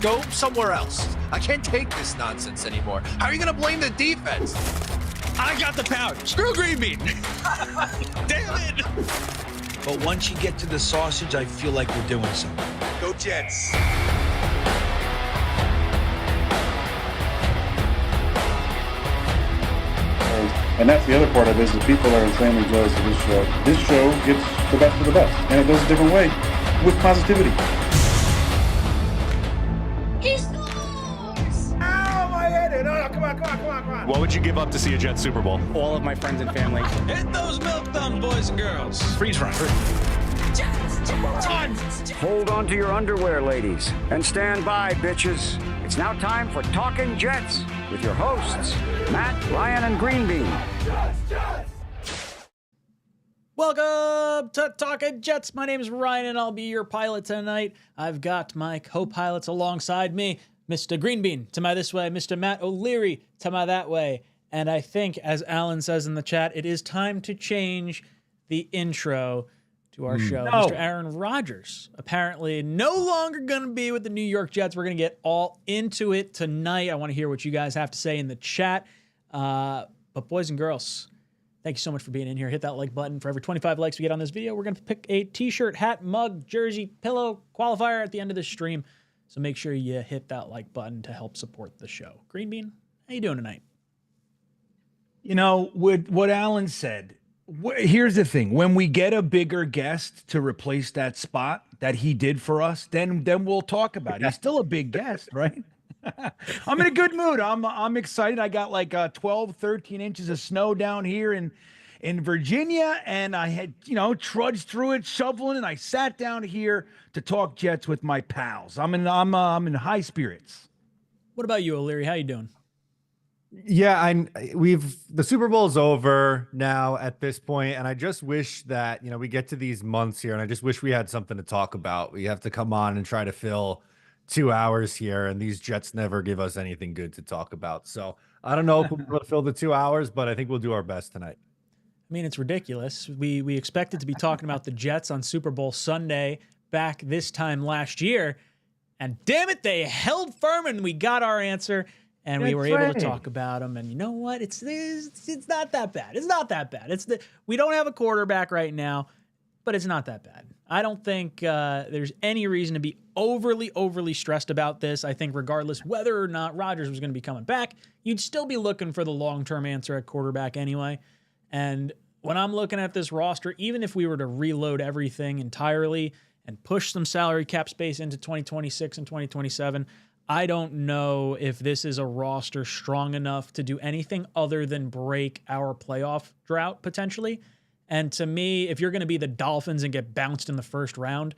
Go somewhere else. I can't take this nonsense anymore. How are you going to blame the defense? I got the power. Screw Green Bean. Damn it. But once you get to the sausage, I feel like we're doing something. Go Jets. And that's the other part of it, is that people are insanely jealous of this show. This show gets the best of the best, and it does a different way, with positivity. He scores! Ow, my head. No, come on. What would you give up to see a Jets Super Bowl? All of my friends and family. Hit those milk thumbs, boys and girls. Freeze frame. Hold on to your underwear, ladies, and stand by, bitches. It's now time for Talkin' Jets with your hosts, Matt, Ryan, and Green Bean. Welcome to Talkin' Jets. My name is Ryan, and I'll be your pilot tonight. I've got my co-pilots alongside me, Mr. Green Bean to my this way, Mr. Matt O'Leary to my that way. And I think, as Alan says in the chat, it is time to change the intro to our show. Mr. Aaron Rodgers apparently no longer going to be with the New York Jets. We're going to get all into it tonight. I want to hear what you guys have to say in the chat. But boys and girls, thank you so much for being in here. Hit that like button. For every 25 likes we get on this video, we're going to pick a t-shirt, hat, mug, jersey, pillow, qualifier at the end of this stream. So make sure you hit that like button to help support the show. Green Bean, how you doing tonight? You know, with what Alan said, here's the thing. When we get a bigger guest to replace that spot that he did for us, then we'll talk about it. He's still a big guest, right? I'm in a good mood. I'm excited. I got like 12, 13 inches of snow down here in Virginia, and I had, trudged through it, shoveling, and I sat down here to talk Jets with my pals. I'm in high spirits. What about you, O'Leary? How you doing? Yeah, the Super Bowl's over now at this point, and I just wish that, we get to these months here, and I just wish we had something to talk about. We have to come on and try to fill 2 hours here, and these Jets never give us anything good to talk about. So I don't know if we'll fill the 2 hours, but I think we'll do our best tonight. I mean, it's ridiculous. We expected to be talking about the Jets on Super Bowl Sunday back this time last year, and damn it, they held firm, and we got our answer. And we were able to talk about them. And you know what? It's not that bad. It's not that bad. We don't have a quarterback right now, but it's not that bad. I don't think there's any reason to be overly stressed about this. I think regardless whether or not Rodgers was going to be coming back, you'd still be looking for the long-term answer at quarterback anyway. And when I'm looking at this roster, even if we were to reload everything entirely and push some salary cap space into 2026 and 2027, I don't know if this is a roster strong enough to do anything other than break our playoff drought potentially. And to me, if you're going to be the Dolphins and get bounced in the first round,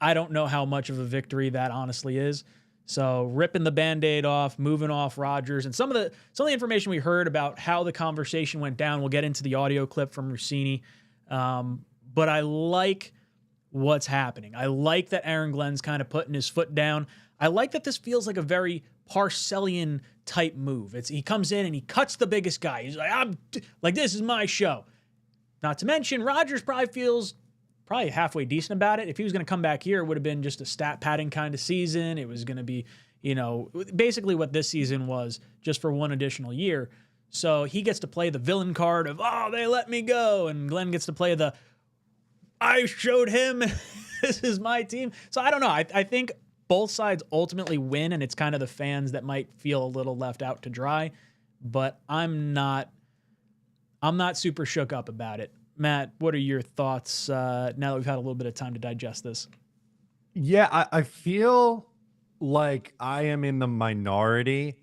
I don't know how much of a victory that honestly is. So ripping the Band-Aid off, moving off Rodgers, and some of the information we heard about how the conversation went down, we'll get into the audio clip from Rossini. But I like what's happening. I like that Aaron Glenn's kind of putting his foot down. I like that this feels like a very Parcellian type move. He comes in and he cuts the biggest guy. He's like, this is my show. Not to mention, Rodgers probably feels halfway decent about it. If he was going to come back here, it would have been just a stat padding kind of season. It was going to be, basically what this season was, just for one additional year. So he gets to play the villain card of, they let me go. And Glenn gets to play the, I showed him, this is my team. So I don't know. I think both sides ultimately win, and it's kind of the fans that might feel a little left out to dry. But I'm not super shook up about it. Matt, what are your thoughts now that we've had a little bit of time to digest this? Yeah, I feel like I am in the minority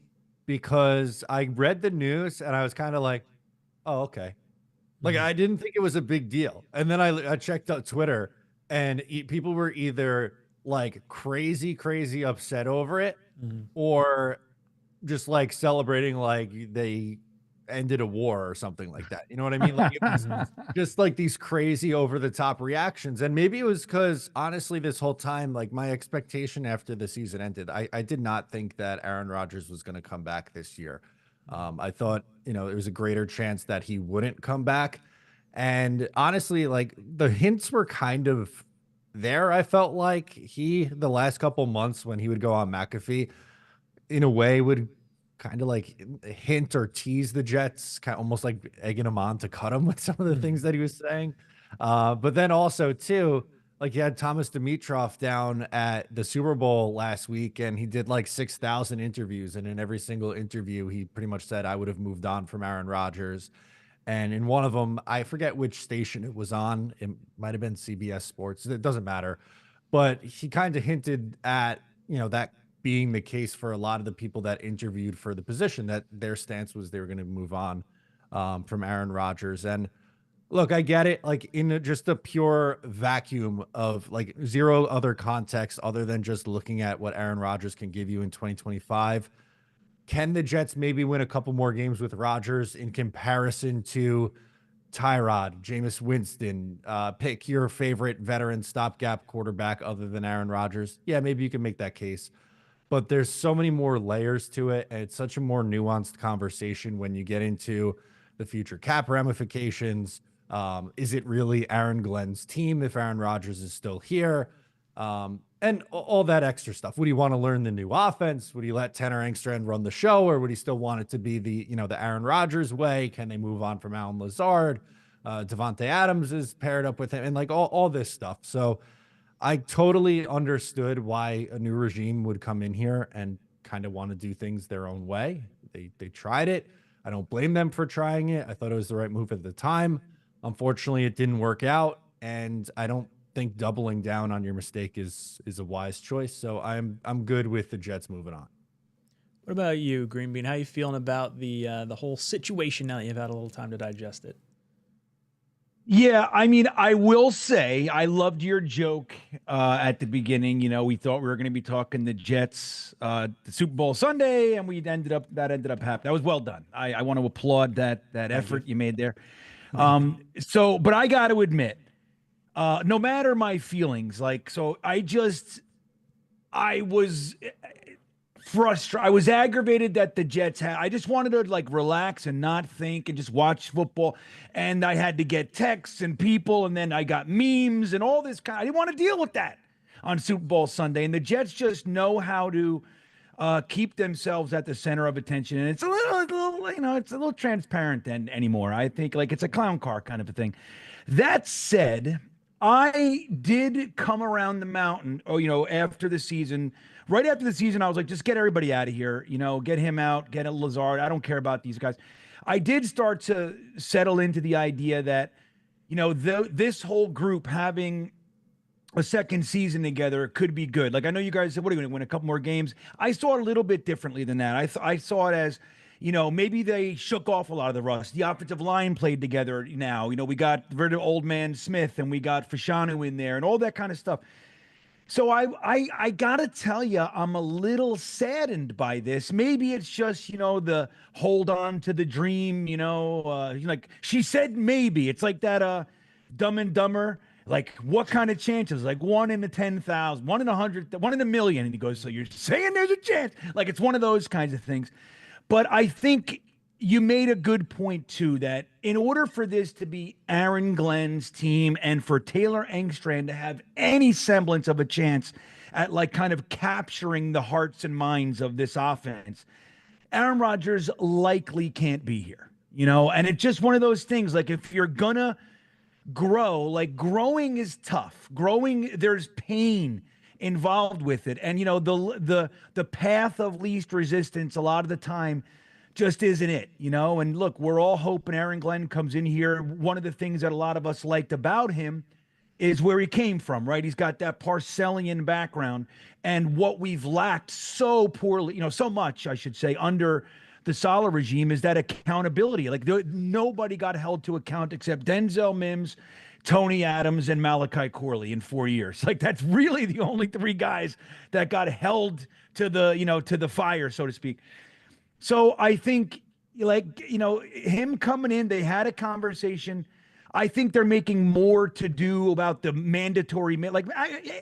because I read the news and I was kind of like, oh, okay. Like, I didn't think it was a big deal. And then I checked out Twitter, and people were either like crazy upset over it, or just like celebrating like they ended a war or something like that. You know what I mean? Like, it was just like these crazy over the top reactions. And maybe it was because honestly, this whole time, like my expectation after the season ended, I did not think that Aaron Rodgers was going to come back this year. I thought, there was a greater chance that he wouldn't come back. And honestly, like the hints were kind of there. I felt like the last couple months when he would go on McAfee, in a way would kind of like hint or tease the Jets, kind of almost like egging them on to cut him with some of the things that he was saying. But then also too, like you had Thomas Dimitroff down at the Super Bowl last week, and he did like 6,000 interviews. And in every single interview, he pretty much said, I would have moved on from Aaron Rodgers. And in one of them, I forget which station it was on. It might have been CBS Sports. It doesn't matter. But he kind of hinted at, that being the case for a lot of the people that interviewed for the position, that their stance was they were going to move on from Aaron Rodgers. And look, I get it. Like in just a pure vacuum of like zero other context other than just looking at what Aaron Rodgers can give you in 2025. Can the Jets maybe win a couple more games with Rodgers in comparison to Tyrod, Jameis Winston, pick your favorite veteran stopgap quarterback other than Aaron Rodgers? Yeah, maybe you can make that case. But there's so many more layers to it, and it's such a more nuanced conversation when you get into the future cap ramifications. Is it really Aaron Glenn's team if Aaron Rodgers is still here? And all that extra stuff. Would he want to learn the new offense? Would he let Tanner Engstrand run the show, or would he still want it to be the Aaron Rodgers way? Can they move on from Allen Lazard? Devontae Adams is paired up with him, and like all this stuff. So I totally understood why a new regime would come in here and kind of want to do things their own way. They tried it. I don't blame them for trying it. I thought it was the right move at the time. Unfortunately, it didn't work out, and I don't think doubling down on your mistake is a wise choice. So I'm good with the Jets moving on. What about you, Green Bean? How you feeling about the whole situation now that you've had a little time to digest it? Yeah, I mean, I will say I loved your joke at the beginning. We thought we were going to be talking the Jets, the Super Bowl Sunday, and that ended up happening. That was well done. I want to applaud that effort you made there. But I got to admit, no matter my feelings, I was frustrated. I was aggravated that the Jets I just wanted to like relax and not think and just watch football. And I had to get texts and people, and then I got memes and all this I didn't want to deal with that on Super Bowl Sunday. And the Jets just know how to keep themselves at the center of attention. And it's a little, it's a little transparent then anymore. I think like it's a clown car kind of a thing. That said, I did come around the mountain, after the season. Right after the season, I was like, just get everybody out of here, get him out, get a Lazard. I don't care about these guys. I did start to settle into the idea that, this whole group having a second season together could be good. Like, I know you guys said, what are you going to win a couple more games? I saw it a little bit differently than that. I saw it as, maybe they shook off a lot of the rust. The offensive line played together now. We got rid of Old Man Smith, and we got Fashanu in there and all that kind of stuff. So I gotta tell you, I'm a little saddened by this. Maybe it's just, the hold on to the dream, like she said, maybe it's like that, Dumb and Dumber, like what kind of chances? Like 1 in 10,000, 1 in 100, 1 in a million. And he goes, so you're saying there's a chance? Like it's one of those kinds of things. But I think you made a good point too, that in order for this to be Aaron Glenn's team and for Taylor Engstrand to have any semblance of a chance at like kind of capturing the hearts and minds of this offense, Aaron Rodgers likely can't be here, and it's just one of those things. Like if you're gonna grow, like growing is tough. Growing, there's pain involved with it. And, the path of least resistance a lot of the time just isn't it, and look, we're all hoping Aaron Glenn comes in here. One of the things that a lot of us liked about him is where he came from, right? He's got that Parcellian background, and what we've lacked so poorly, so much, I should say, under the Saleh regime is that accountability. Like nobody got held to account except Denzel Mims, Tony Adams, and Malachi Corley in 4 years. Like that's really the only 3 guys that got held to the fire, so to speak. So I think, him coming in, they had a conversation. I think they're making more to do about the mandatory, like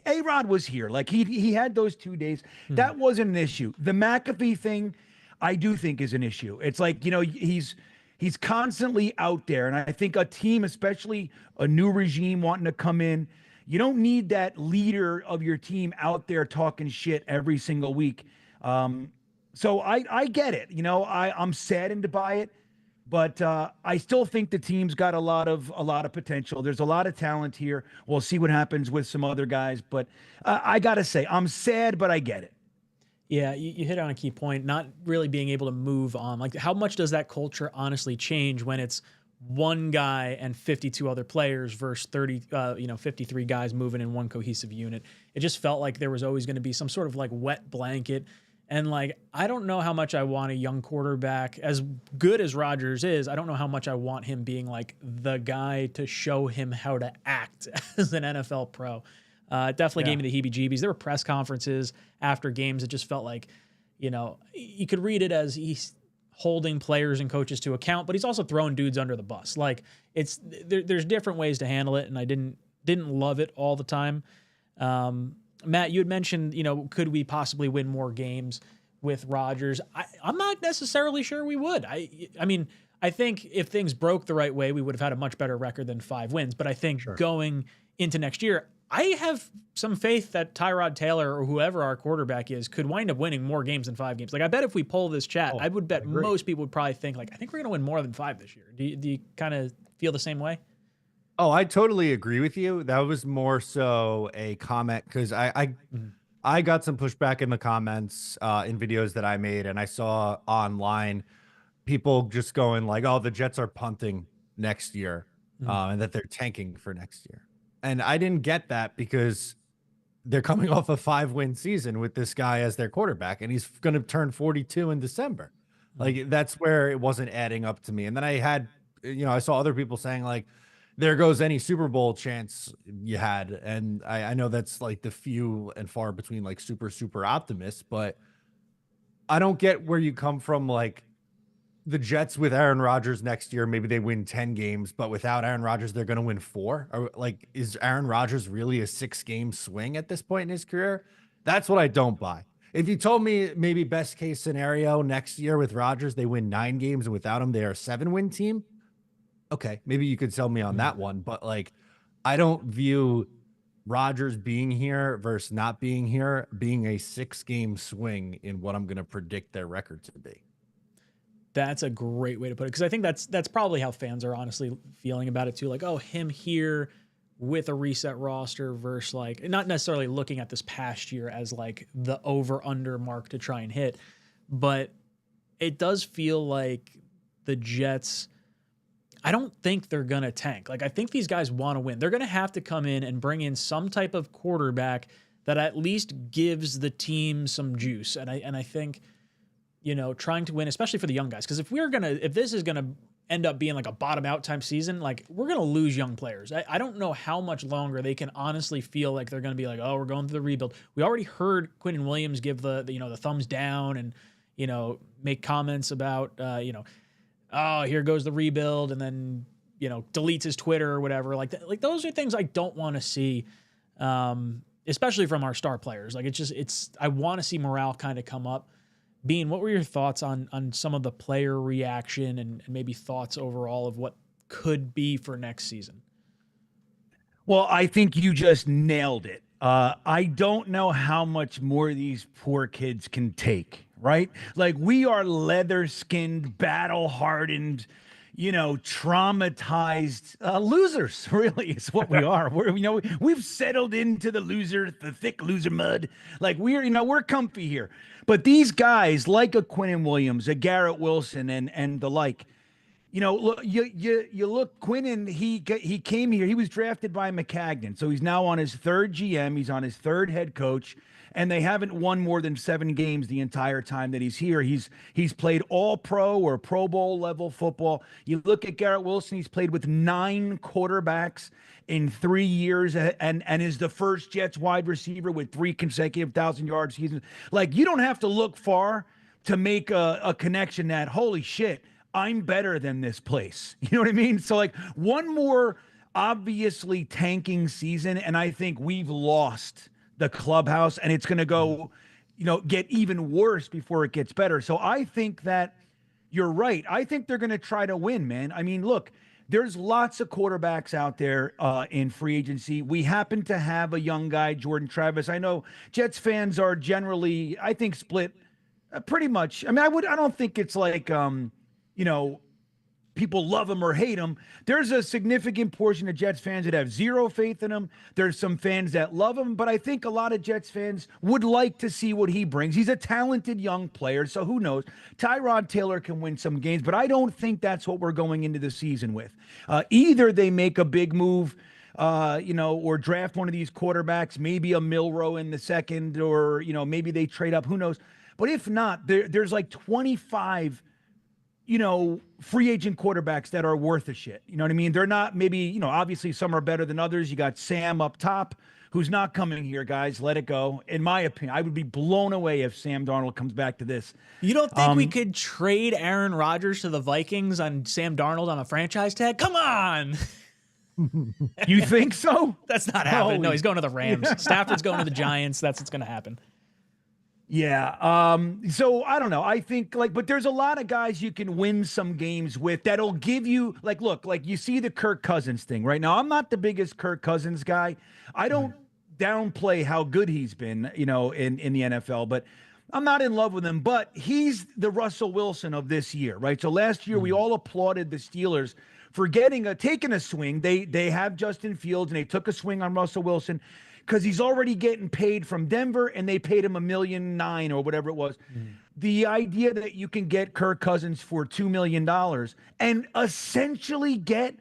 A-Rod was here. Like he had those 2 days. That wasn't an issue. The McAfee thing, I do think is an issue. It's like, he's constantly out there. And I think a team, especially a new regime wanting to come in, You don't need that leader of your team out there talking shit every single week. So I get it. You know, I'm saddened by it, but I still think the team's got a lot of potential. There's a lot of talent here. We'll see what happens with some other guys, but I gotta say, I'm sad, but I get it. Yeah, you hit on a key point, not really being able to move on. Like, how much does that culture honestly change when it's one guy and 52 other players versus 53 guys moving in one cohesive unit? It just felt like there was always going to be some sort of like wet blanket. And like, I don't know how much I want a young quarterback, as good as Rodgers is. I don't know how much I want him being like the guy to show him how to act as an NFL pro. Definitely gave me the heebie-jeebies. There were press conferences after games. It just felt like, you know, you could read it as he's holding players and coaches to account, but he's also throwing dudes under the bus. Like, there's different ways to handle it, and I didn't love it all the time. Matt, you had mentioned, you know, could we possibly win more games with Rodgers? I'm not necessarily sure we would. I mean, I think if things broke the right way, we would have had a much better record than 5 wins. But I think going into next year, I have some faith that Tyrod Taylor or whoever our quarterback is could wind up winning more games than 5 games. Like, I bet if we poll this chat, I would bet most people would probably think, like, I think we're going to win more than 5 this year. Do you kind of feel the same way? Oh, I totally agree with you. That was more so a comment because I got some pushback in the comments in videos that I made, and I saw online people just going like, oh, the Jets are punting next year and that they're tanking for next year. And I didn't get that because they're coming off a 5-win season with this guy as their quarterback, and he's going to turn 42 in December. Like, that's where it wasn't adding up to me. And then I had, you know, I saw other people saying like, there goes any Super Bowl chance you had. And I know that's like the few and far between, like super optimists, but I don't get where you come from. Like, the Jets with Aaron Rodgers next year, maybe they win 10 games, but without Aaron Rodgers, they're going to win 4. Or like, is Aaron Rodgers really a 6-game swing at this point in his career? That's what I don't buy. If you told me maybe best case scenario next year with Rodgers, they win 9 games, and without him, they are a 7-win team. Okay, maybe you could sell me on that one, but like, I don't view Rodgers being here versus not being here being a 6-game swing in what I'm going to predict their record to be. That's a great way to put it, because I think that's probably how fans are honestly feeling about it too. Like, oh, him here with a reset roster versus like not necessarily looking at this past year as like the over-under mark to try and hit, but it does feel like the Jets, I don't think they're going to tank. Like, I think these guys want to win. They're going to have to come in and bring in some type of quarterback that at least gives the team some juice. And I think, you know, trying to win, especially for the young guys, because if this is going to end up being like a bottom out time season, like, we're going to lose young players. I don't know how much longer they can honestly feel like they're going to be like, oh, we're going through the rebuild. We already heard Quinnen Williams give the thumbs down and, you know, make comments about, oh, here goes the rebuild, and then, you know, deletes his Twitter or whatever. Like those are things I don't want to see, especially from our star players. Like, I want to see morale kind of come up. Bean, what were your thoughts on some of the player reaction and maybe thoughts overall of what could be for next season? Well, I think you just nailed it. I don't know how much more these poor kids can take, right? Like, we are leather-skinned, battle-hardened, you know, traumatized losers, really, is what we are. We've settled into the thick loser mud. Like, we're comfy here. But these guys, like a Quinnen Williams, a Garrett Wilson, and the like, you know, look, you look, Quinnen, he came here. He was drafted by Maccagnan, so he's now on his 3rd GM. He's on his 3rd head coach, and they haven't won more than 7 games the entire time that he's here. He's played all pro or Pro Bowl level football. You look at Garrett Wilson, he's played with 9 quarterbacks in 3 years and is the first Jets wide receiver with 3 consecutive 1,000-yard seasons. Like, you don't have to look far to make a connection that, holy shit, I'm better than this place. You know what I mean? So, like, one more obviously tanking season, and I think we've lost the clubhouse, and it's going to go, you know, get even worse before it gets better. So I think that you're right. I think they're going to try to win, man. I mean, look, there's lots of quarterbacks out there in free agency. We happen to have a young guy, Jordan Travis. I know Jets fans are generally, I think, split pretty much. I mean, I don't think it's like, people love him or hate him. There's a significant portion of Jets fans that have zero faith in him. There's some fans that love him, but I think a lot of Jets fans would like to see what he brings. He's a talented young player, so who knows? Tyrod Taylor can win some games, but I don't think that's what we're going into the season with. Either they make a big move, or draft one of these quarterbacks, maybe a Milroe in the second, or, maybe they trade up, who knows? But if not, there's like 25 free agent quarterbacks that are worth a shit. You know what I mean? They're not, maybe, obviously some are better than others. You got Sam up top, who's not coming here, guys. Let it go. In my opinion, I would be blown away if Sam Darnold comes back to this. You don't think we could trade Aaron Rodgers to the Vikings on Sam Darnold on a franchise tag? Come on. You think so? That's not happening. No, he's going to the Rams. Stafford's going to the Giants. That's what's going to happen. Yeah. So I don't know. I think but there's a lot of guys you can win some games with that'll give you look, you see the Kirk Cousins thing right now. I'm not the biggest Kirk Cousins guy. I don't downplay how good he's been, in the NFL, but I'm not in love with him, but he's the Russell Wilson of this year, right? So last year we all applauded the Steelers for taking a swing. They have Justin Fields and they took a swing on Russell Wilson, because he's already getting paid from Denver, and they paid him $1.9 million or whatever it was. The idea that you can get Kirk Cousins for $2 million and essentially get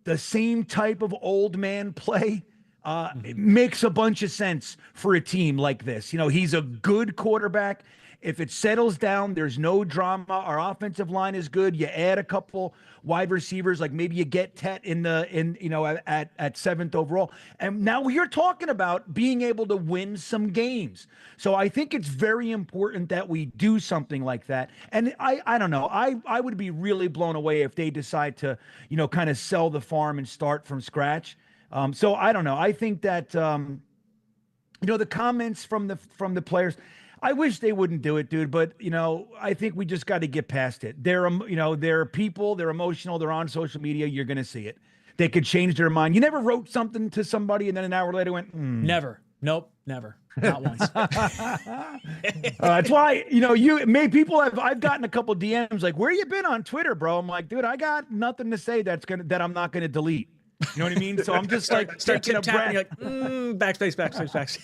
the same type of old man play, it makes a bunch of sense for a team like this. He's a good quarterback. If it settles down, there's no drama. Our offensive line is good. You add a couple wide receivers, like maybe you get Tet at seventh overall. And now you're talking about being able to win some games. So I think it's very important that we do something like that. And I don't know. I would be really blown away if they decide to, kind of sell the farm and start from scratch. So I don't know. I think that, the comments from the players, I wish they wouldn't do it, dude. But, I think we just got to get past it. They're people, they're emotional, they're on social media. You're going to see it. They could change their mind. You never wrote something to somebody and then an hour later went, Never. Nope. Never. Not once. That's why, I've gotten a couple DMs like, where you been on Twitter, bro? I'm like, dude, I got nothing to say that I'm not going to delete. You know what I mean? So I'm just start taking a breath. You're like, backspace.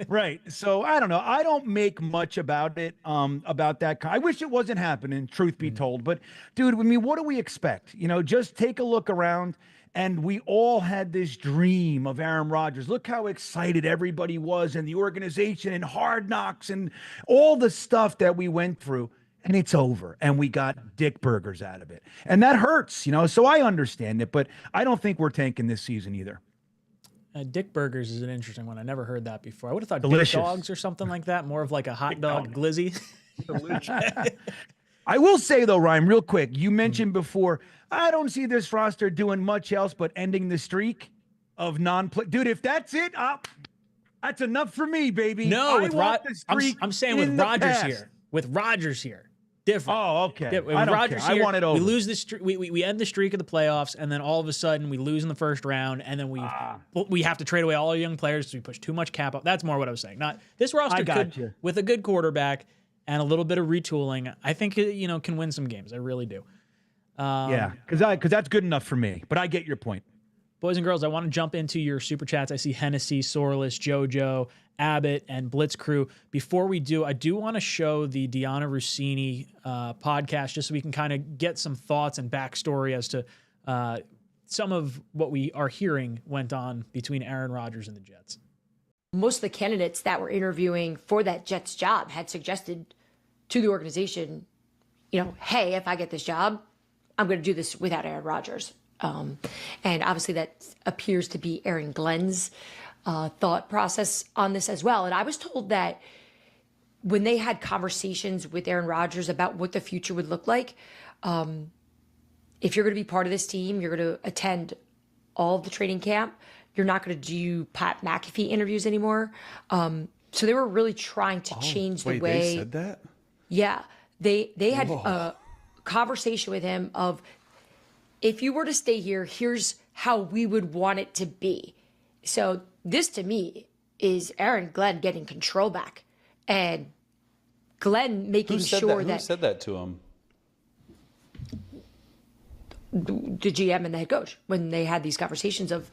Right. So I don't know. I don't make much about it, about that. I wish it wasn't happening, truth be told. But dude, what do we expect? Just take a look around. And we all had this dream of Aaron Rodgers. Look how excited everybody was, and the organization and Hard Knocks and all the stuff that we went through. And it's over. And we got dick burgers out of it. And that hurts, so I understand it. But I don't think we're tanking this season either. Dick burgers is an interesting one. I never heard that before. I would have thought Delicious. dick dogs or something like that. More of like a hot dog glizzy. I will say, though, Ryan, real quick, you mentioned before, I don't see this roster doing much else but ending the streak of non-play. Dude, if that's it, that's enough for me, baby. No, I'm saying with Rodgers past. here. With Rodgers here. Different. Oh, okay. With I don't Rodgers care. here, I want it over. We lose the streak. We end the streak of the playoffs, and then all of a sudden we lose in the first round, and then we have to trade away all our young players because we push too much cap up. That's more what I was saying. Not this roster could, with a good quarterback and a little bit of retooling, I think it can win some games. I really do. Yeah, because that's good enough for me. But I get your point. Boys and girls, I want to jump into your super chats. I see Hennessy, Sorless, JoJo, Abbott, and Blitz Crew. Before we do, I do want to show the Deanna Rossini podcast just so we can kind of get some thoughts and backstory as to some of what we are hearing went on between Aaron Rodgers and the Jets. Most of the candidates that were interviewing for that Jets job had suggested to the organization, hey, if I get this job, I'm going to do this without Aaron Rodgers. And obviously that appears to be Aaron Glenn's thought process on this as well. And I was told that when they had conversations with Aaron Rodgers about what the future would look like, if you're going to be part of this team, you're going to attend all of the training camp. You're not going to do Pat McAfee interviews anymore. So they were really trying to change the way. They said that? Yeah. They had a conversation with him of if you were to stay here, here's how we would want it to be. So this to me is Aaron Glenn getting control back and Glenn making sure that. Who said that to him? The GM and the head coach when they had these conversations of,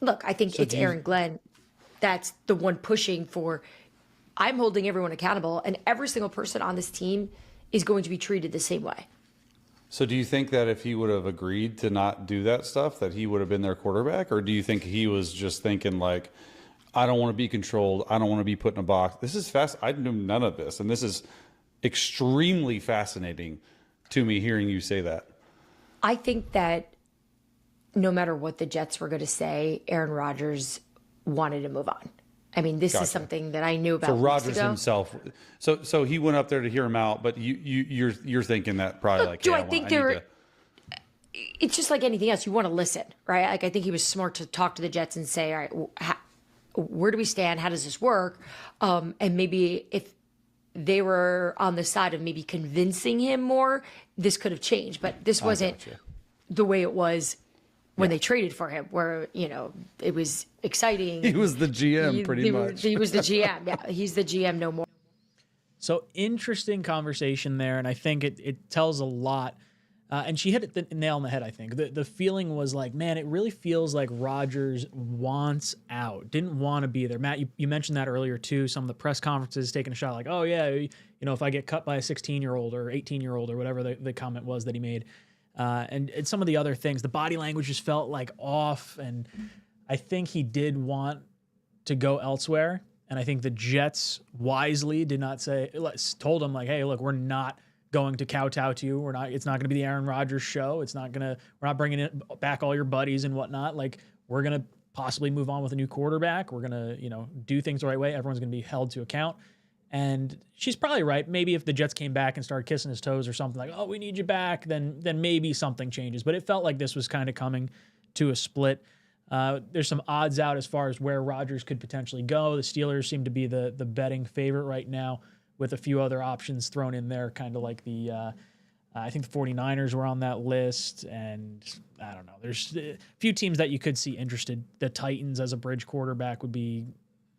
look, I think it's Aaron Glenn that's the one pushing for, I'm holding everyone accountable and every single person on this team is going to be treated the same way. So do you think that if he would have agreed to not do that stuff, that he would have been their quarterback? Or do you think he was just thinking like, I don't want to be controlled. I don't want to be put in a box. This is fast. I knew none of this. And this is extremely fascinating to me hearing you say that. I think that no matter what the Jets were going to say, Aaron Rodgers wanted to move on. I mean, this is something that I knew about. So Rodgers himself. So he went up there to hear him out, but you're thinking that probably Look, like. do hey, I think there? It's just like anything else. You want to listen, right? Like I think he was smart to talk to the Jets and say, all right, where do we stand? How does this work? And maybe if they were on the side of maybe convincing him more, this could have changed. But this wasn't the way it was when they traded for him, where, you know, it was exciting. He was the GM pretty much. He was the GM. Yeah, he's the GM no more. So interesting conversation there. And I think it tells a lot. And she hit the nail on the head, I think. The feeling was like, man, it really feels like Rodgers wants out, didn't want to be there. Matt, you mentioned that earlier too. Some of the press conferences taking a shot like, oh yeah, you know, if I get cut by a 16-year-old or 18-year-old or whatever the comment was that he made. And some of the other things, the body language just felt like off. And I think he did want to go elsewhere. And I think the Jets wisely did not told him like, hey, look, we're not going to kowtow to you. It's not going to be the Aaron Rodgers show. We're not bringing back all your buddies and whatnot. Like, we're going to possibly move on with a new quarterback. We're going to, do things the right way. Everyone's going to be held to account. And she's probably right. Maybe if the Jets came back and started kissing his toes or something like, oh, we need you back, then maybe something changes. But it felt like this was kind of coming to a split. There's some odds out as far as where Rodgers could potentially go. The Steelers seem to be the betting favorite right now, with a few other options thrown in there, kind of like I think the 49ers were on that list, and I don't know. There's a few teams that you could see interested. The Titans as a bridge quarterback would be,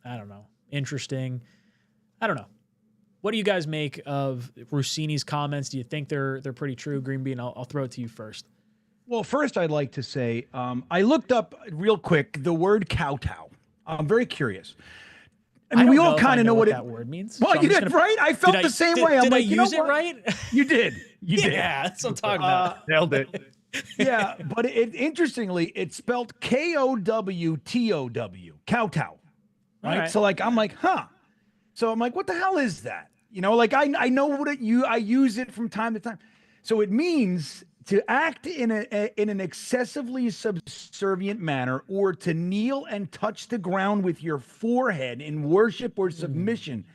I don't know, interesting. I don't know. What do you guys make of Rossini's comments? Do you think they're pretty true, Green Bean? I'll throw it to you first. Well, first I'd like to say I looked up real quick the word kowtow. I'm very curious. I mean, we all kind of know what that word means. Well, so you did, right? I felt the same way. Did I use it right? You did. You did. Yeah, that's what I'm talking about. Nailed it. Yeah, but interestingly, it's spelled Kowtow, kowtow. Right? So like, I'm like, huh. So I'm like, what the hell is that? Like I know what I use it from time to time. So it means to act in an excessively subservient manner, or to kneel and touch the ground with your forehead in worship or submission.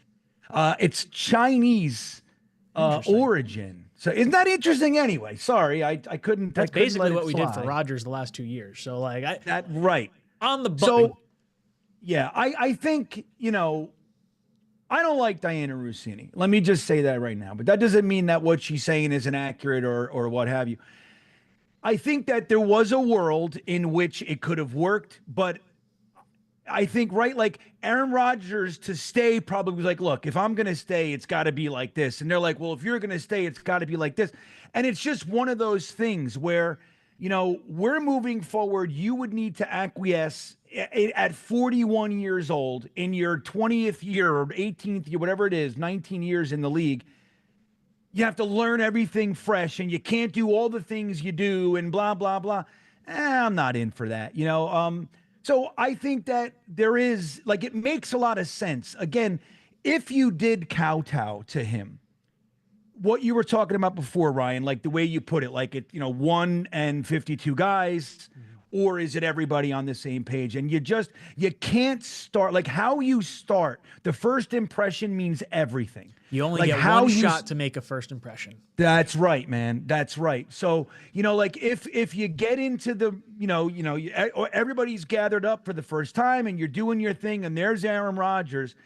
It's Chinese origin. So isn't that interesting anyway? Sorry, I couldn't. That's basically what we did for Rodgers the last 2 years. So like right on the button. So yeah, I think, I don't like Diana Rossini. Let me just say that right now. But that doesn't mean that what she's saying isn't accurate or what have you. I think that there was a world in which it could have worked, but I think, right, like Aaron Rodgers to stay probably was like, look, if I'm going to stay, it's got to be like this. And they're like, well, if you're going to stay, it's got to be like this. And it's just one of those things where, we're moving forward. You would need to acquiesce at 41 years old in your 20th year or 18th year, whatever it is, 19 years in the league. You have to learn everything fresh, and you can't do all the things you do and blah, blah, blah. I'm not in for that, So I think that there is, like, it makes a lot of sense. Again, if you did kowtow to him, what you were talking about before, Ryan, like the way you put it, like it, 1 and 52 guys, or is it everybody on the same page? And you can't start, like how you start. The first impression means everything. You only get one shot to make a first impression. That's right, man. That's right. So, like if you get into the, everybody's gathered up for the first time and you're doing your thing and there's Aaron Rodgers,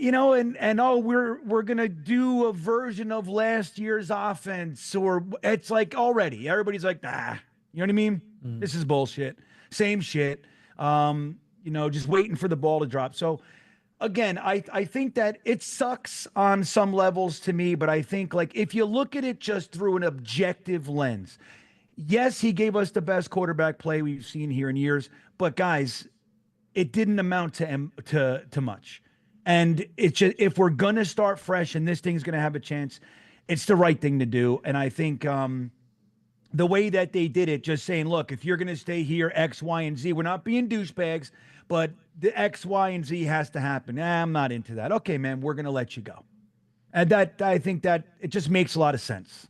and oh, we're gonna do a version of last year's offense, or it's like already everybody's like, you know what I mean? This is bullshit. Same shit. Just waiting for the ball to drop. So again, I think that it sucks on some levels to me, but I think like if you look at it just through an objective lens, yes, he gave us the best quarterback play we've seen here in years, but guys, it didn't amount to much. And it's just, if we're gonna start fresh and this thing's gonna have a chance, it's the right thing to do. And I think the way that they did it, just saying, look, if you're gonna stay here, X, Y, and Z, we're not being douchebags, but the X, Y, and Z has to happen. I'm not into that. Okay, man, we're gonna let you go. And that I think that it just makes a lot of sense.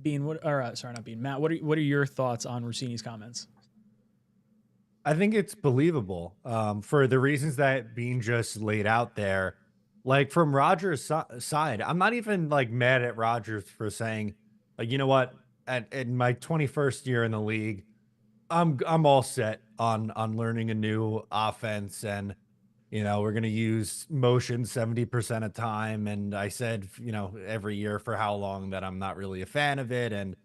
Matt, what are your thoughts on Rossini's comments? I think it's believable for the reasons that Bean just laid out there. Like from Rodgers' side, I'm not even like mad at Rodgers for saying, like, you know what, in my 21st year in the league, I'm all set on learning a new offense, and we're gonna use motion 70% of time. And I said, every year for how long that I'm not really a fan of it, and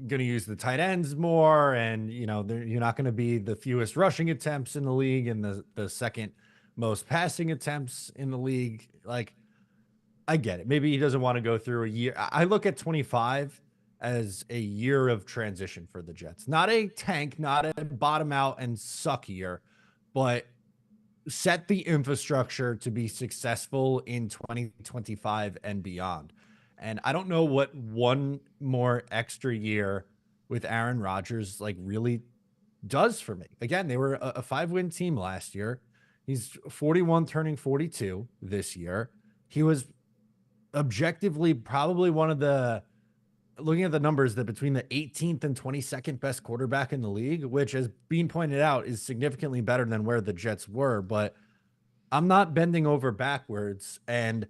going to use the tight ends more, and you're not going to be the fewest rushing attempts in the league and the second most passing attempts in the league. Like, I get it. Maybe he doesn't want to go through a year. I look at 25 as a year of transition for the Jets, not a tank, not a bottom out and suck year, but set the infrastructure to be successful in 2025 and beyond. And I don't know what one more extra year with Aaron Rodgers like really does for me. Again, they were a 5-win team last year. He's 41 turning 42 this year. He was objectively probably one of the, looking at the numbers, that between the 18th and 22nd best quarterback in the league, which, as Bean pointed out, is significantly better than where the Jets were. But I'm not bending over backwards and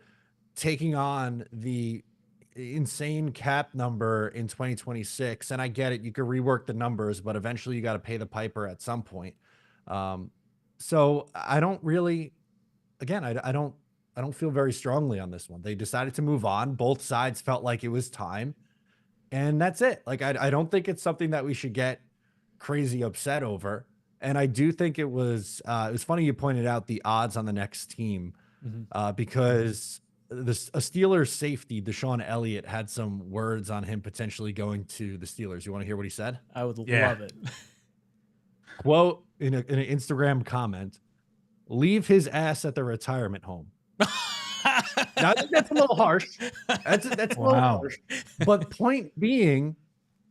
taking on the insane cap number in 2026. And I get it, you could rework the numbers, but eventually you got to pay the piper at some point. So I don't really, again, I don't feel very strongly on this one. They decided to move on. Both sides felt like it was time, and that's it. Like, I don't think it's something that we should get crazy upset over. And I do think it was funny you pointed out the odds on the next team, because a Steelers safety, Deshaun Elliott, had some words on him potentially going to the Steelers. You want to hear what he said? I would love it. Quote in an Instagram comment: "Leave his ass at the retirement home." Now, that's a little harsh. That's a little harsh. But point being,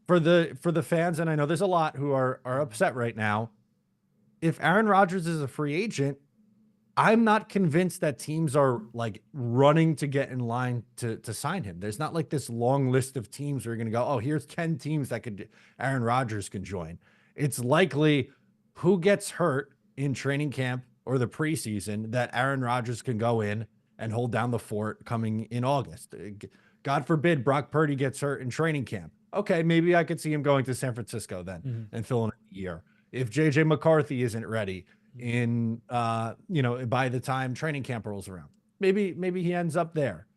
for the fans, and I know there's a lot who are upset right now, if Aaron Rodgers is a free agent, I'm not convinced that teams are like running to get in line to sign him. There's not like this long list of teams where you're going to go, oh, here's 10 teams that Aaron Rodgers can join. It's likely who gets hurt in training camp or the preseason that Aaron Rodgers can go in and hold down the fort coming in August. God forbid Brock Purdy gets hurt in training camp. Okay, maybe I could see him going to San Francisco then and filling a year. If JJ McCarthy isn't ready in by the time training camp rolls around, maybe he ends up there.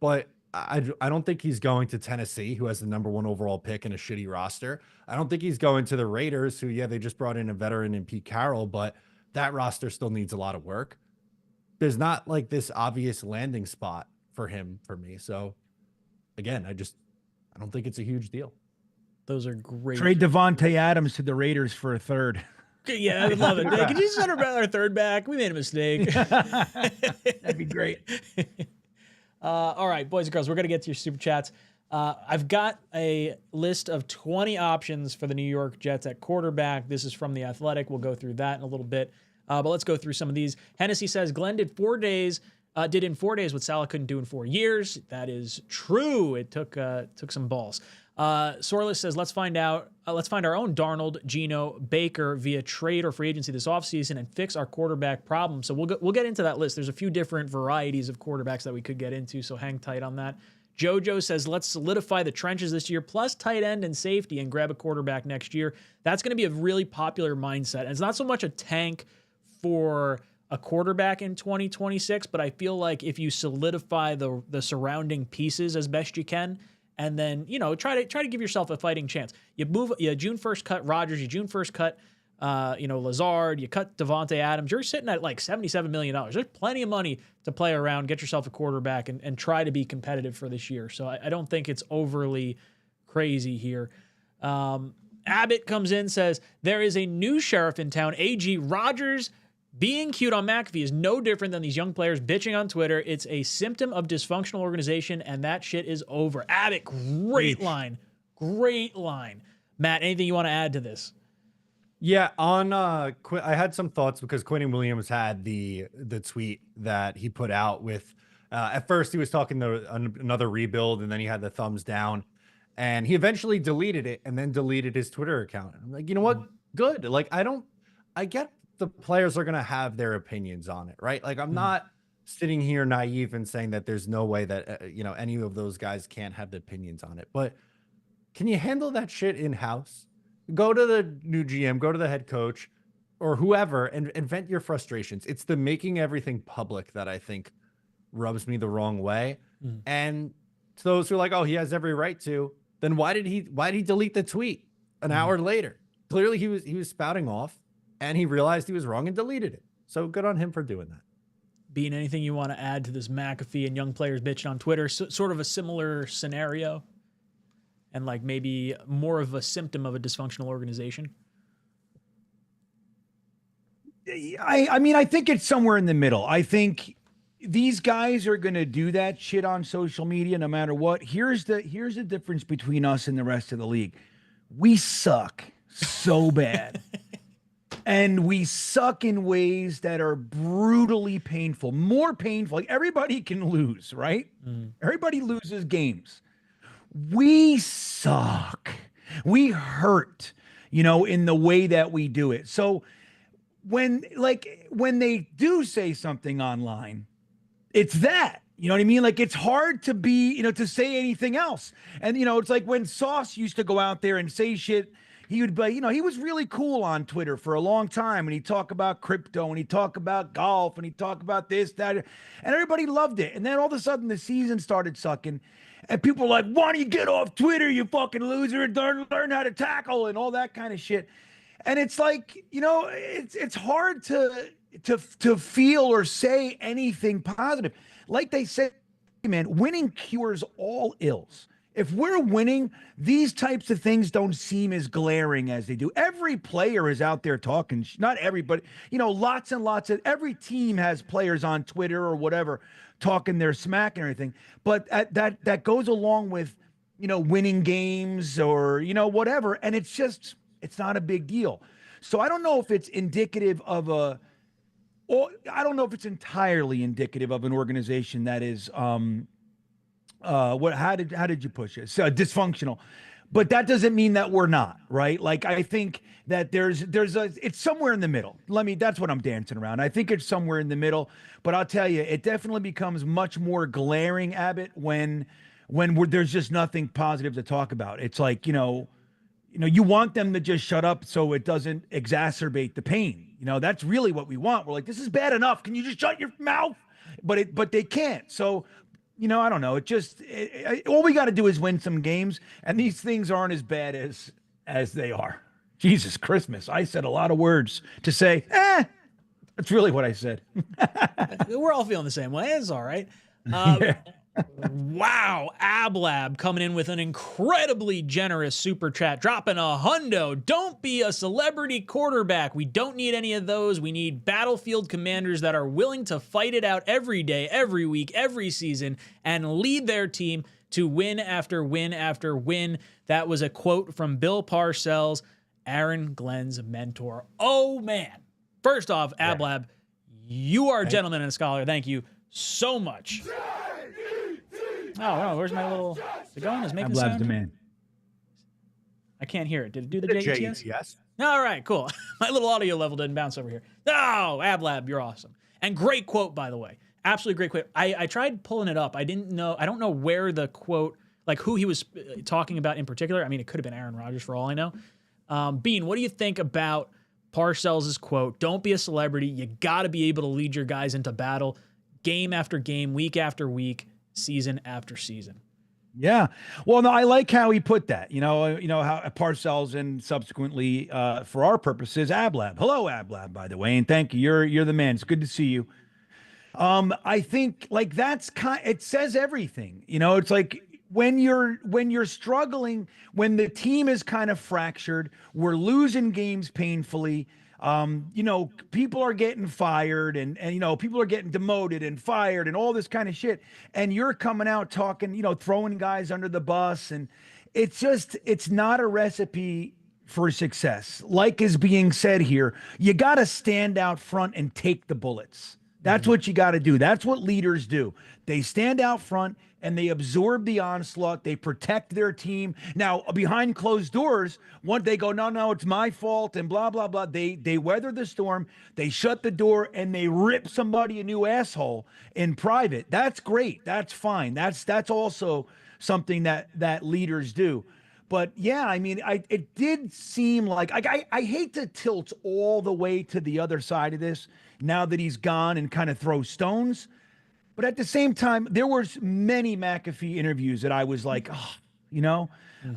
But I don't think he's going to Tennessee, who has the #1 overall pick and a shitty roster. I don't think he's going to the Raiders, who, they just brought in a veteran in Pete Carroll, but that roster still needs a lot of work. There's not like this obvious landing spot for him for me. So again, I don't think it's a huge deal. Those are great. Trade Devontae Adams to the Raiders for a third. Yeah, I would love it. Hey, could you send our third back? We made a mistake. That'd be great. All right, boys and girls, we're going to get to your super chats. I've got a list of 20 options for the New York Jets at quarterback. This is from The Athletic. We'll go through that in a little bit. But let's go through some of these. Hennessy says Glenn did in 4 days what Salah couldn't do in 4 years. That is true. It took some balls. Sorless says, let's find our own Darnold, Geno, Baker via trade or free agency this offseason and fix our quarterback problem. So we'll get into that list. There's a few different varieties of quarterbacks that we could get into, so hang tight on that. Jojo says, let's solidify the trenches this year, plus tight end and safety, and grab a quarterback next year. That's going to be a really popular mindset. And it's not so much a tank for a quarterback in 2026, but I feel like if you solidify the surrounding pieces as best you can, and then, you know, try to give yourself a fighting chance. You June 1st cut Rodgers, you June 1st cut Lazard, you cut Devontae Adams, you're sitting at like $77 million. There's plenty of money to play around, get yourself a quarterback, and try to be competitive for this year. So I don't think it's overly crazy here. Abbott comes in, says, there is a new sheriff in town, AG Rodgers. Being cute on McAfee is no different than these young players bitching on Twitter. It's a symptom of dysfunctional organization, and that shit is over. Abbott, great line. Great line. Matt, anything you want to add to this? Yeah, on I had some thoughts because Quentin Williams had the tweet that he put out with at first he was talking to another rebuild, and then he had the thumbs down, and he eventually deleted it and then deleted his Twitter account. I'm like, you know what? Good. Like, I get the players are going to have their opinions on it, right? Like, I'm not sitting here naive and saying that there's no way that any of those guys can't have the opinions on it, but can you handle that shit in-house? Go to the new GM, go to the head coach or whoever and vent your frustrations. It's the making everything public that I think rubs me the wrong way. And to those who are like, oh, he has every right to, then why did he delete the tweet an hour later? Clearly he was spouting off and he realized he was wrong and deleted it. So good on him for doing that. Being, anything you want to add to this McAfee and young players bitching on Twitter, sort of a similar scenario? And like maybe more of a symptom of a dysfunctional organization? I mean, I think it's somewhere in the middle. I think these guys are going to do that shit on social media no matter what. Here's the difference between us and the rest of the league. We suck so bad. And we suck in ways that are brutally painful, more painful. Like, everybody can lose, right? Everybody loses games. We suck. We hurt, in the way that we do it. So when they do say something online, it's that, you know what I mean? Like, it's hard to be, to say anything else. And, it's like when Sauce used to go out there and say shit, he would be, he was really cool on Twitter for a long time. And he'd talk about crypto and he'd talk about golf and he'd talk about this, that, and everybody loved it. And then all of a sudden the season started sucking. And people were like, why don't you get off Twitter, you fucking loser, and learn how to tackle and all that kind of shit. And it's like, it's hard to feel or say anything positive. Like they say, man, winning cures all ills. If we're winning, these types of things don't seem as glaring as they do. Every player is out there talking, not everybody, lots and lots of, every team has players on Twitter or whatever talking their smack and everything. But that goes along with, winning games or, whatever. And it's not a big deal. So I don't know if it's indicative of I don't know if it's entirely indicative of an organization that is, how did you push it? So dysfunctional, but that doesn't mean that we're not, right? Like, I think that it's somewhere in the middle. That's what I'm dancing around. I think it's somewhere in the middle, but I'll tell you, it definitely becomes much more glaring, Abbott, when there's just nothing positive to talk about. It's like, you want them to just shut up so it doesn't exacerbate the pain. That's really what we want. We're like, this is bad enough. Can you just shut your mouth? But they can't. So, I don't know. All we got to do is win some games, and these things aren't as bad as they are. Jesus Christmas. I said a lot of words to say, that's really what I said. We're all feeling the same way. It's all right. Wow. Ablab coming in with an incredibly generous super chat, dropping $100. Don't be a celebrity quarterback. We don't need any of those. We need battlefield commanders that are willing to fight it out every day, every week, every season, and lead their team to win after win after win. That was a quote from Bill Parcells, Aaron Glenn's mentor. Oh, man. First off, Ablab, you are a gentleman and a scholar. Thank you so much. Oh, where's my little... Is it going? Is it making the sound? The man. I can't hear it. Did it do the JETS? Yes. All right, cool. My little audio level didn't bounce over here. Oh, Ablab, you're awesome. And great quote, by the way. Absolutely great quote. I tried pulling it up. I don't know where the quote, like who he was talking about in particular. I mean, it could have been Aaron Rodgers for all I know. Bean, what do you think about Parcells' quote, "Don't be a celebrity. You got to be able to lead your guys into battle game after game, week after week, season after season." Yeah. Well, no, I like how he put that. How Parcells and subsequently, for our purposes, Ablab. Hello, Ablab, by the way, and thank you. You're the man. It's good to see you. I think like it says everything. It's like when you're struggling, when the team is kind of fractured, we're losing games painfully. People are getting fired and people are getting demoted and fired and all this kind of shit. And you're coming out talking, throwing guys under the bus. And it's not a recipe for success. Like is being said here, you got to stand out front and take the bullets. That's what you got to do. That's what leaders do. They stand out front and they absorb the onslaught. They protect their team. Now, behind closed doors, once they go, no, it's my fault and blah, blah, blah. They weather the storm. They shut the door and they rip somebody a new asshole in private. That's great. That's fine. That's also something that leaders do. But yeah, I mean, it did seem like I hate to tilt all the way to the other side of this now that he's gone and kind of throw stones. But at the same time, there was many McAfee interviews that I was like,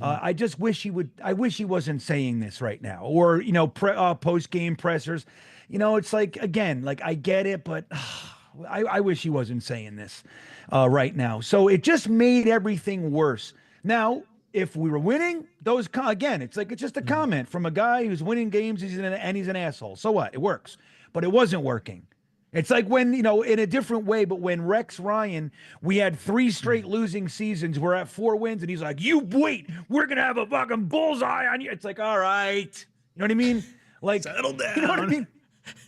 I just wish he would. I wish he wasn't saying this right now, or post game pressers. It's like again, like I get it, but I wish he wasn't saying this right now. So it just made everything worse. Now, if we were winning, it's just a comment from a guy who's winning games and he's an asshole. So what? It works, but it wasn't working. It's like when, in a different way, but when Rex Ryan, we had 3 straight losing seasons, we're at 4 wins, and he's like, you wait, we're going to have a fucking bullseye on you. It's like, all right. You know what I mean? Like, settle down. You know what I mean?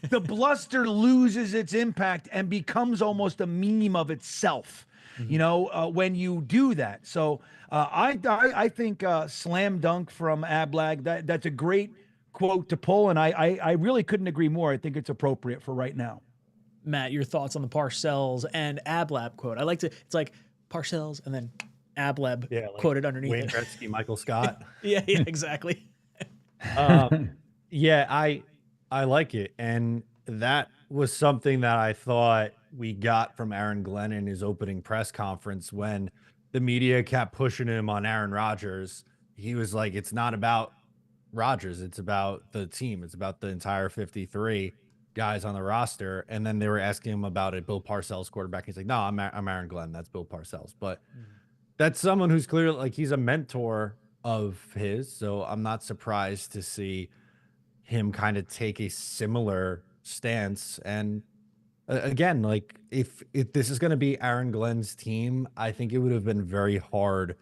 The bluster loses its impact and becomes almost a meme of itself, when you do that. So I think slam dunk from Ablag, that's a great quote to pull, and I really couldn't agree more. I think it's appropriate for right now. Matt, your thoughts on the Parcells and Ablab quote? It's like Parcells and then Ablab quoted underneath Wayne it. Gretzky, Michael Scott. yeah, exactly. Yeah, I like it. And that was something that I thought we got from Aaron Glenn in his opening press conference when the media kept pushing him on Aaron Rodgers. He was like, it's not about Rodgers. It's about the team. It's about the entire 53 guys on the roster. And then they were asking him about it, Bill Parcells quarterback. He's like, no, I'm Aaron Glenn. That's Bill Parcells. But that's someone who's clearly like, he's a mentor of his. So I'm not surprised to see him kind of take a similar stance. And again, like if this is going to be Aaron Glenn's team, I think it would have been very hard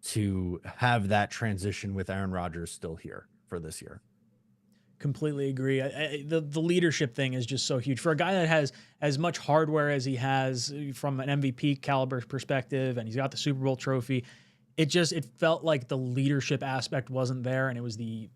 to have that transition with Aaron Rodgers still here for this year. Completely agree. The leadership thing is just so huge for a guy that has as much hardware as he has from an MVP caliber perspective, and he's got the Super Bowl trophy. It felt like the leadership aspect wasn't there, and it was the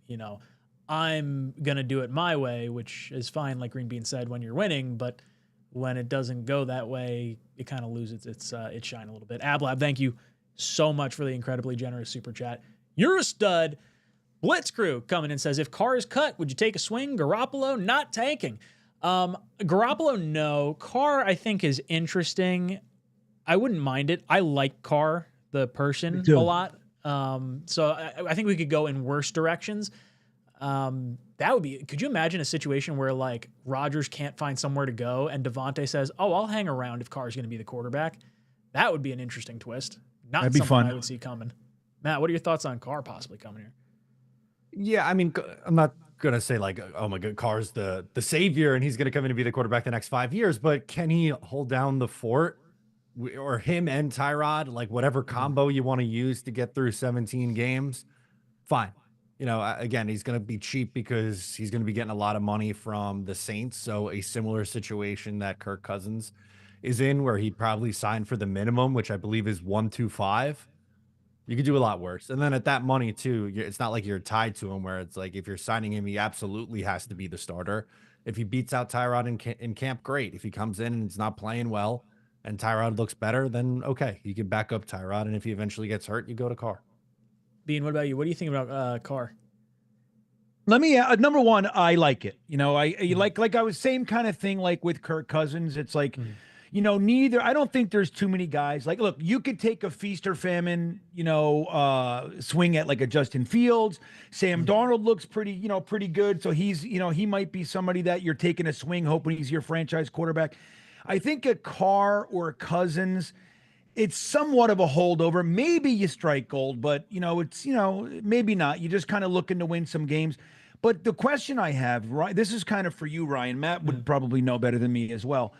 I'm gonna do it my way, which is fine, like Green Bean said, when you're winning, but when it doesn't go that way, it kind of loses its shine a little bit. Ablab, thank you so much for the incredibly generous super chat. You're a stud. Blitz Crew coming in says, if Carr is cut, would you take a swing? Garoppolo not tanking. Garoppolo, no. Carr, I think, is interesting. I wouldn't mind it. I like Carr, the person, a lot. So I think we could go in worse directions. That would be, could you imagine a situation where like Rodgers can't find somewhere to go and Devontae says, oh, I'll hang around if Carr's going to be the quarterback? That would be an interesting twist. That'd be fun. I would see coming. Matt, what are your thoughts on Carr possibly coming here? Yeah, I mean, I'm not going to say like, oh my God, Carr's the savior and he's going to come in and be the quarterback the next 5 years, but can he hold down the fort, or him and Tyrod, like whatever combo you want to use to get through 17 games? Fine. Again, he's going to be cheap because he's going to be getting a lot of money from the Saints. So a similar situation that Kirk Cousins is in, where he probably signed for the minimum, which I believe is 125. You could do a lot worse. And then at that money too, it's not like you're tied to him where it's like, if you're signing him, he absolutely has to be the starter. If he beats out Tyrod in camp, great. If he comes in and it's not playing well and Tyrod looks better, then okay, you can back up Tyrod. And if he eventually gets hurt, you go to Carr. Bean, what about you? What do you think about Carr? Let me number one, I like it. I like I was same kind of thing like with Kirk Cousins. It's like, neither. I don't think there's too many guys. Like, look, you could take a feast or famine, swing at like a Justin Fields. Sam Darnold looks pretty good. So he's, he might be somebody that you're taking a swing, hoping he's your franchise quarterback. I think a Carr or a Cousins, it's somewhat of a holdover. Maybe you strike gold, but it's maybe not. You're just kind of looking to win some games. But the question I have, right, this is kind of for you, Ryan. Matt would probably know better than me as well.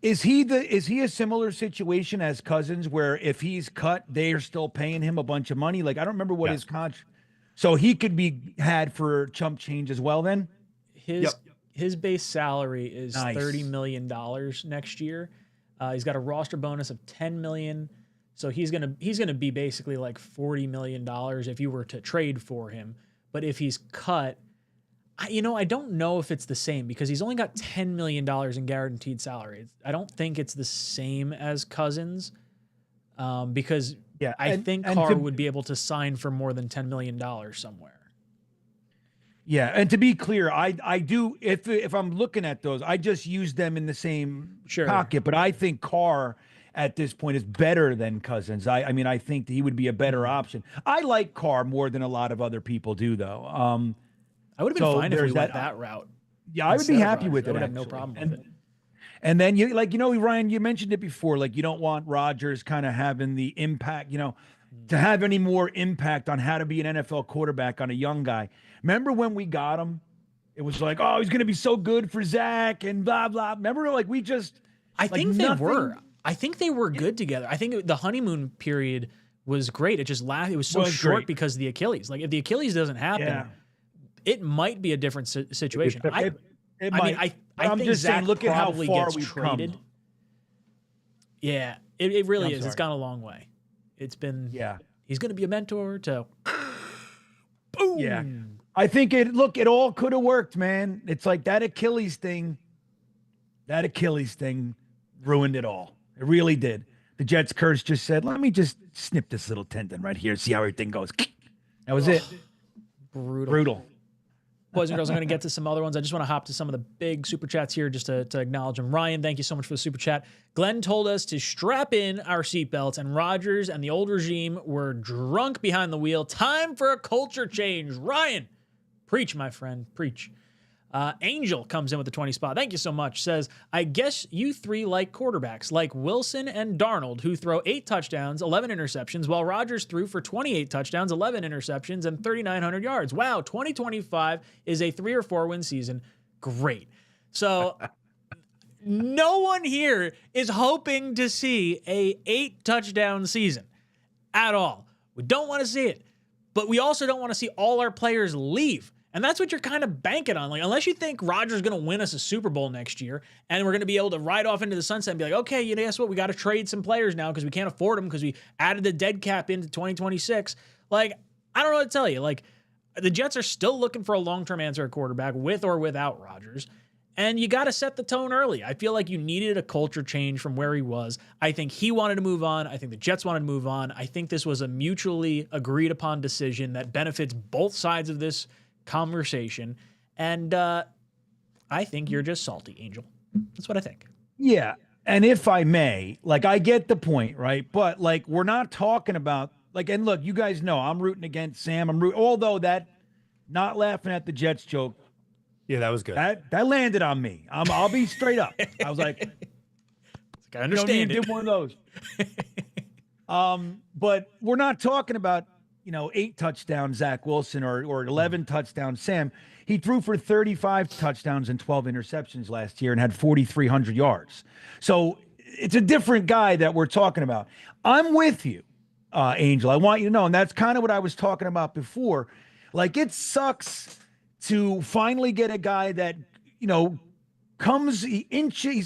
Is he a similar situation as Cousins, where if he's cut, they are still paying him a bunch of money? Like, I don't remember what his contract. So he could be had for chump change as well. Then his base salary is Nice. $30 million next year. He's got a roster bonus of $10 million. So he's gonna be basically like $40 million if you were to trade for him. But if he's cut, I don't know if it's the same because he's only got $10 million in guaranteed salary. I don't think it's the same as Cousins because I think Carr would be able to sign for more than $10 million somewhere. Yeah, and to be clear, I do if I'm looking at those, I just use them in the same pocket. But I think Carr at this point is better than Cousins. I mean, I think that he would be a better option. I like Carr more than a lot of other people do, though. I would have been fine if we went that route. Yeah, I would be happy with it. I would have no problem with it. And then Ryan, you mentioned it before. Like, you don't want Rodgers kind of having the impact, to have any more impact on how to be an NFL quarterback on a young guy. Remember when we got him? It was like, oh, he's going to be so good for Zach and blah blah. Remember, like we just. I think they were. I think they were good together. I think the honeymoon period was great. It just it was so short because of the Achilles. Like, if the Achilles doesn't happen, it might be a different situation. I I'm think just Zach saying, look at how far gets we've traded. come. Yeah, it really is. Sorry. It's gone a long way. It's been. Yeah. He's going to be a mentor to. Boom. Yeah. I think it all could have worked, man. It's like that Achilles thing ruined it all. It really did. The Jets curse just said, let me just snip this little tendon right here, see how everything goes. That was it. Brutal. Boys and girls, I'm going to get to some other ones. I just want to hop to some of the big super chats here just to acknowledge them. Ryan, thank you so much for the super chat. Glenn told us to strap in our seatbelts, and Rodgers and the old regime were drunk behind the wheel. Time for a culture change. Ryan, preach, my friend, preach. Angel comes in with the 20 spot. Thank you so much. Says, I guess you three like quarterbacks like Wilson and Darnold, who throw 8 touchdowns, 11 interceptions, while Rodgers threw for 28 touchdowns, 11 interceptions, and 3,900 yards. Wow, 2025 is a 3 or 4 win season. Great. So no one here is hoping to see a 8 touchdown season at all. We don't want to see it, but we also don't want to see all our players leave. And that's what you're kind of banking on. Like, unless you think Rodgers is going to win us a Super Bowl next year and we're going to be able to ride off into the sunset and be like, okay, guess what? We got to trade some players now because we can't afford them because we added the dead cap into 2026. Like, I don't know what to tell you. Like, the Jets are still looking for a long-term answer at quarterback with or without Rodgers. And you got to set the tone early. I feel like you needed a culture change from where he was. I think he wanted to move on. I think the Jets wanted to move on. I think this was a mutually agreed upon decision that benefits both sides of this conversation, and I think you're just salty, Angel. That's what I think. Yeah, and if I may, like, I get the point, right? But like, we're not talking about like, and look, you guys know I'm rooting against Sam. Although that not laughing at the Jets joke, yeah, that was good. That landed on me. I'll be straight up. I was like, I understand. Did one of those. But we're not talking about 8 touchdowns, Zach Wilson, or 11 touchdowns, Sam. He threw for 35 touchdowns and 12 interceptions last year and had 4,300 yards. So it's a different guy that we're talking about. I'm with you, Angel. I want you to know, and that's kind of what I was talking about before. Like, it sucks to finally get a guy that, he's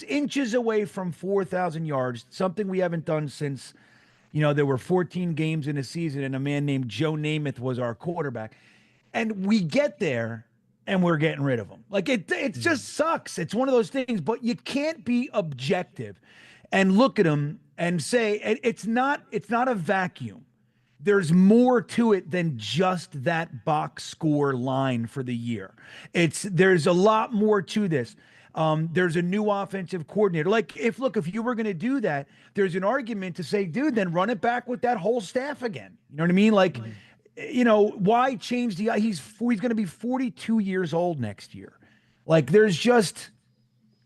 inches away from 4,000 yards, something we haven't done since there were 14 games in a season and a man named Joe Namath was our quarterback. And we get there and we're getting rid of him. Like, it just sucks. It's one of those things, but you can't be objective and look at him and say it's not a vacuum. there's more to it than just that box score line for the year. There's a lot more to this. There's a new offensive coordinator. Like, if you were going to do that, there's an argument to say, dude, then run it back with that whole staff again. You know what I mean? Like, why change he's going to be 42 years old next year. Like, there's just,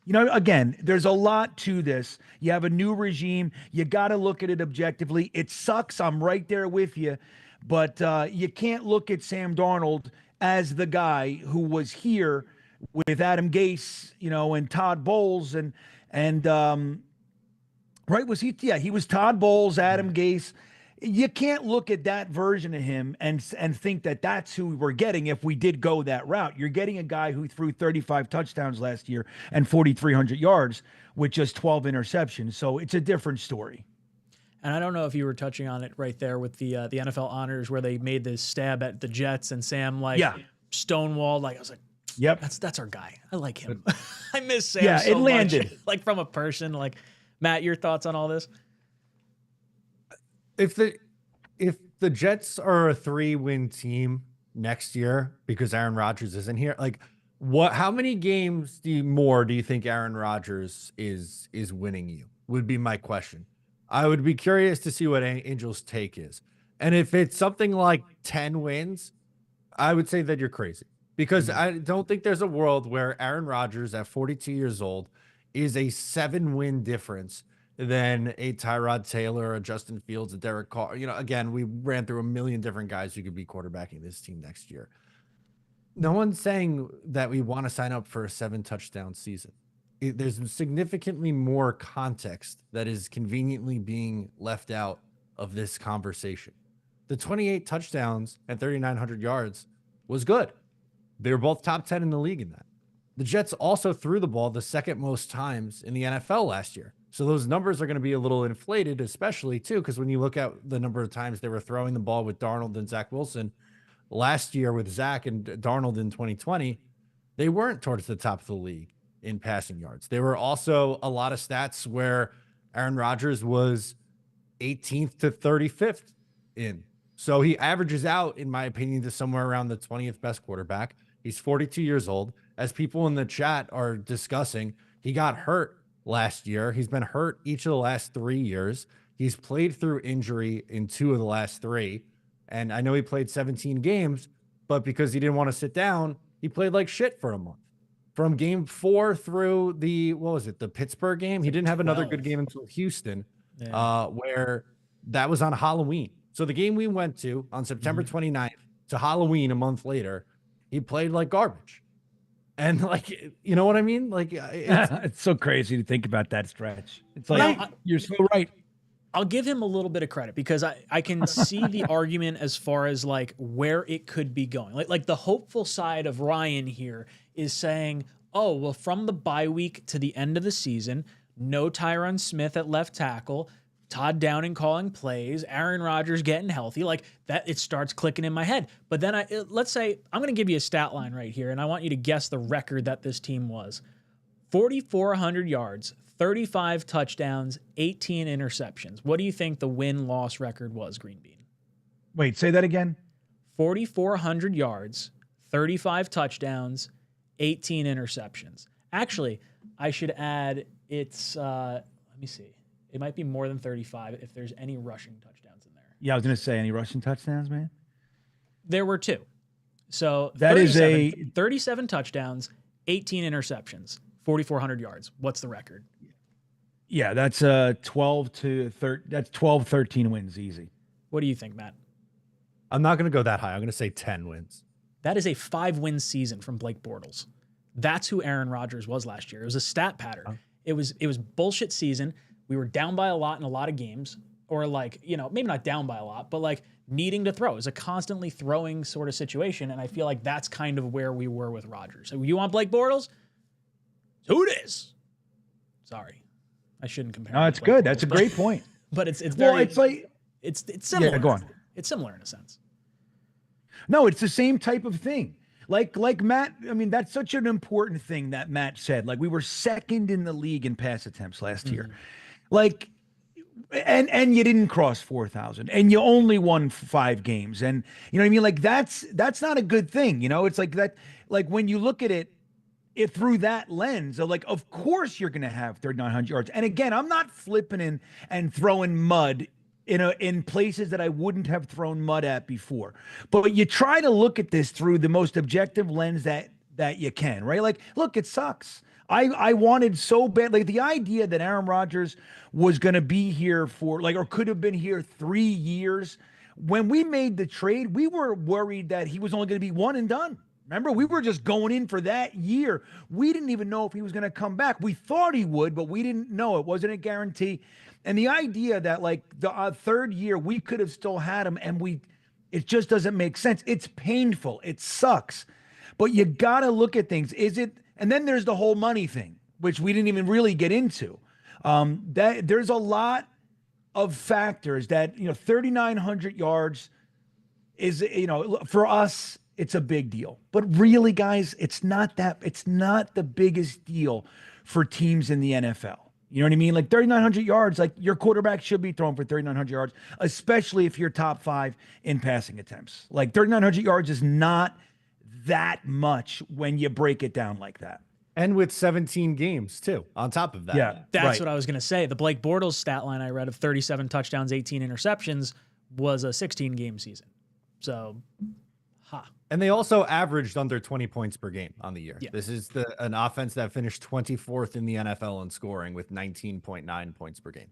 again, there's a lot to this. You have a new regime. You got to look at it objectively. It sucks. I'm right there with you. But you can't look at Sam Darnold as the guy who was here with Adam Gase, and Todd Bowles and right, was he? Yeah, he was Todd Bowles, Adam Gase. You can't look at that version of him and think that that's who we're getting if we did go that route. You're getting a guy who threw 35 touchdowns last year and 4,300 yards with just 12 interceptions. So it's a different story. And I don't know if you were touching on it right there with the NFL honors where they made this stab at the Jets and Sam stonewalled. Like, I was like, yep, that's our guy. I like him. I miss Sam. Yeah, so it landed much. Like, from a person. Like, Matt, your thoughts on all this? If the Jets are a 3-win team next year because Aaron Rodgers isn't here, like, how many games do you think Aaron Rodgers is winning you? Would be my question. I would be curious to see what Angel's take is. And if it's something like 10 wins, I would say that you're crazy, because I don't think there's a world where Aaron Rodgers at 42 years old is a 7-win difference than a Tyrod Taylor, a Justin Fields, a Derek Carr. Again, we ran through a million different guys who could be quarterbacking this team next year. No one's saying that we want to sign up for a 7-touchdown season. There's significantly more context that is conveniently being left out of this conversation. The 28 touchdowns and 3,900 yards was good. They were both top 10 in the league in that. The Jets also threw the ball the second most times in the NFL last year. So those numbers are going to be a little inflated, especially too, because when you look at the number of times they were throwing the ball with Darnold and Zach Wilson last year with Zach and Darnold in 2020, they weren't towards the top of the league in passing yards. There were also a lot of stats where Aaron Rodgers was 18th to 35th in. So he averages out, in my opinion, to somewhere around the 20th best quarterback. He's 42 years old. As people in the chat are discussing, he got hurt last year. He's been hurt each of the last 3 years. He's played through injury in 2 of the last 3. And I know he played 17 games, but because he didn't want to sit down, he played like shit for a month. From game 4 through the Pittsburgh game, he didn't have another good game until Houston, where that was on Halloween. So the game we went to on September 29th to Halloween a month later, he played like garbage. And like, you know what I mean? Like, it's so crazy to think about that stretch. It's like, you're so right. I'll give him a little bit of credit because I can see the argument as far as like where it could be going. Like the hopeful side of Ryan here is saying, oh, well, from the bye week to the end of the season, no Tyron Smith at left tackle, Todd Downing calling plays, Aaron Rodgers getting healthy, like that, it starts clicking in my head. But then let's say I'm going to give you a stat line right here, and I want you to guess the record that this team was. 4,400 yards, 35 touchdowns, 18 interceptions. What do you think the win-loss record was, Green Bean? Wait, say that again. 4,400 yards, 35 touchdowns, 18 interceptions. Actually, I should add let me see. It might be more than 35 if there's any rushing touchdowns in there. Yeah, I was going to say, any rushing touchdowns, man? There were 2. So that 37 touchdowns, 18 interceptions, 4,400 yards. What's the record? Yeah, that's 12 to 13. That's 12, 13 wins easy. What do you think, Matt? I'm not going to go that high. I'm going to say 10 wins. That is a 5-win season from Blake Bortles. That's who Aaron Rodgers was last year. It was a stat pattern. Huh? It was bullshit season. We were down by a lot in a lot of games, or like, maybe not down by a lot, but like needing to throw. It was a constantly throwing sort of situation, and I feel like that's kind of where we were with Rodgers. So you want Blake Bortles? Who it is? Sorry, I shouldn't compare. No, it's good. That's a great point. But it's very. Well, it's like it's similar. Yeah, go on. It's similar in a sense. No, it's the same type of thing. Like Matt, I mean, that's such an important thing that Matt said. Like, we were second in the league in pass attempts last year. Like, and you didn't cross 4,000 and you only won 5 games. And you know what I mean? Like that's not a good thing. You know, it's like that, like when you look at it through that lens of like, of course you're going to have 3,900 yards. And again, I'm not flipping and throwing mud in places that I wouldn't have thrown mud at before. But you try to look at this through the most objective lens that you can, right? Like, look, it sucks. I wanted so bad, like the idea that Aaron Rodgers was going to be here for like, or could have been here 3 years. When we made the trade, we were worried that he was only going to be one and done. Remember, we were just going in for that year. We didn't even know if he was going to come back. We thought he would, but we didn't know. It wasn't a guarantee. And the idea that like the third year we could have still had him, and it just doesn't make sense. It's painful. It sucks. But you got to look at things. And then there's the whole money thing, which we didn't even really get into. That there's a lot of factors that, 3,900 yards is, for us, it's a big deal. But really, guys, it's not the biggest deal for teams in the NFL. You know what I mean? Like 3,900 yards, like your quarterback should be throwing for 3,900 yards, especially if you're top 5 in passing attempts. Like 3,900 yards is not that much when you break it down like that. And with 17 games too, on top of that. Yeah, That's what I was going to say. The Blake Bortles stat line I read of 37 touchdowns, 18 interceptions was a 16-game season. So, And they also averaged under 20 points per game on the year. Yeah. This is an offense that finished 24th in the NFL in scoring with 19.9 points per game.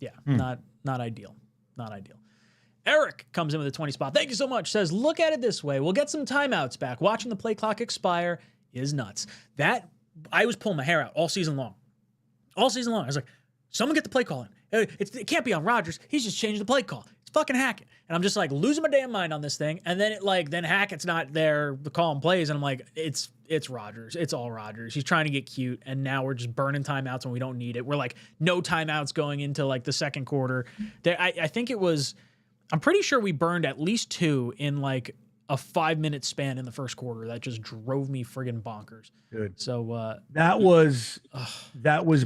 Yeah, not ideal. Not ideal. Eric comes in with a 20 spot. Thank you so much. Says, look at it this way. We'll get some timeouts back. Watching the play clock expire is nuts. I was pulling my hair out all season long. All season long. I was like, someone get the play call in. It can't be on Rodgers. He's just changing the play call. It's fucking Hackett. And I'm just like losing my damn mind on this thing. And then then Hackett's not there to call and plays. And I'm like, it's Rodgers. It's all Rodgers. He's trying to get cute. And now we're just burning timeouts when we don't need it. We're like no timeouts going into like the second quarter. I think it was, I'm pretty sure we burned at least 2 in like a 5-minute span in the first quarter. That just drove me friggin' bonkers. Good. So that was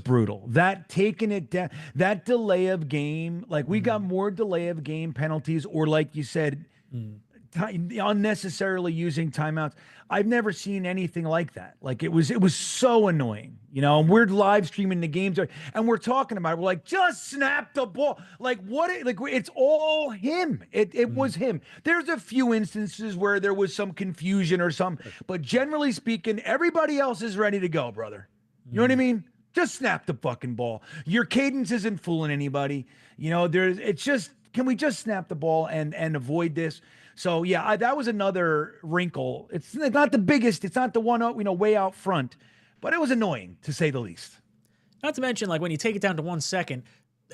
brutal. That taking it down, that delay of game, like we got more delay of game penalties, or like you said, unnecessarily using timeouts. I've never seen anything like that. Like it was so annoying, and we're live streaming the games and we're talking about it. We're like, just snap the ball. Like it's all him. It was him. There's a few instances where there was some confusion or something, but generally speaking, everybody else is ready to go, brother. You know what I mean? Just snap the fucking ball. Your cadence isn't fooling anybody. Can we just snap the ball and avoid this? So yeah, that was another wrinkle. It's not the biggest. It's not the one way out front, but it was annoying to say the least. Not to mention, like when you take it down to 1 second,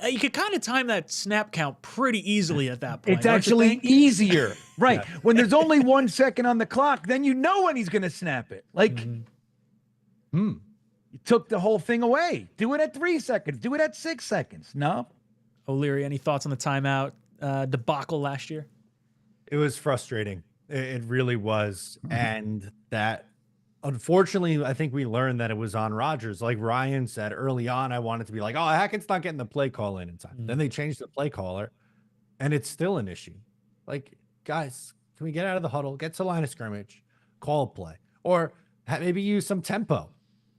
you could kind of time that snap count pretty easily at that point. It's actually easier, right? Yeah. When there's only 1 second on the clock, then you know when he's going to snap it. Like, you took the whole thing away. Do it at 3 seconds. Do it at 6 seconds. No. O'Leary, any thoughts on the timeout debacle last year? It was frustrating. It really was. And that, unfortunately, I think we learned that it was on Rodgers. Like Ryan said early on, I wanted to be like, oh, Hackett's not getting the play call in time. Then they changed the play caller, and it's still an issue. Like, guys, can we get out of the huddle, get to line of scrimmage, call a play, or maybe use some tempo,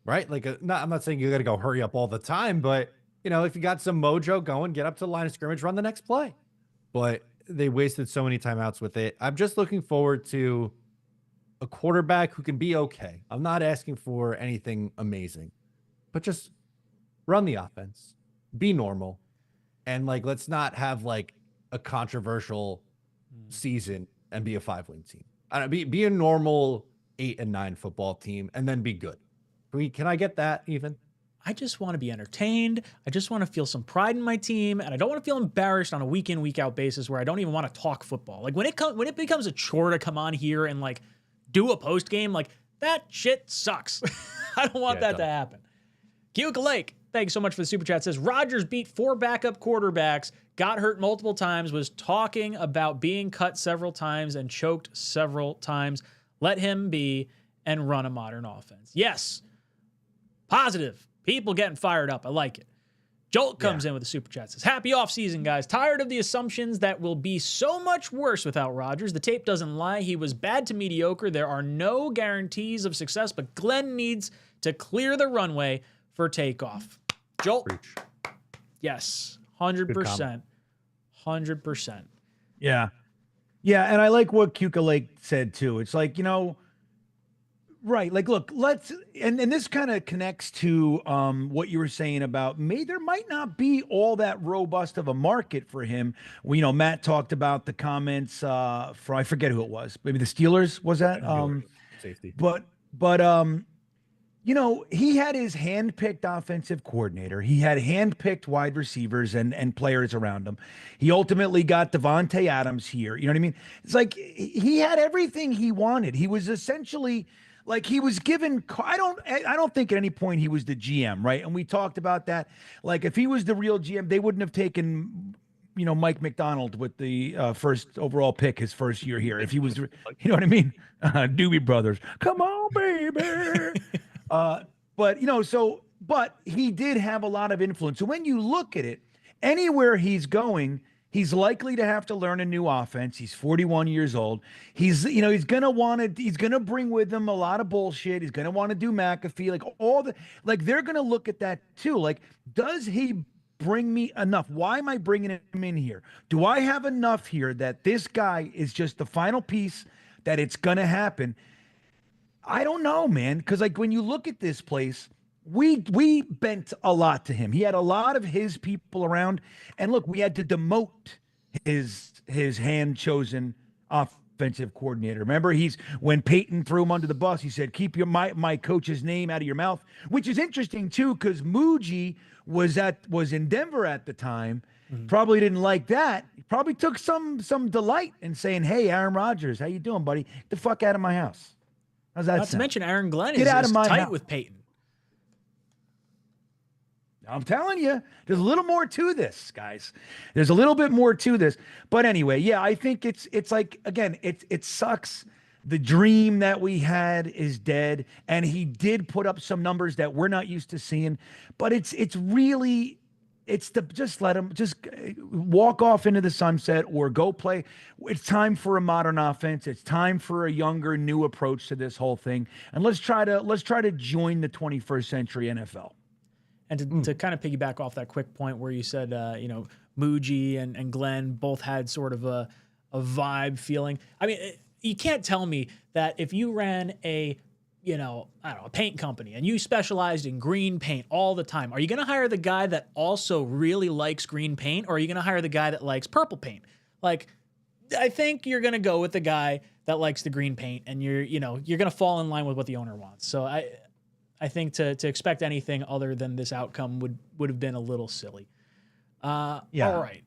right? Like, I'm not saying you got to go hurry up all the time, but, if you got some mojo going, get up to the line of scrimmage, run the next play. But they wasted so many timeouts with it. I'm just looking forward to a quarterback who can be okay. I'm not asking for anything amazing, but just run the offense, be normal, and let's not have a controversial season and be a 5-win team. I don't be a normal 8-9 football team and then be good. Can I get that even? I just want to be entertained. I just want to feel some pride in my team, and I don't want to feel embarrassed on a week in, week out basis where I don't even want to talk football. Like when it becomes a chore to come on here and do a post game, that shit sucks. I don't want that to happen. 𝐒𝐿𝐫𝐞𝐞𝐳, thanks so much for the super chat. Says Rodgers beat 4 backup quarterbacks, got hurt multiple times, was talking about being cut several times and choked several times. Let him be and run a modern offense. Yes, positive. People getting fired up. I like it. Jolt comes in with a super chat. Says, happy offseason, guys. Tired of the assumptions that will be so much worse without Rodgers. The tape doesn't lie. He was bad to mediocre. There are no guarantees of success, but Glenn needs to clear the runway for takeoff. Jolt. Preach. Yes. 100%. 100%. Yeah. Yeah, and I like what 𝐒𝐭𝐭 said too. It's like, right. Like, look, and this kind of connects to what you were saying about there might not be all that robust of a market for him. Well, Matt talked about the comments for, I forget who it was. Maybe the Steelers, was that? Safety. But he had his hand-picked offensive coordinator. He had hand-picked wide receivers and players around him. He ultimately got Devontae Adams here. You know what I mean? It's like he had everything he wanted. He was essentially like he was given. I don't think at any point he was the GM, right? And we talked about that. Like if he was the real GM, they wouldn't have taken Mike McDonald with the first overall pick his first year here. If he was, you know what I mean? Doobie Brothers, come on, baby. But he did have a lot of influence. So when you look at it, anywhere he's going, he's likely to have to learn a new offense. He's 41 years old. He's going to bring with him a lot of bullshit. He's going to want to do McAfee, they're going to look at that too. Like, does he bring me enough? Why am I bringing him in here? Do I have enough here that this guy is just the final piece, that it's going to happen? I don't know, man. Because when you look at this place, we bent a lot to him. He had a lot of his people around, and look, we had to demote his hand-chosen offensive coordinator. Remember, when Peyton threw him under the bus, he said, "Keep my coach's name out of your mouth," which is interesting too, because Muji was in Denver at the time. Probably didn't like that. He probably took some delight in saying, "Hey, Aaron Rodgers, how you doing, buddy? Get the fuck out of my house." How's that Not sound? to mention Aaron Glenn Get is out of my tight house. with Peyton. I'm telling you, there's a little more to this, guys. There's a little bit more to this. But anyway, yeah, I think it's like, again, it sucks. The dream that we had is dead. And he did put up some numbers that we're not used to seeing. But just let him just walk off into the sunset or go play. It's time for a modern offense. It's time for a younger, new approach to this whole thing. And let's try to join the 21st century NFL. And to kind of piggyback off that quick point where you said, Muji and Glenn both had sort of a vibe feeling. I mean, you can't tell me that if you ran a paint company and you specialized in green paint all the time, are you going to hire the guy that also really likes green paint, or are you going to hire the guy that likes purple paint? Like, I think you're going to go with the guy that likes the green paint, and you're going to fall in line with what the owner wants. So I think to expect anything other than this outcome would have been a little silly. All right.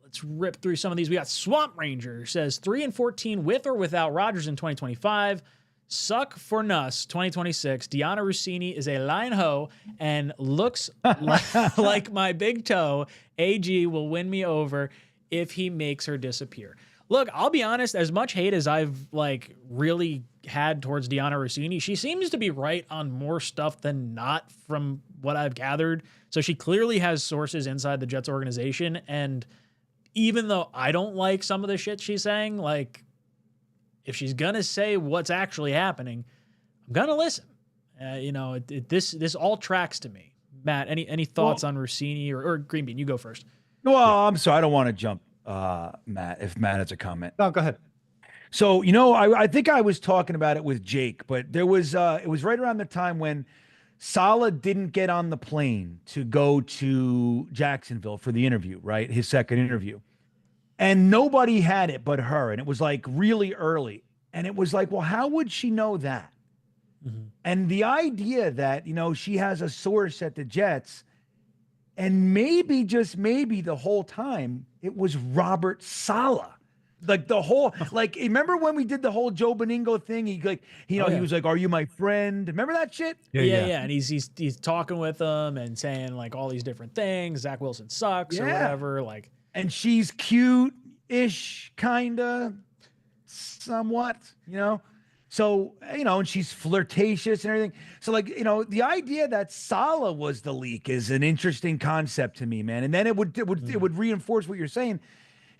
Let's rip through some of these. We got Swamp Ranger says 3-14 with or without Rodgers in 2025. Suck for Nuss 2026. Deanna Rossini is a line hoe and looks like my big toe. AG will win me over if he makes her disappear. Look, I'll be honest, as much hate as I've really had towards Deanna Rossini, she seems to be right on more stuff than not from what I've gathered. So she clearly has sources inside the Jets organization. And even though I don't like some of the shit she's saying, if she's going to say what's actually happening, I'm going to listen. This all tracks to me. Matt, any thoughts on Rossini or Green Bean? You go first. Well, I'm sorry. I don't want to jump, Matt, if Matt has a comment. No, go ahead. So, I think I was talking about it with Jake, but it was right around the time when Saleh didn't get on the plane to go to Jacksonville for the interview, right? His second interview. And nobody had it but her. And it was really early. And it was well, how would she know that? Mm-hmm. And the idea that, she has a source at the Jets, and maybe, just maybe the whole time, it was Robert Saleh. The whole, remember when we did the whole Joe Beningo thing? He he was like, "Are you my friend?" Remember that shit? Yeah. And he's talking with them and saying all these different things. Zach Wilson sucks or whatever. And she's cute-ish, kinda, somewhat, So, and she's flirtatious and everything. So, like, the idea that Salah was the leak is an interesting concept to me, man. And then it would reinforce what you're saying.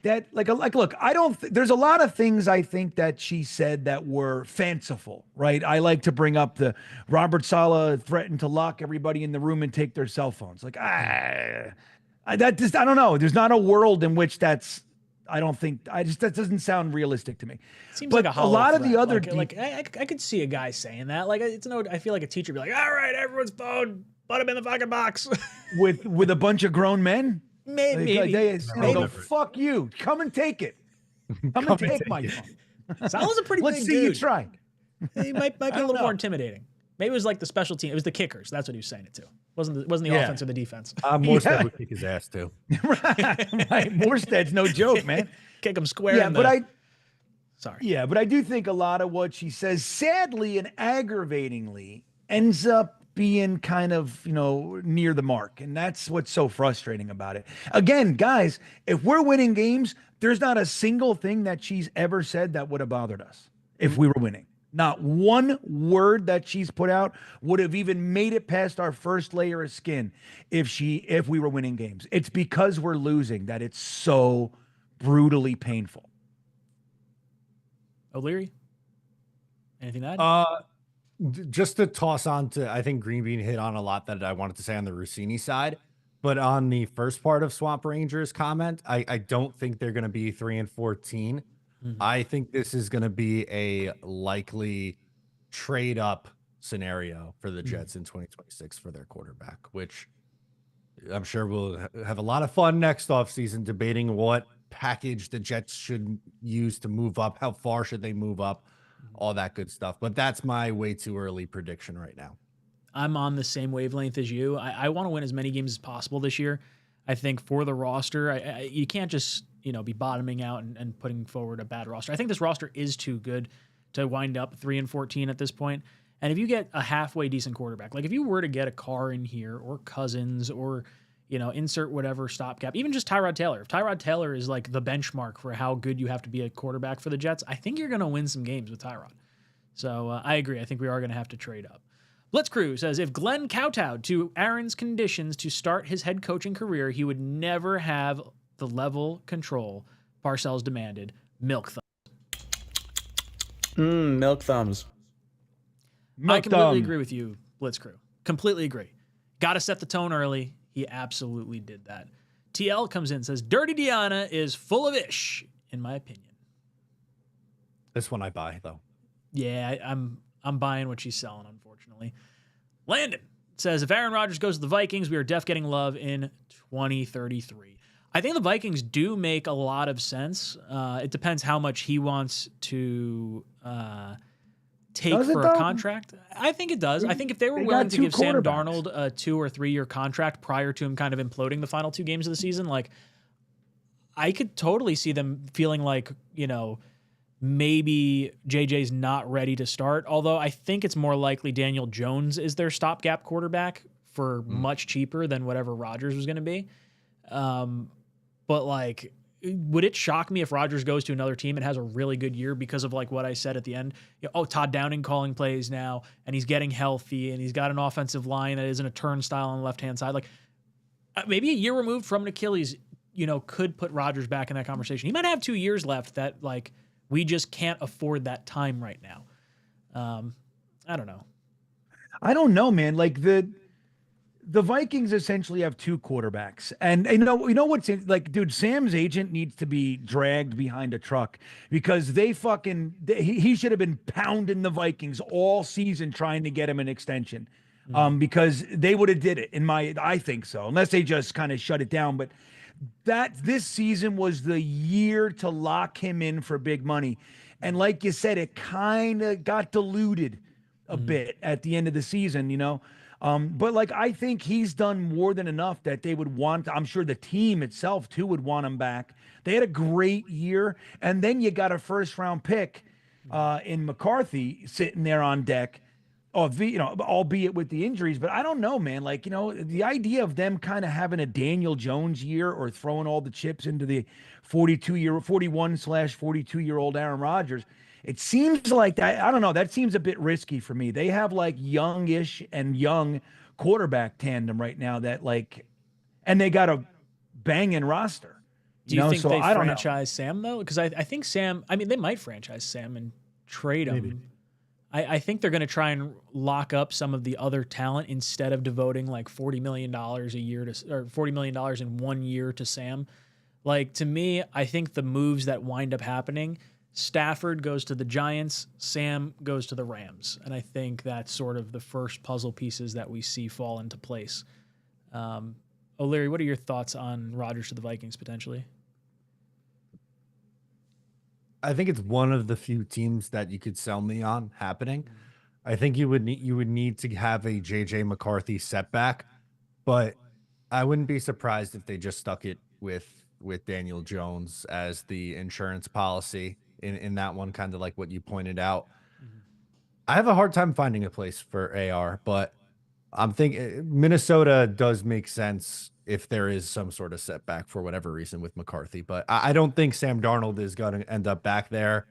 That like look, I don't. There's a lot of things I think that she said that were fanciful, right? I like to bring up the Robert Saleh threatened to lock everybody in the room and take their cell phones. Like, I don't know. There's not a world in which that's. I don't think. That doesn't sound realistic to me. Seems like a lot threat. of the other I could see a guy saying that. Like I feel like a teacher would be like, all right, everyone's phone, put him in the fucking box with a bunch of grown men. Maybe. They go, fuck you. Come and take it. Come and take my phone. Salah's a pretty Let's big see dude. you try. He might be a little more intimidating. Maybe it was like the special team. It was the kickers. That's what he was saying it to. Wasn't the offense or the defense. Morstead would kick his ass too. Right. Morstead's no joke, man. Kick him square. Sorry. Yeah, but I do think a lot of what she says, sadly and aggravatingly, ends up being kind of, near the mark. And that's what's so frustrating about it. Again, guys, if we're winning games, there's not a single thing that she's ever said that would have bothered us if we were winning. Not one word that she's put out would have even made it past our first layer of skin if we were winning games. It's because we're losing that it's so brutally painful. O'Leary? Anything to add? Just to toss on to, I think Green Bean hit on a lot that I wanted to say on the Rossini side, but on the first part of Swamp Rangers comment, I don't think they're going to be 3-14. I think this is going to be a likely trade up scenario for the Jets in 2026 for their quarterback, which I'm sure we'll have a lot of fun next offseason debating what package the Jets should use to move up. How far should they move up? All that good stuff. But that's my way too early prediction right now. I'm on the same wavelength as you. I want to win as many games as possible this year. I think for the roster, you can't just be bottoming out and putting forward a bad roster. I think this roster is too good to wind up 3-14 at this point. And if you get a halfway decent quarterback, like if you were to get a Carr in here or Cousins or insert whatever stopgap, even just Tyrod Taylor. If Tyrod Taylor is like the benchmark for how good you have to be a quarterback for the Jets, I think you're going to win some games with Tyrod. So I agree. I think we are going to have to trade up. Blitzcrew says, if Glenn kowtowed to Aaron's conditions to start his head coaching career, he would never have the level control Parcells demanded. Milk thumbs. Milk thumbs. I completely agree with you, Blitzcrew. Completely agree. Got to set the tone early. He absolutely did that. TL comes in and says, Dirty Diana is full of ish, in my opinion. This one I buy, though. Yeah, I'm buying what she's selling, unfortunately. Landon says, if Aaron Rodgers goes to the Vikings, we are def getting love in 2033. I think the Vikings do make a lot of sense. It depends how much he wants to take for a contract. I think it does. I think if they were willing to give Sam Darnold a 2 or 3 year contract prior to him kind of imploding the final 2 games of the season, like I could totally see them feeling like, maybe JJ's not ready to start. Although I think it's more likely Daniel Jones is their stopgap quarterback for much cheaper than whatever Rodgers was going to be. But like, would it shock me if Rodgers goes to another team and has a really good year because of like what I said at the end? Todd Downing calling plays now, and he's getting healthy, and he's got an offensive line that isn't a turnstile on the left-hand side. Like maybe a year removed from an Achilles, could put Rodgers back in that conversation. He might have 2 years left that like we just can't afford that time right now. I don't know. I don't know, man. Like the Vikings essentially have 2 quarterbacks. And you know what's like, dude, Sam's agent needs to be dragged behind a truck because he should have been pounding the Vikings all season trying to get him an extension. Because they would have did it I think so, unless they just kind of shut it down. But this season was the year to lock him in for big money. And like you said, it kind of got diluted a bit at the end of the season, But like, I think he's done more than enough that they would want, I'm sure the team itself too would want him back. They had a great year. And then you got a 1st round pick in McCarthy sitting there on deck, albeit with the injuries. But I don't know, man, like, the idea of them kind of having a Daniel Jones year or throwing all the chips into the 41/42-year-old Aaron Rodgers, It seems like that. I don't know. That seems a bit risky for me. They have like youngish and young quarterback tandem right now that like, and they got a banging roster. Do you think so they I don't know. franchise Sam though? Because I think Sam. I mean, they might franchise Sam and trade him. Maybe. I think they're going to try and lock up some of the other talent instead of devoting like $40 million a year to, or $40 million in 1 year to Sam. Like, to me, I think the moves that wind up happening, Stafford goes to the Giants, Sam goes to the Rams. And I think that's sort of the first puzzle pieces that we see fall into place. O'Leary, what are your thoughts on Rodgers to the Vikings potentially? I think it's one of the few teams that you could sell me on happening. I think you would need to have a JJ McCarthy setback, but I wouldn't be surprised if they just stuck it with Daniel Jones as the insurance policy in that one, kind of like what you pointed out. I have a hard time finding a place for AR, but I'm thinking Minnesota does make sense if there is some sort of setback for whatever reason with McCarthy. But I don't think Sam Darnold is going to end up back there.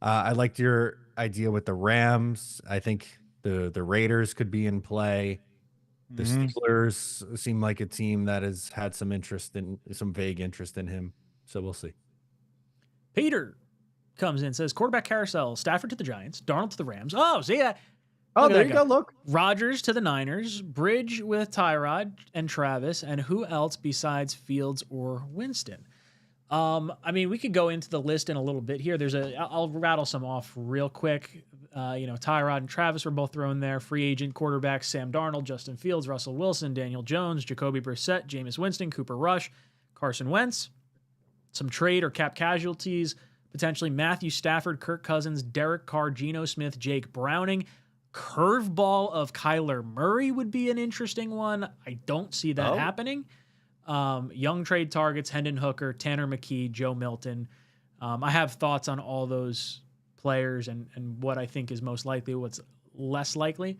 I liked your idea with the Rams. I think the Raiders could be in play. The Steelers seem like a team that has had some vague interest in him. So we'll see. Peter comes in, says quarterback carousel, Stafford to the Giants, Darnold to the Rams. Oh, see that? Oh, there you go. Look. Rodgers to the Niners, Bridge with Tyrod and Travis, and who else besides Fields or Winston? I mean, we could go into the list in a little bit here. I'll rattle some off real quick. Tyrod and Travis were both thrown there. Free agent quarterbacks, Sam Darnold, Justin Fields, Russell Wilson, Daniel Jones, Jacoby Brissett, Jameis Winston, Cooper Rush, Carson Wentz. Some trade or cap casualties, potentially Matthew Stafford, Kirk Cousins, Derek Carr, Geno Smith, Jake Browning. Curveball of Kyler Murray would be an interesting one. I don't see that happening. Young trade targets, Hendon Hooker, Tanner McKee, Joe Milton. I have thoughts on all those players and what I think is most likely, what's less likely.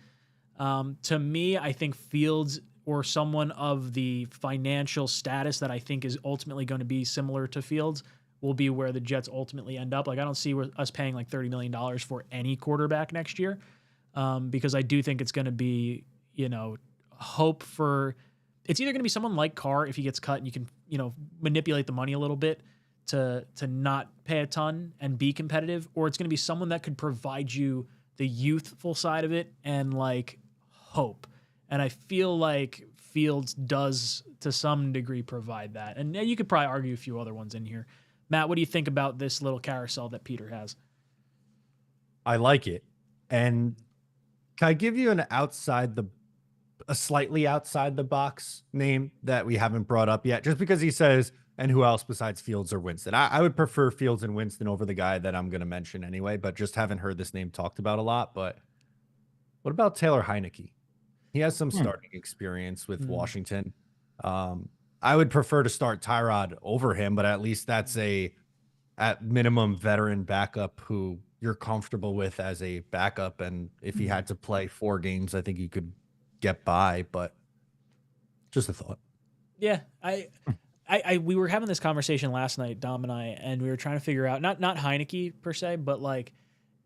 To me, I think Fields or someone of the financial status that I think is ultimately going to be similar to Fields will be where the Jets ultimately end up. Like, I don't see us paying like $30 million for any quarterback next year. Because I do think it's going to be, hope for – it's either going to be someone like Carr if he gets cut and you can, manipulate the money a little bit to not pay a ton and be competitive, or it's going to be someone that could provide you the youthful side of it and, like, hope. And I feel like Fields does, to some degree, provide that. And you could probably argue a few other ones in here. Matt, what do you think about this little carousel that Peter has? I like it. And – can I give you a slightly outside the box name that we haven't brought up yet? Just because he says, and who else besides Fields or Winston? I would prefer Fields and Winston over the guy that I'm going to mention anyway, but just haven't heard this name talked about a lot. But what about Taylor Heineke? He has some starting experience with Washington. I would prefer to start Tyrod over him, but at least that's at minimum veteran backup who you're comfortable with as a backup. And if he had to play 4 games, I think you could get by, but just a thought. Yeah. We were having this conversation last night, Dom and I, and we were trying to figure out, not Heineke per se, but like,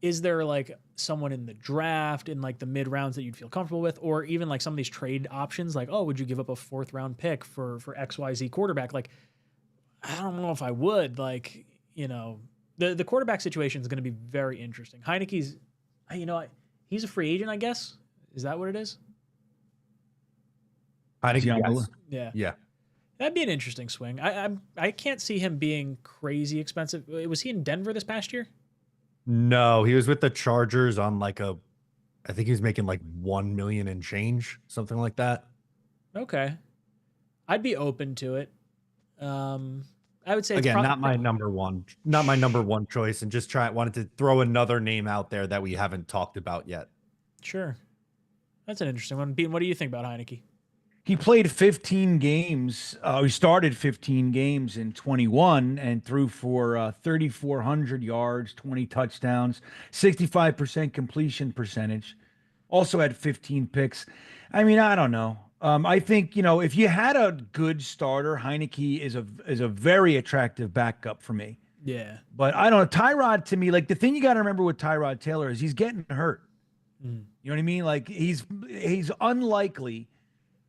is there like someone in the draft in like the mid rounds that you'd feel comfortable with, or even like some of these trade options, like, oh, would you give up a 4th round pick for XYZ quarterback? Like, I don't know if I would, like, the quarterback situation is going to be very interesting. Heineke's, he's a free agent, I guess. Is that what it is? Heineke, yes. Yeah. That'd be an interesting swing. I can't see him being crazy expensive. Was he in Denver this past year? No, he was with the Chargers on I think he was making like $1 million and change, something like that. Okay. I'd be open to it. I would say again, not my number one choice, and just wanted to throw another name out there that we haven't talked about yet. Sure. That's an interesting one. Bean, what do you think about Heineke? He played 15 games. He started 15 games in 21 and threw for 3,400 yards, 20 touchdowns, 65% completion percentage. Also had 15 picks. I mean, I don't know. I think, if you had a good starter, Heineke is a very attractive backup for me. Yeah. But I don't know. Tyrod, to me, like the thing you got to remember with Tyrod Taylor is he's getting hurt. Mm. You know what I mean? Like he's unlikely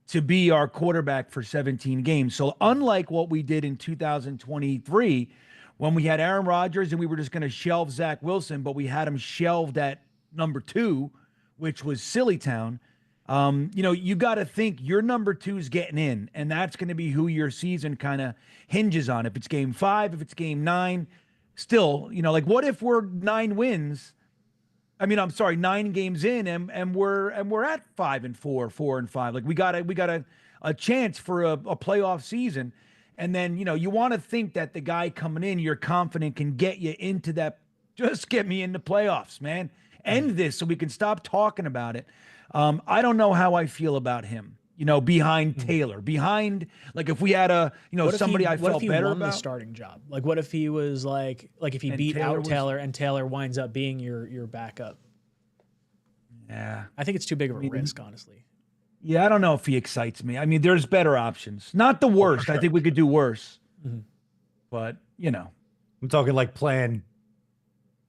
to be our quarterback for 17 games. So unlike what we did in 2023, when we had Aaron Rodgers and we were just going to shelve Zach Wilson, but we had him shelved at number 2, which was Silly Town. You know, you got to think your number 2 is getting in, and that's going to be who your season kind of hinges on. If it's game 5, if it's game 9, still, you know, like what if we're 9 wins? I mean, I'm sorry, 9 games in, and we're at 5-4, 4-5. Like we got a chance for a playoff season, and then you know you want to think that the guy coming in, you're confident can get you into that. Just get me in the playoffs, man. End this so we can stop talking about it. I don't know how I feel about him. You know, behind Taylor, behind like if we had somebody I felt better won about the starting job. Like what if he was like if he beat out Taylor and Taylor winds up being your backup. Yeah, I think it's too big of a risk, honestly. Yeah, I don't know if he excites me. I mean, there's better options. Not the worst. I think we could do worse. Mm-hmm. But you know, I'm talking like plan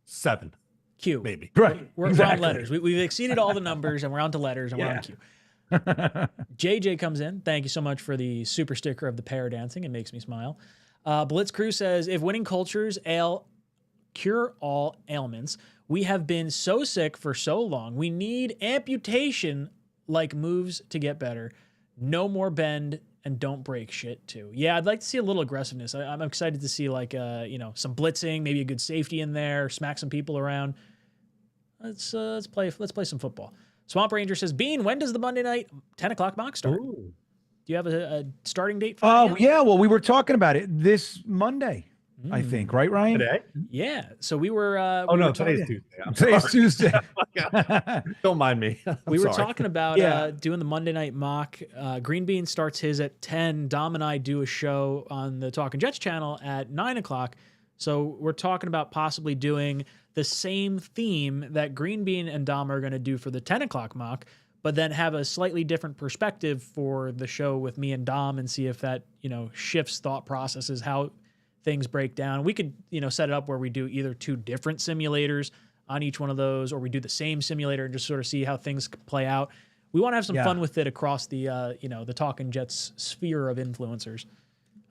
7. Q. Maybe. Right. We're on letters. We've exceeded all the numbers, and we're on to letters, and we're on Q. JJ comes in. Thank you so much for the super sticker of the pair dancing. It makes me smile. Blitz Crew says, if winning cultures cure all ailments, we have been so sick for so long. We need amputation like moves to get better. No more bend and don't break shit too. Yeah, I'd like to see a little aggressiveness. I'm excited to see like some blitzing, maybe a good safety in there, smack some people around. Let's play some football. Swamp Ranger says, Bean, when does the Monday night 10 o'clock mock start? Ooh. Do you have a starting date for oh that yet? yeah, well we were talking about it this Monday, I think, right, Ryan? Today? Yeah. So we were. Oh no, today's Tuesday. Today's Tuesday. Don't mind me. We were talking about doing the Monday night mock. Green Bean starts his at 10. Dom and I do a show on the Talkin' Jets channel at 9 o'clock. So we're talking about possibly doing the same theme that Green Bean and Dom are going to do for the 10 o'clock mock, but then have a slightly different perspective for the show with me and Dom and see if that, shifts thought processes, how things break down. We could, set it up where we do either 2 different simulators on each one of those, or we do the same simulator and just sort of see how things play out. We want to have some fun with it across the, the Talkin' Jets sphere of influencers.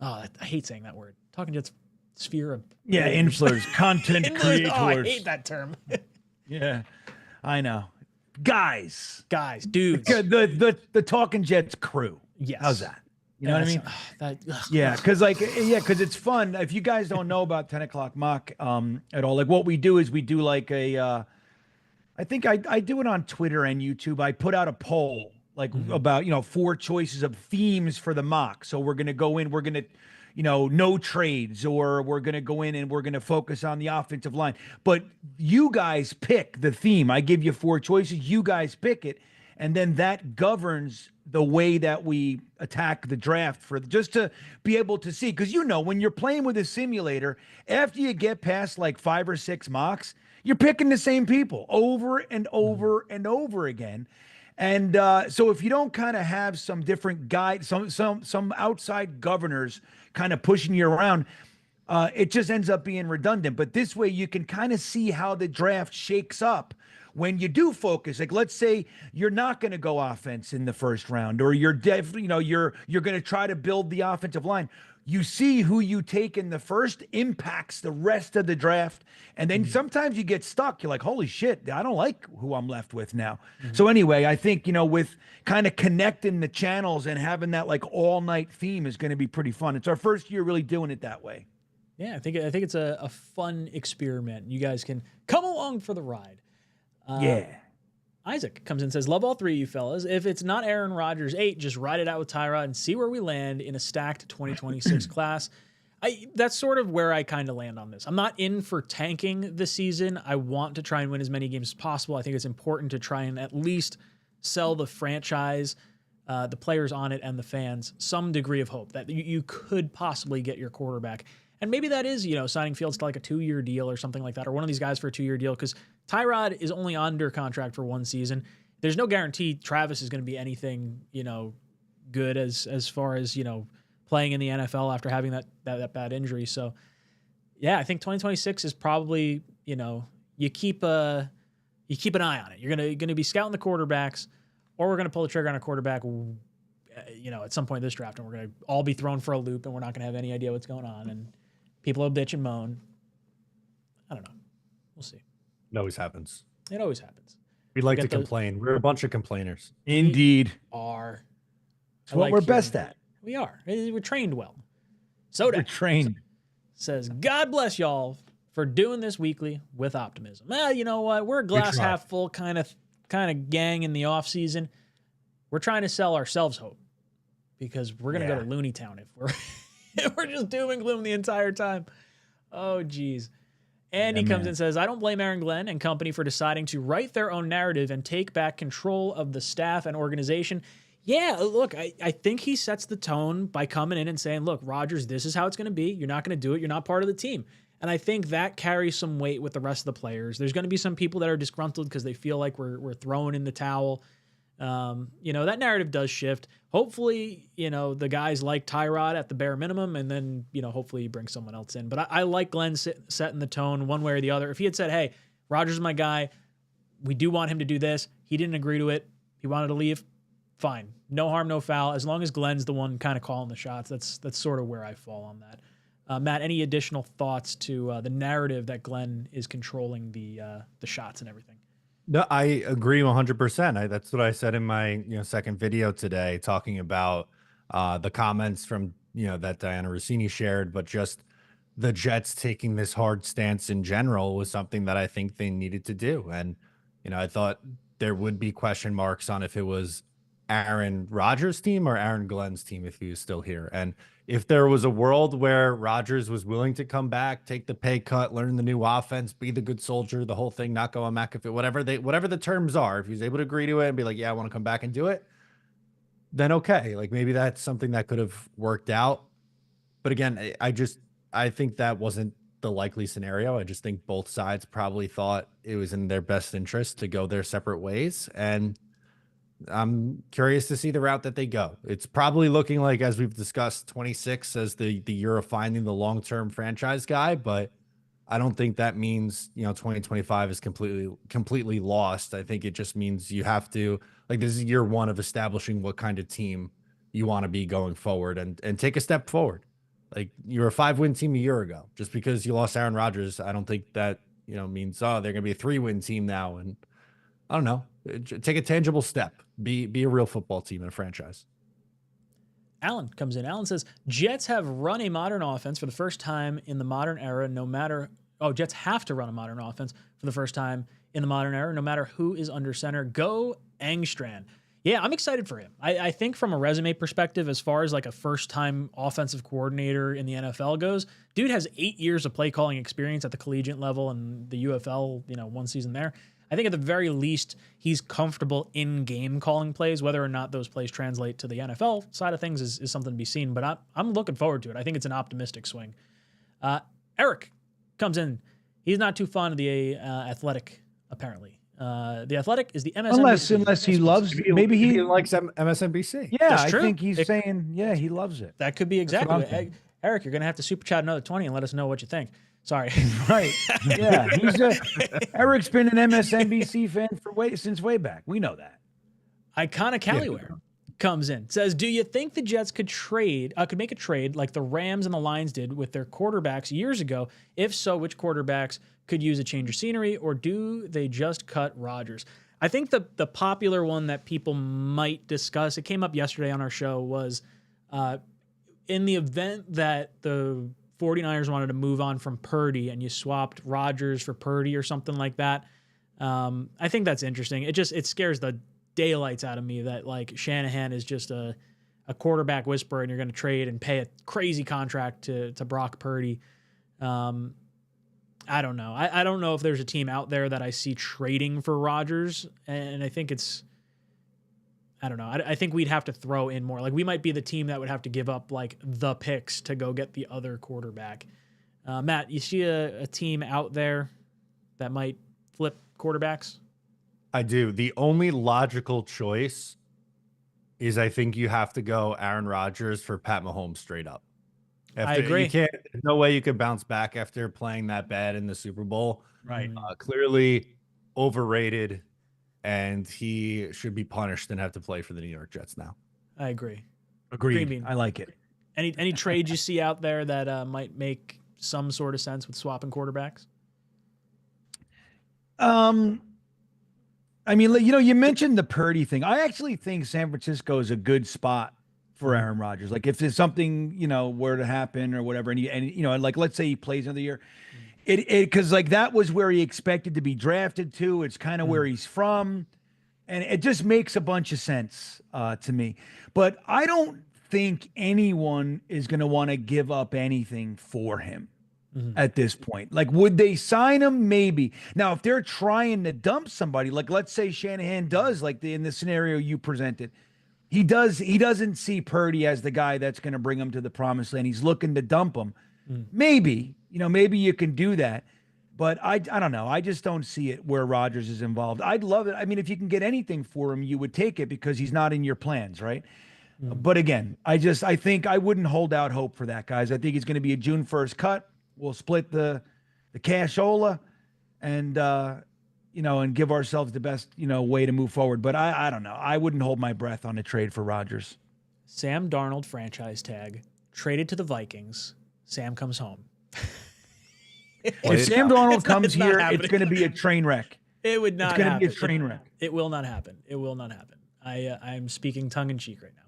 Oh, I hate saying that word. Talkin' Jets sphere of influencers, content creators. Oh, I hate that term. Yeah, I know. Guys, dudes. The Talkin' Jets crew. Yes. How's that? You know what I mean? Yeah, because it's fun. If you guys don't know about 10 o'clock mock at all, like what we do is we do like I think I do it on Twitter and YouTube. I put out a poll about 4 choices of themes for the mock. So we're gonna go in. We're gonna no trades, or we're going to go in and we're going to focus on the offensive line. But you guys pick the theme. I give you 4 choices. You guys pick it. And then that governs the way that we attack the draft just to be able to see. Because, when you're playing with a simulator, after you get past like 5 or 6 mocks, you're picking the same people over and over and over again. And so if you don't kind of have some different guide, some outside governors kind of pushing you around, it just ends up being redundant. But this way you can kind of see how the draft shakes up when you do focus. Like, let's say you're not going to go offense in the first round, or you're you're going to try to build the offensive line. You see who you take in the first impacts the rest of the draft. And then sometimes you get stuck. You're like, holy shit, I don't like who I'm left with now. So anyway, I think, with kind of connecting the channels and having that like all night theme is going to be pretty fun. It's our first year really doing it that way. Yeah, I think it's a fun experiment. You guys can come along for the ride. Isaac comes in and says, love all 3 of you fellas. If it's not Aaron Rodgers 8, just ride it out with Tyrod and see where we land in a stacked 2026 class. That's sort of where I kind of land on this. I'm not in for tanking this season. I want to try and win as many games as possible. I think it's important to try and at least sell the franchise, the players on it, and the fans some degree of hope that you could possibly get your quarterback. And maybe that is, signing Fields to like a 2-year deal or something like that, or one of these guys for a 2-year deal, because Tyrod is only under contract for 1 season. There's no guarantee Travis is going to be anything, good as far as, playing in the NFL after having that bad injury. So yeah, I think 2026 is probably, you keep an eye on it. You're gonna be scouting the quarterbacks, or we're gonna pull the trigger on a quarterback, at some point in this draft, and we're gonna all be thrown for a loop, and we're not gonna have any idea what's going on, and people will bitch and moan. I don't know. We'll see. It always happens. It always happens. We like to complain. We're a bunch of complainers. Indeed. Are. It's what we're best at. We are. We're trained well. Soda. We're trained. Says, God bless y'all for doing this weekly with optimism. Well, you know what? We're a glass half full kind of gang in the off season. We're trying to sell ourselves hope because we're going to go to Looney Town if we're just doom and gloom the entire time. Oh, geez. And he comes in and says, I don't blame Aaron Glenn and company for deciding to write their own narrative and take back control of the staff and organization. Yeah, look, I think he sets the tone by coming in and saying, look, Rodgers, this is how it's going to be. You're not going to do it. You're not part of the team. And I think that carries some weight with the rest of the players. There's going to be some people that are disgruntled because they feel like we're throwing in the towel. That narrative does shift. Hopefully, the guys like Tyrod at the bare minimum, and then, hopefully you bring someone else in. But I like Glenn setting the tone one way or the other. If he had said, hey, Rodgers is my guy, we do want him to do this. He didn't agree to it. He wanted to leave. Fine. No harm, no foul. As long as Glenn's the one kind of calling the shots, that's sort of where I fall on that. Matt, any additional thoughts to the narrative that Glenn is controlling the shots and everything? No, I agree 100%. That's what I said in my second video today, talking about the comments from that Diana Rossini shared, but just the Jets taking this hard stance in general was something that I think they needed to do. And I thought there would be question marks on if it was Aaron Rodgers' team or Aaron Glenn's team if he was still here. And if there was a world where Rodgers was willing to come back, take the pay cut, learn the new offense, be the good soldier, the whole thing, not go on McAfee, whatever the terms are, if he's able to agree to it and be like, yeah, I want to come back and do it, then okay. Like maybe that's something that could have worked out. But again, I think that wasn't the likely scenario. I just think both sides probably thought it was in their best interest to go their separate ways. And I'm curious to see the route that they go. It's probably looking like, as we've discussed, 26 as the year of finding the long-term franchise guy, but I don't think that means, 2025 is completely lost. I think it just means you have to, this is year one of establishing what kind of team you want to be going forward and take a step forward. Like you were a 5-win team a year ago. Just because you lost Aaron Rodgers, I don't think that, means, they're going to be a 3-win team now. And I don't know. Take a tangible step. Be a real football team and a franchise. Alan comes in. Alan says, Jets have run a modern offense for the first time in the modern era, Jets have to run a modern offense for the first time in the modern era, no matter who is under center. Go 𝐒𝐿𝐵𝐷. Yeah, I'm excited for him. I think from a resume perspective, as far as like a first-time offensive coordinator in the NFL goes, dude has 8 years of play calling experience at the collegiate level and the UFL, 1 season there. I think at the very least, he's comfortable in game calling plays. Whether or not those plays translate to the NFL side of things is something to be seen, but I'm looking forward to it. I think it's an optimistic swing. Eric comes in. He's not too fond of the Athletic, apparently. The Athletic is the MSNBC. Unless he loves, maybe he likes MSNBC. Yeah, I think he's saying, he loves it. That could be exactly it. Eric, you're going to have to super chat another 20 and let us know what you think. Sorry. Right. Yeah. Eric's been an MSNBC fan since way back. We know that. 𝐼CONIC comes in, says, do you think the Jets could make a trade like the Rams and the Lions did with their quarterbacks years ago? If so, which quarterbacks could use a change of scenery, or do they just cut Rodgers? I think the popular one that people might discuss, it came up yesterday on our show, was in the event that the 49ers wanted to move on from Purdy and you swapped Rodgers for Purdy or something like that. I think that's interesting. It scares the daylights out of me that like Shanahan is just a quarterback whisperer and you're going to trade and pay a crazy contract to Brock Purdy. I don't know. I don't know if there's a team out there that I see trading for Rodgers, and I think I don't know. I think we'd have to throw in more. Like we might be the team that would have to give up like the picks to go get the other quarterback. Matt, you see a team out there that might flip quarterbacks? I do. The only logical choice is I think you have to go Aaron Rodgers for Pat Mahomes straight up. After, I agree. You can't. There's no way you could bounce back after playing that bad in the Super Bowl. Right. Clearly overrated, and he should be punished and have to play for the New York Jets now. I agree. Agreed. Green bean. I like it. Any trades you see out there that might make some sort of sense with swapping quarterbacks? I mean, you mentioned the Purdy thing. I actually think San Francisco is a good spot for Aaron Rodgers. Like if there's something, were to happen or whatever, and like let's say he plays another year, because like that was where he expected to be drafted to. It's kind of where he's from, and it just makes a bunch of sense to me. But I don't think anyone is going to want to give up anything for him at this point. Like, would they sign him? Maybe. Now, if they're trying to dump somebody, like let's say Shanahan does, like in the scenario you presented, he doesn't see Purdy as the guy that's going to bring him to the promised land. He's looking to dump him. Maybe, maybe you can do that. But I don't know. I just don't see it where Rodgers is involved. I'd love it. I mean, if you can get anything for him, you would take it because he's not in your plans, right? But again, I think I wouldn't hold out hope for that, guys. I think it's going to be a June 1st cut. We'll split the cashola and, and give ourselves the best, way to move forward. But I don't know. I wouldn't hold my breath on a trade for Rodgers. Sam Darnold franchise tag, traded to the Vikings. Sam comes home. If Sam Darnold comes here, it's going to be a train wreck. It would not happen. It's going to be a train wreck. It will not happen. It will not happen. I'm speaking tongue in cheek right now.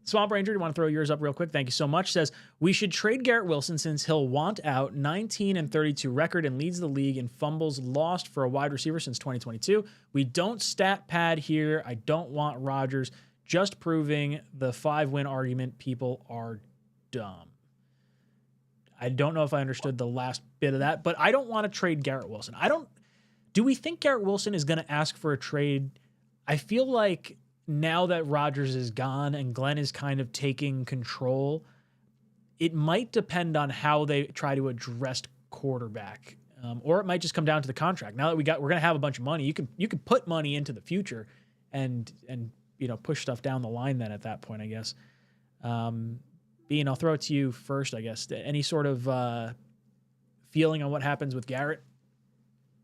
Swamp Ranger, do you want to throw yours up real quick? Thank you so much. Says, we should trade Garrett Wilson since he'll want out. 19-32 record and leads the league in fumbles lost for a wide receiver since 2022. We don't stat pad here. I don't want Rodgers. Just proving the 5-win argument. People are dumb. I don't know if I understood the last bit of that, but I don't want to trade Garrett Wilson. Do we think Garrett Wilson is going to ask for a trade? I feel like now that Rodgers is gone and Glenn is kind of taking control, it might depend on how they try to address quarterback, or it might just come down to the contract. Now that we're going to have a bunch of money, you can put money into the future and push stuff down the line. Then at that point, I guess. Bean, I'll throw it to you first. I guess any sort of feeling on what happens with Garrett?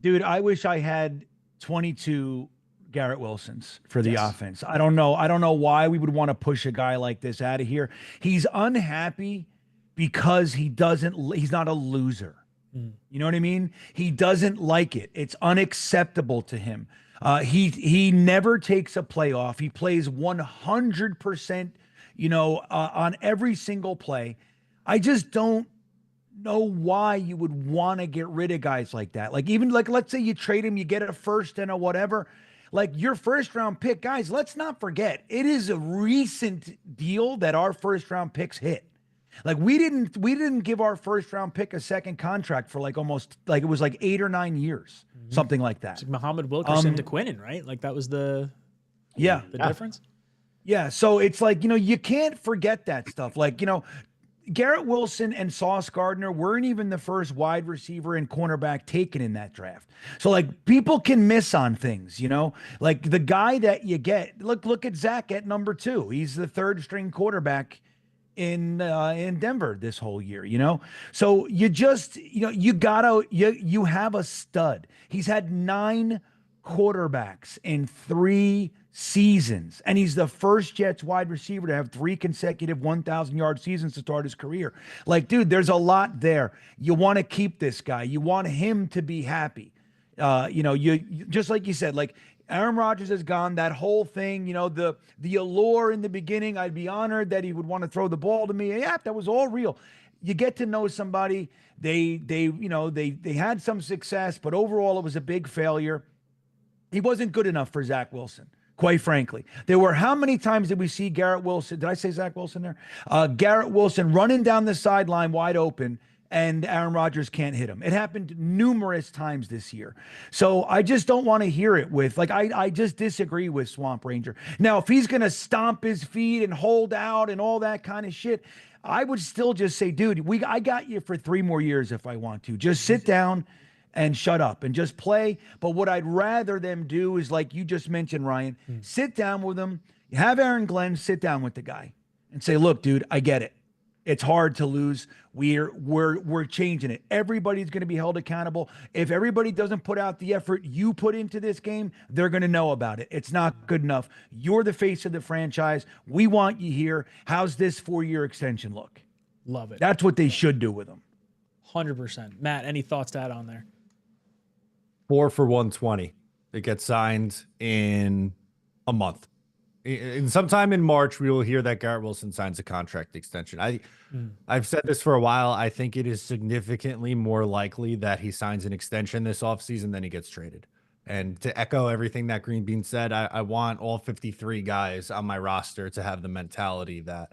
Dude, I wish I had 22 Garrett Wilsons for the offense. I don't know why we would want to push a guy like this out of here. He's unhappy because he's not a loser. You know what I mean? He doesn't like it. It's unacceptable to him. He never takes a playoff. He plays 100%, on every single play. I just don't know why you would want to get rid of guys like that. Like even like, let's say you trade him, you get a first and a whatever. Like your first round pick, guys, let's not forget, it is a recent deal that our first round picks hit. Like we didn't give our first round pick a second contract for like almost like it was like 8 or 9 years, something like that. It's like Muhammad Wilkerson to Quinnen, right? Like that was the difference. Yeah. So it's like, you can't forget that stuff. Like, Garrett Wilson and Sauce Gardner weren't even the first wide receiver and cornerback taken in that draft. So like people can miss on things, like the guy that you get, look at Zach at number 2. He's the 3rd string quarterback in Denver this whole year, So you just, you have a stud. He's had 9 quarterbacks in 3 seasons, and he's the first Jets wide receiver to have 3 consecutive 1,000-yard seasons to start his career. Like, dude, there's a lot there. You want to keep this guy. You want him to be happy. You just like you said, like Aaron Rodgers is gone. That whole thing, the allure in the beginning, I'd be honored that he would want to throw the ball to me. Yeah, that was all real. You get to know somebody. They had some success, but overall it was a big failure. He wasn't good enough for Zach Wilson. Quite frankly, how many times did we see Garrett Wilson? Did I say Zach Wilson there? Garrett Wilson running down the sideline wide open and Aaron Rodgers can't hit him. It happened numerous times this year. So I just don't want to hear it I just disagree with Swamp Ranger. Now, if he's going to stomp his feet and hold out and all that kind of shit, I would still just say, dude, I got you for 3 more years if I want to. Just sit down and shut up and just play. But what I'd rather them do is, like you just mentioned, Ryan, sit down with him. Have Aaron Glenn sit down with the guy and say, look, dude, I get it. It's hard to lose. We're changing it. Everybody's going to be held accountable. If everybody doesn't put out the effort you put into this game, they're going to know about it. It's not good enough. You're the face of the franchise. We want you here. How's this 4-year extension look? Love it. That's what they should do with him. 100%. Matt, any thoughts to add on there? 4 for 120. It gets signed in a month. In sometime in March, we will hear that Garrett Wilson signs a contract extension. I've said this for a while. I think it is significantly more likely that he signs an extension this offseason than he gets traded. And to echo everything that Green Bean said, I want all 53 guys on my roster to have the mentality that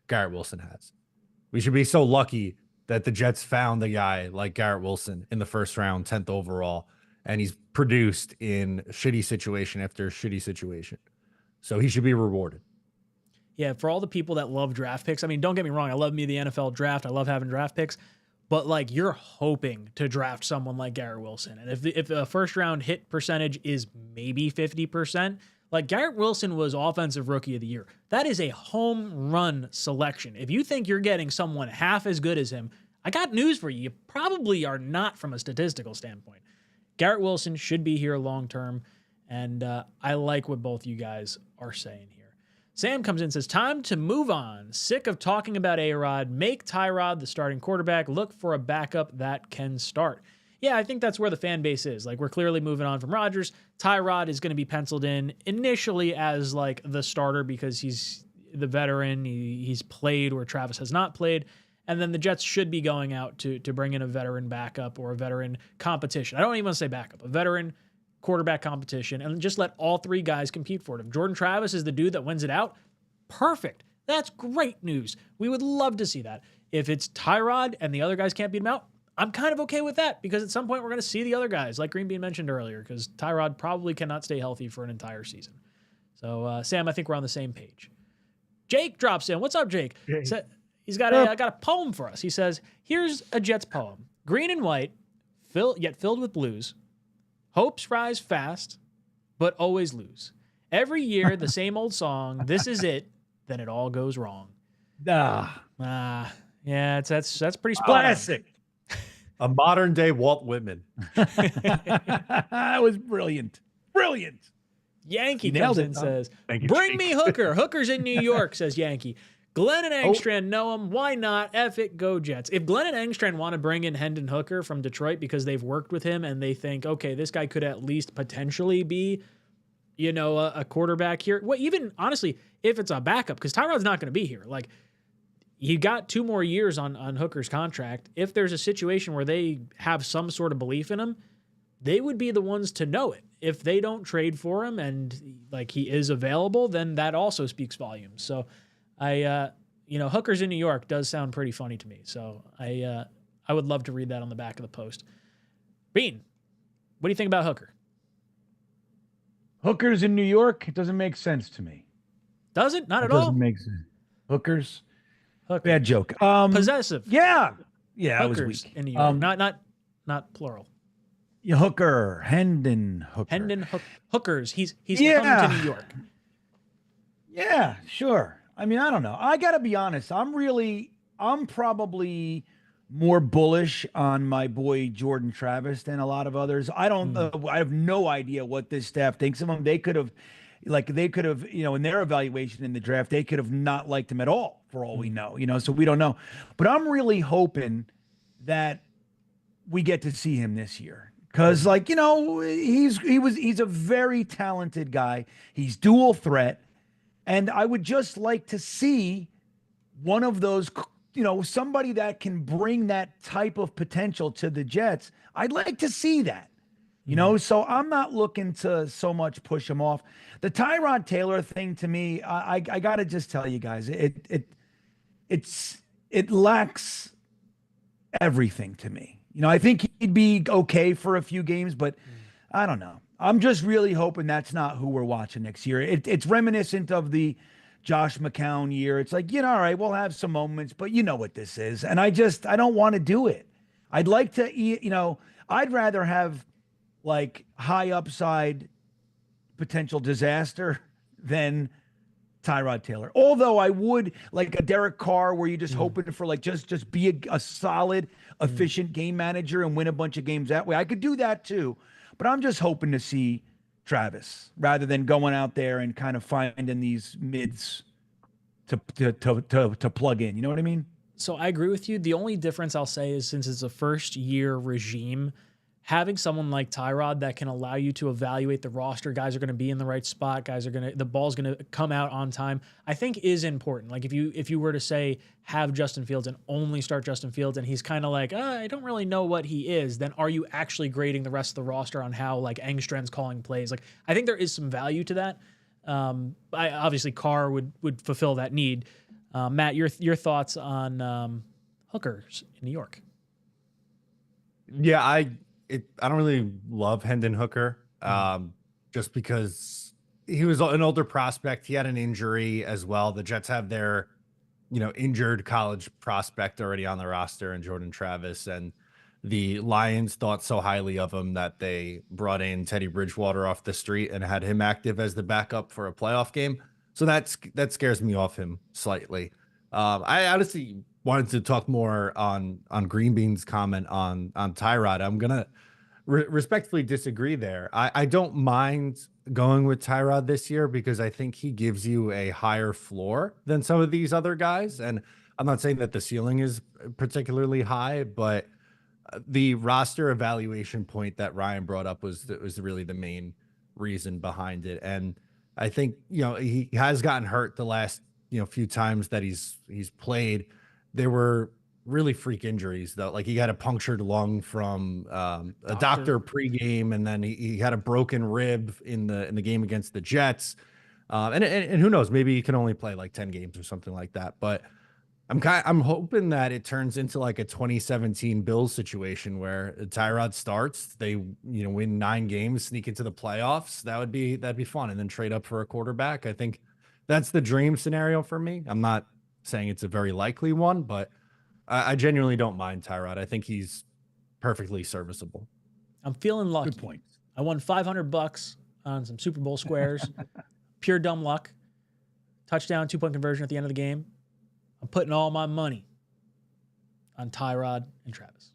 Garrett Wilson has. We should be so lucky that the Jets found a guy like Garrett Wilson in the first round, 10th overall, and he's produced in shitty situation after shitty situation. So he should be rewarded. Yeah, for all the people that love draft picks, I mean, don't get me wrong. I love me the NFL draft. I love having draft picks. But, like, you're hoping to draft someone like Garrett Wilson. And if the first-round hit percentage is maybe 50%, like, Garrett Wilson was Offensive Rookie of the Year. That is a home run selection. If you think you're getting someone half as good as him, I got news for you. You probably are not from a statistical standpoint. Garrett Wilson should be here long-term. And I like what both you guys are saying here. Sam comes in and says, time to move on. Sick of talking about A-Rod. Make Tyrod the starting quarterback. Look for a backup that can start. Yeah, I think that's where the fan base is. Like, we're clearly moving on from Rodgers. Tyrod is going to be penciled in initially as, like, the starter because he's the veteran. He's played where Travis has not played. And then the Jets should be going out to bring in a veteran backup or a veteran competition. I don't even want to say backup. A veteran quarterback competition, and just let all 3 guys compete for it. If Jordan Travis is the dude that wins it out, perfect. That's great news. We would love to see that. If it's Tyrod and the other guys can't beat him out, I'm kind of okay with that because at some point we're going to see the other guys, like Green Bean mentioned earlier, because Tyrod probably cannot stay healthy for an entire season. So, Sam, I think we're on the same page. Jake drops in. What's up, Jake? He's got a poem for us. He says, here's a Jets poem. Green and white, yet filled with blues. Hopes rise fast, but always lose. Every year, the same old song. This is it. Then it all goes wrong. Yeah, that's pretty spot classic. A modern day Walt Whitman. That was brilliant. Brilliant. Yankee comes in and says, bring me Hooker. Hooker's in New York, says Yankee. Glenn and Engstrand know him. Why not? F it, go Jets. If Glenn and Engstrand want to bring in Hendon Hooker from Detroit because they've worked with him and they think, okay, this guy could at least potentially be, a quarterback here. Well, even honestly, if it's a backup, because Tyrod's not going to be here. Like, he got 2 more years on Hooker's contract. If there's a situation where they have some sort of belief in him, they would be the ones to know it. If they don't trade for him and like he is available, then that also speaks volumes. So Hooker's in New York does sound pretty funny to me. So I would love to read that on the back of the post. Bean, what do you think about Hooker? Hookers in New York, it doesn't make sense to me. Does it? Not at all? Doesn't make sense. Hookers? Bad joke. Possessive. Yeah. Yeah, I was Hookers weak. in New York. Not plural. Yeah, Hooker. Hendon Hooker. Hookers. He's come to New York. Yeah, sure. I mean, I don't know. I got to be honest. I'm probably more bullish on my boy Jordan Travis than a lot of others. I have no idea what this staff thinks of him. They could have, in their evaluation in the draft, they could have not liked him at all for all we know, so we don't know. But I'm really hoping that we get to see him this year. Because, he's a very talented guy. He's dual threat. And I would just like to see one of those, somebody that can bring that type of potential to the Jets. I'd like to see that, so I'm not looking to so much push him off. The Tyrod Taylor thing to me, I got to just tell you guys, it lacks everything to me. I think he'd be okay for a few games, but I don't know. I'm just really hoping that's not who we're watching next year. It's reminiscent of the Josh McCown year. It's like, all right, we'll have some moments, but you know what this is. And I don't want to do it. I'd like to, I'd rather have like high upside potential disaster than Tyrod Taylor. Although I would like a Derek Carr where you're just hoping for like just be a solid, efficient game manager and win a bunch of games that way. I could do that too. But I'm just hoping to see Travis rather than going out there and kind of finding these mids to plug in. You know what I mean? So I agree with you. The only difference I'll say is since it's a first year regime, having someone like Tyrod that can allow you to evaluate the roster, guys are going to be in the right spot, the ball's going to come out on time, I think is important. Like if you were to say have Justin Fields and only start Justin Fields and he's kind of like, I don't really know what he is, then are you actually grading the rest of the roster on how like 𝐒𝐿𝐿's calling plays? Like I think there is some value to that. Obviously Carr would fulfill that need. Matt, your thoughts on hookers in New York? Yeah, I don't really love Hendon Hooker, just because he was an older prospect. He had an injury as well. The Jets have their, injured college prospect already on the roster in Jordan Travis, and the Lions thought so highly of him that they brought in Teddy Bridgewater off the street and had him active as the backup for a playoff game. So that scares me off him slightly. I honestly wanted to talk more on Green Bean's comment on Tyrod. I'm gonna respectfully disagree there. I don't mind going with Tyrod this year because I think he gives you a higher floor than some of these other guys. And I'm not saying that the ceiling is particularly high, but the roster evaluation point that Ryan brought up was really the main reason behind it. And I think, he has gotten hurt the last, few times that he's played. There were really freak injuries though. Like he had a punctured lung from a doctor pregame, and then he had a broken rib in the game against the Jets. And who knows, maybe he can only play like 10 games or something like that. But I'm hoping that it turns into like a 2017 Bills situation where Tyrod starts, they win 9 games, sneak into the playoffs. That'd be fun, and then trade up for a quarterback. I think that's the dream scenario for me. I'm not saying it's a very likely one, but I genuinely don't mind Tyrod. I think he's perfectly serviceable. I'm feeling lucky. Good point. I won $500 on some Super Bowl squares. Pure dumb luck. Touchdown, 2-point conversion at the end of the game. I'm putting all my money on Tyrod and Travis.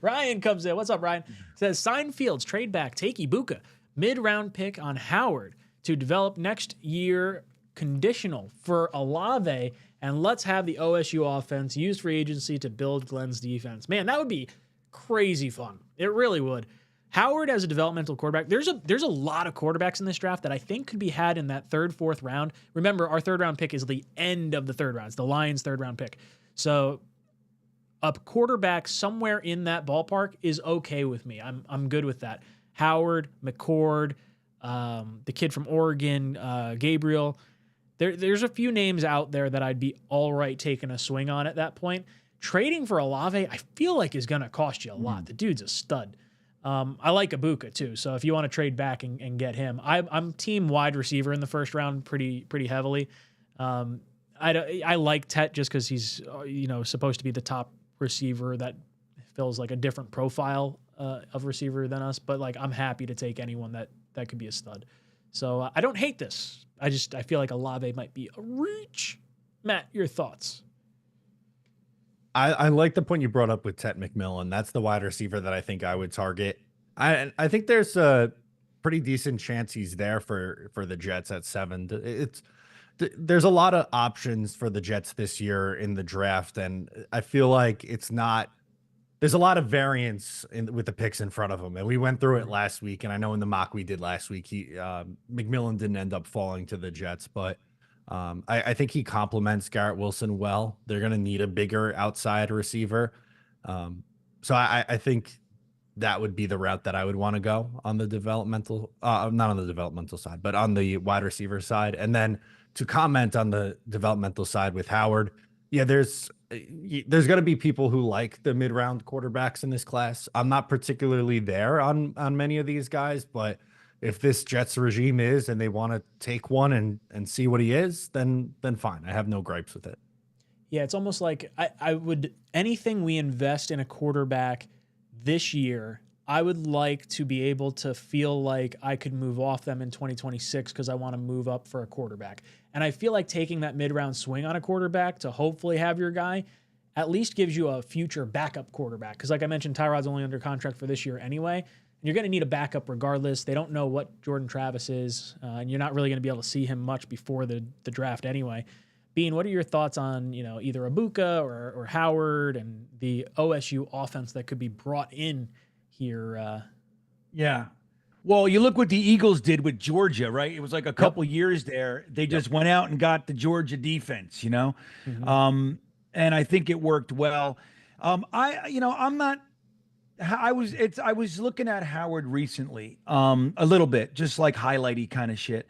Ryan comes in. What's up, Ryan? Says, sign Fields, trade back, take 𝐒𝐵𝐞𝐞, mid-round pick on Howard to develop next year conditional for 𝐒𝐿𝐵𝐝, and let's have the OSU offense use free agency to build Glenn's defense. Man, that would be crazy fun. It really would. Howard as a developmental quarterback, there's a lot of quarterbacks in this draft that I think could be had in that 3rd, 4th round. Remember, our 3rd round pick is the end of the 3rd round. It's the Lions' 3rd round pick. So a quarterback somewhere in that ballpark is okay with me. I'm good with that. Howard, McCord, the kid from Oregon, Gabriel. There's a few names out there that I'd be all right taking a swing on at that point. Trading for 𝐒𝐿𝐵𝐝, I feel like is going to cost you a lot. The dude's a stud. I like 𝐒𝐵𝐞𝐞 too. So if you want to trade back and get him, I'm team wide receiver in the 1st round pretty heavily. I like Tet just because he's supposed to be the top receiver that feels like a different profile of receiver than us. But like I'm happy to take anyone that could be a stud. So I don't hate this. I feel like 𝐒𝐿𝐵𝐝 might be a reach. Matt, your thoughts? I like the point you brought up with Tet McMillan. That's the wide receiver that I think I would target. I think there's a pretty decent chance he's there for the Jets at 7. There's a lot of options for the Jets this year in the draft, and I feel like there's a lot of variance with the picks in front of him. And we went through it last week, and I know in the mock we did last week, McMillan didn't end up falling to the Jets, but I think he complements Garrett Wilson well. They're going to need a bigger outside receiver. So I think that would be the route that I would want to go on the developmental, not on the developmental side, but on the wide receiver side. And then to comment on the developmental side with Howard, yeah, there's going to be people who like the mid-round quarterbacks in this class. I'm not particularly there on many of these guys, but if this Jets regime is and they want to take one and see what he is, then fine. I have no gripes with it. Yeah, it's almost like I would anything we invest in a quarterback this year, I would like to be able to feel like I could move off them in 2026 because I want to move up for a quarterback. And I feel like taking that mid-round swing on a quarterback to hopefully have your guy at least gives you a future backup quarterback. Because like I mentioned, Tyrod's only under contract for this year anyway. And you're going to need a backup regardless. They don't know what Jordan Travis is, and you're not really going to be able to see him much before the draft anyway. Bean, what are your thoughts on, either 𝐒𝐵𝐞𝐞 or Howard and the OSU offense that could be brought in here? Yeah. Well, you look what the Eagles did with Georgia, right? It was like a couple years there. They just went out and got the Georgia defense, and I think it worked well. I was looking at Howard recently, a little bit, just like highlighty kind of shit.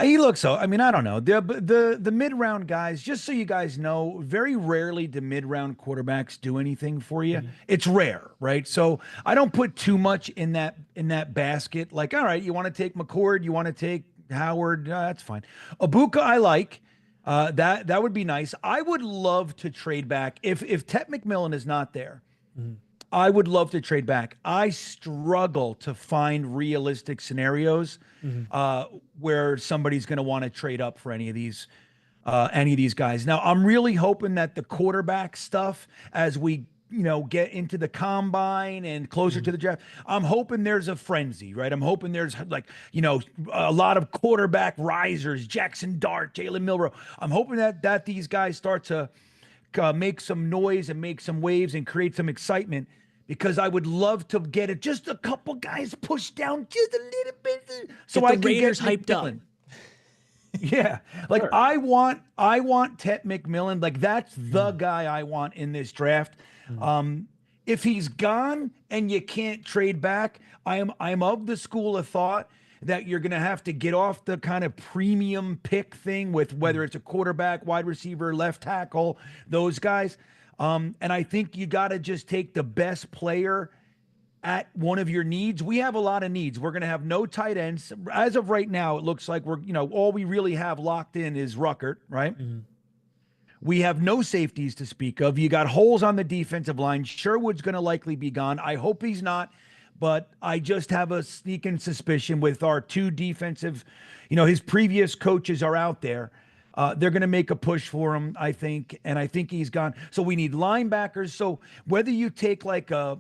He looks I don't know. The mid-round guys, just so you guys know, very rarely do mid-round quarterbacks do anything for you. It's rare, right? So I don't put too much in that basket. Like, all right, you want to take McCord, you want to take Howard, that's fine. 𝐒𝐵𝐞𝐞, I like. That would be nice. I would love to trade back if Tet McMillan is not there. I would love to trade back. I struggle to find realistic scenarios where somebody's going to want to trade up for any of these guys. Now, I'm really hoping that the quarterback stuff, as we get into the combine and closer to the draft, I'm hoping there's a frenzy, right? I'm hoping there's a lot of quarterback risers, Jackson Dart, Jalen Milroe. I'm hoping that these guys start to make some noise and make some waves and create some excitement, because I would love to get just a couple guys pushed down just a little bit so I can Raiders get hyped up. Yeah. Like, sure. I want Tet McMillan. Like, that's the guy I want in this draft. If he's gone and you can't trade back, I'm of the school of thought that you're going to have to get off the kind of premium pick thing with whether it's a quarterback, wide receiver, left tackle, those guys. And I think you got to just take the best player at one of your needs. We have a lot of needs. We're going to have no tight ends. As of right now, it looks like we're, all we really have locked in is Ruckert, right? We have no safeties to speak of. You got holes on the defensive line. Sherwood's going to likely be gone. I hope he's not, but I just have a sneaking suspicion with our two defensive, his previous coaches are out there. They're going to make a push for him, I think, and I think he's gone. So we need linebackers. So whether you take like a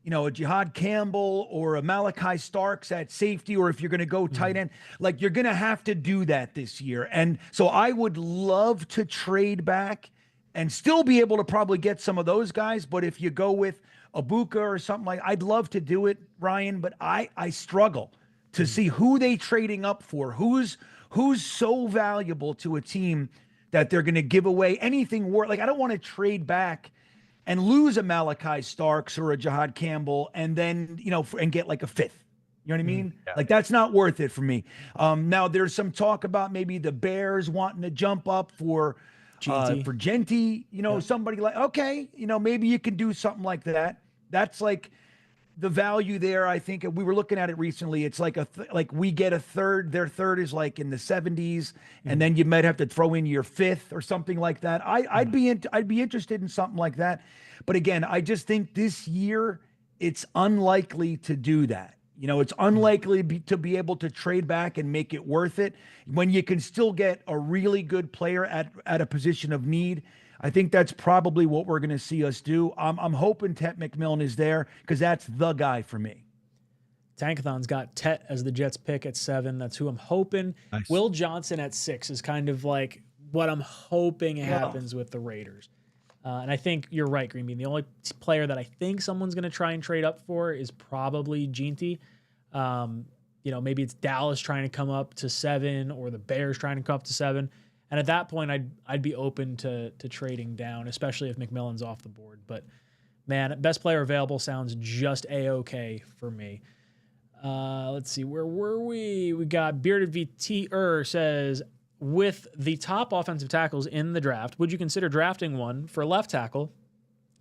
Jihad Campbell or a Malachi Starks at safety, or if you're going to go tight end, like, you're going to have to do that this year. And so I would love to trade back and still be able to probably get some of those guys. But if you go with 𝐒𝐵𝐞𝐞 or something like, I'd love to do it, Ryan, but I struggle to see who they trading up for, who's so valuable to a team that they're going to give away anything worth. Like, I don't want to trade back and lose a Malachi Starks or a Jihad Campbell and then, and get like a fifth. You know what I mean? Yeah. Like, that's not worth it for me. Now there's some talk about maybe the Bears wanting to jump up for Genty, somebody like, okay, maybe you can do something like that. That's like the value there. I think we were looking at it recently. It's like we get a third. Their third is like in the 70s, and then you might have to throw in your fifth or something like that. I'd be interested in something like that. But again, I just think this year it's unlikely to do that. It's unlikely to be able to trade back and make it worth it when you can still get a really good player at a position of need. I think that's probably what we're going to see us do. I'm hoping Tet McMillan is there because that's the guy for me. Tankathon's got Tet as the Jets pick at 7. That's who I'm hoping. Nice. Will Johnson at 6 is kind of like what I'm hoping happens with the Raiders. And I think you're right, Green Bean. The only player that I think someone's going to try and trade up for is probably Genty. Maybe it's Dallas trying to come up to 7 or the Bears trying to come up to 7. And at that point, I'd be open to trading down, especially if McMillan's off the board. But, man, best player available sounds just A-OK for me. Let's see, where were we? We got Bearded VT says, with the top offensive tackles in the draft, would you consider drafting one for left tackle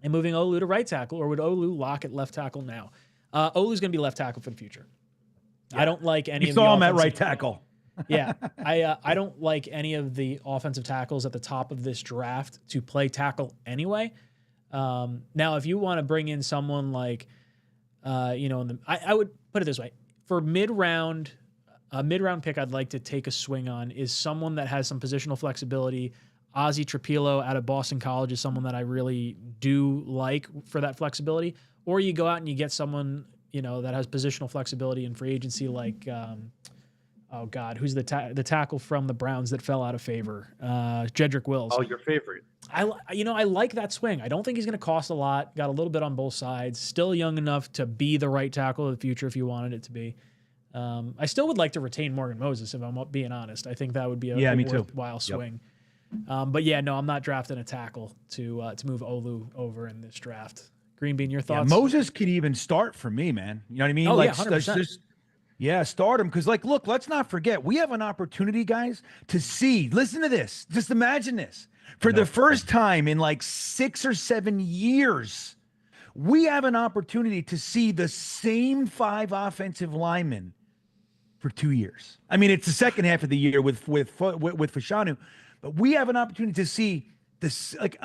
and moving Olu to right tackle, or would Olu lock at left tackle now? Olu's going to be left tackle for the future. Yeah. I don't like any of the saw him at right tackle. Yeah, I don't like any of the offensive tackles at the top of this draft to play tackle anyway. Now, if you want to bring in someone like You know, I would put it this way: for a mid-round pick I'd like to take a swing on is someone that has some positional flexibility. Ozzie Trapilo out of Boston College is someone that I really do like for that flexibility. Or you go out and you get someone, you know, that has positional flexibility in free agency, like, oh God, who's the tackle from the Browns that fell out of favor? Jedrick Wills. Oh, your favorite. I like that swing. I don't think he's going to cost a lot. Got a little bit on both sides. Still young enough to be the right tackle of the future if you wanted it to be. I still would like to retain Morgan Moses, if I'm being honest. I think that would be a worthwhile swing. But yeah, no, I'm not drafting a tackle to move Olu over in this draft. Green Bean, your thoughts? Yeah, Moses could even start for me, man. You know what I mean? Oh, like, yeah, 100%. Start him. Because, like, look, let's not forget, we have an opportunity, guys, to see. Listen to this. Just imagine this. For the first time in like 6 or 7 years, we have an opportunity to see the same 5 offensive linemen for 2 years. I mean, it's the second half of the year with Fashanu, but we have an opportunity to see this, like,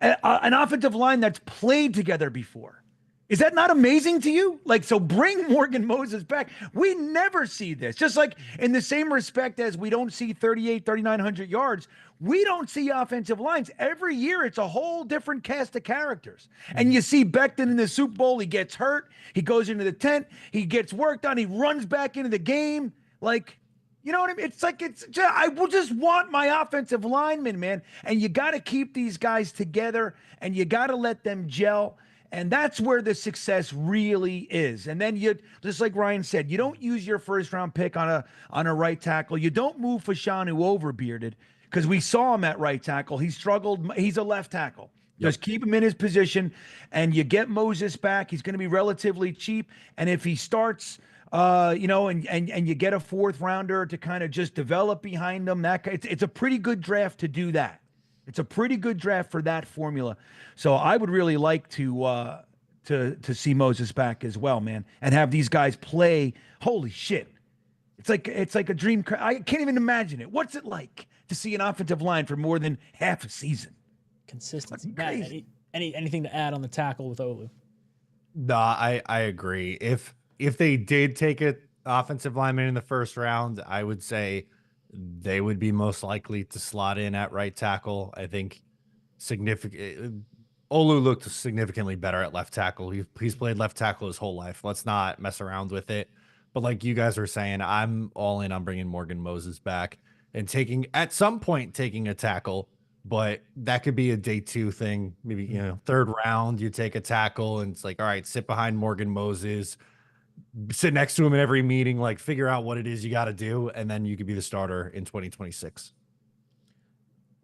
an offensive line that's played together before. Is that not amazing to you? Like, so bring Morgan Moses back. We never see this. Just like in the same respect as we don't see 3,900 yards, we don't see offensive lines. Every year, it's a whole different cast of characters. And you see Becton in the Super Bowl, he gets hurt. He goes into the tent. He gets worked on. He runs back into the game. Like, you know what I mean? It's like, I will just want my offensive linemen, man. And you got to keep these guys together, and you got to let them gel. And that's where the success really is. And then you, just like Ryan said, you don't use your first round pick on a right tackle. You don't move Fashanu over, Bearded, because we saw him at right tackle. He struggled. He's a left tackle. Just keep him in his position, and you get Moses back. He's going to be relatively cheap. And if he starts, and you get a 4th rounder to kind of just develop behind him, it's a pretty good draft to do that. It's a pretty good draft for that formula. So I would really like to see Moses back as well, man, and have these guys play. Holy shit. It's like a dream. I can't even imagine it. What's it like to see an offensive line for more than half a season? Consistency. Matt, anything to add on the tackle with Olu? No, I agree. If they did take an offensive lineman in the first round, I would say they would be most likely to slot in at right tackle. I think Olu looked significantly better at left tackle. He's played left tackle his whole life. Let's not mess around with it. But like you guys were saying, I'm all in on bringing Morgan Moses back and at some point taking a tackle, but that could be a day 2 thing. Maybe, 3rd round, you take a tackle and it's like, all right, sit behind Morgan Moses, sit next to him in every meeting, like figure out what it is you got to do, and then you could be the starter in 2026.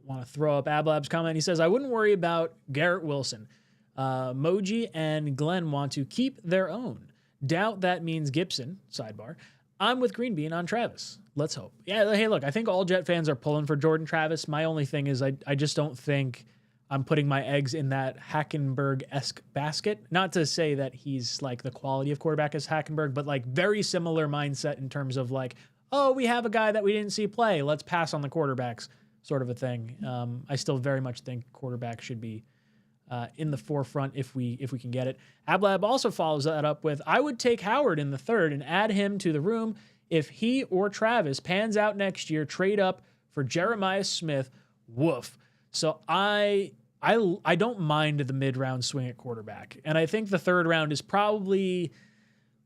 Want to throw up Ablab's comment. He says, I wouldn't worry about Garrett Wilson. Moji and Glenn want to keep their own. Doubt that means Gibson, sidebar. I'm with Green Bean on Travis. Let's hope. Yeah, hey, look, I think all Jet fans are pulling for Jordan Travis. My only thing is I just don't think I'm putting my eggs in that Hackenberg-esque basket. Not to say that he's like the quality of quarterback as Hackenberg, but like very similar mindset in terms of like, oh, we have a guy that we didn't see play. Let's pass on the quarterbacks, sort of a thing. I still very much think quarterback should be in the forefront if we can get it. Ablab also follows that up with, I would take Howard in the 3rd and add him to the room. If he or Travis pans out next year, trade up for Jeremiah Smith. Woof. So I don't mind the mid-round swing at quarterback. And I think the 3rd round is probably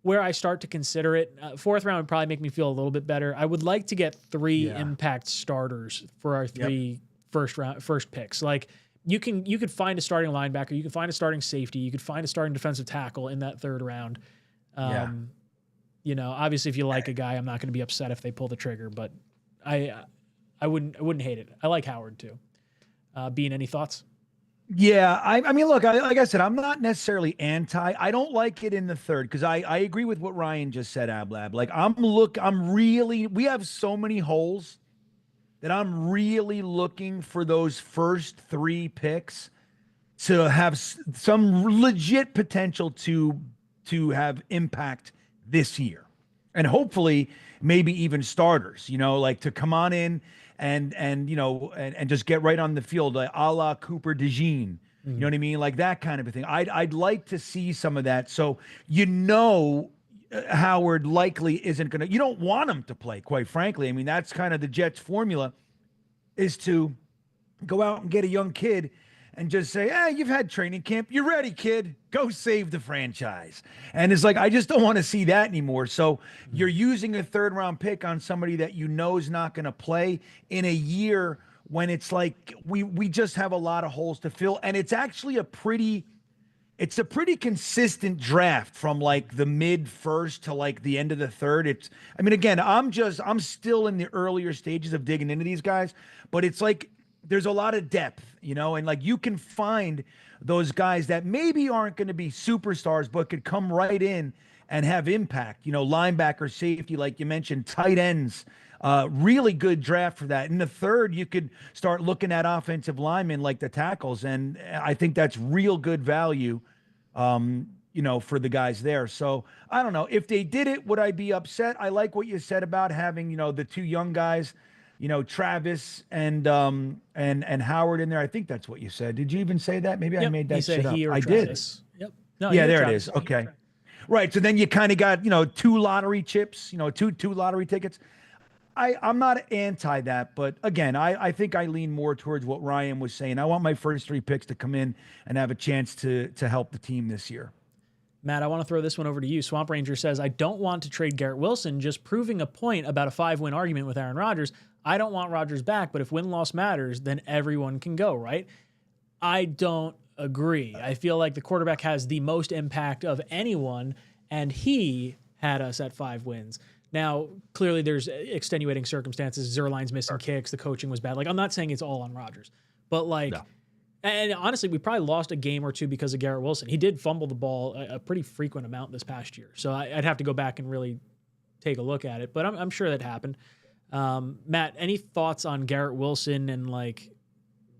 where I start to consider it. 4th round would probably make me feel a little bit better. I would like to get 3 impact starters for our 3 first picks. Like you could find a starting linebacker, you could find a starting safety, you could find a starting defensive tackle in that 3rd round. Obviously if you like a guy, I'm not going to be upset if they pull the trigger, but I wouldn't hate it. I like Howard too. Bean, any thoughts? Yeah, I mean, look, like I said, I'm not necessarily anti. I don't like it in the 3rd because I agree with what Ryan just said, Ablab. Like we have so many holes that I'm really looking for those first 3 picks to have some legit potential to have impact this year, and hopefully maybe even starters. Like to come on in and just get right on the field, like a la Cooper DeJean, You know what I mean? Like that kind of a thing. I'd like to see some of that. So, Howard likely isn't going to, you don't want him to play, quite frankly. I mean, that's kind of the Jets formula, is to go out and get a young kid and just say, hey, you've had training camp. You're ready, kid. Go save the franchise. And it's like, I just don't want to see that anymore. So you're using a 3rd-round pick on somebody that you know is not going to play in a year when it's like we just have a lot of holes to fill. And it's actually a pretty consistent draft from like the mid-first to like the end of the 3rd. Again, I'm still in the earlier stages of digging into these guys, but it's like there's a lot of depth, and like you can find those guys that maybe aren't going to be superstars, but could come right in and have impact, linebacker, safety, like you mentioned, tight ends. Really good draft for that. In the 3rd, you could start looking at offensive linemen like the tackles, and I think that's real good value, for the guys there. So I don't know if they did it, would I be upset? I like what you said about having, the 2 young guys, Travis and Howard in there. I think that's what you said. Did you even say that? Maybe I made that shit up. I Travis. Did. Yep. No, yeah, there it is. Okay. Right. So then you kind of got, 2 lottery chips, two lottery tickets. I'm not anti that, but again, I think I lean more towards what Ryan was saying. I want my first 3 picks to come in and have a chance to help the team this year. Matt, I want to throw this one over to you. Swamp Ranger says, I don't want to trade Garrett Wilson, just proving a point about a 5-win argument with Aaron Rodgers. I don't want Rodgers back, but if win-loss matters, then everyone can go, right? I don't agree. I feel like the quarterback has the most impact of anyone, and he had us at 5 wins. Now, clearly there's extenuating circumstances. Zerline's missing kicks. The coaching was bad. Like, I'm not saying it's all on Rodgers, but like, no. And honestly, we probably lost a game or 2 because of Garrett Wilson. He did fumble the ball a pretty frequent amount this past year. So I'd have to go back and really take a look at it, but I'm sure that happened. Matt, any thoughts on Garrett Wilson and like,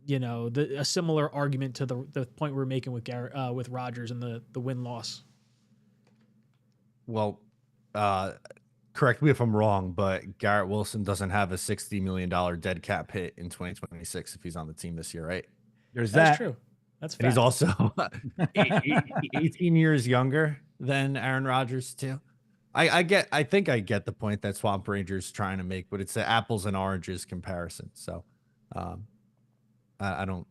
a similar argument to the point we're making with with Rodgers and the win-loss? Well, correct me if I'm wrong, but Garrett Wilson doesn't have a $60 million dead cap hit in 2026 if he's on the team this year, right? There's That's that. true. That's fact. And he's also 18 years younger than Aaron Rodgers too. I think I get the point that Swamp Ranger's trying to make, but it's an apples and oranges comparison. So I don't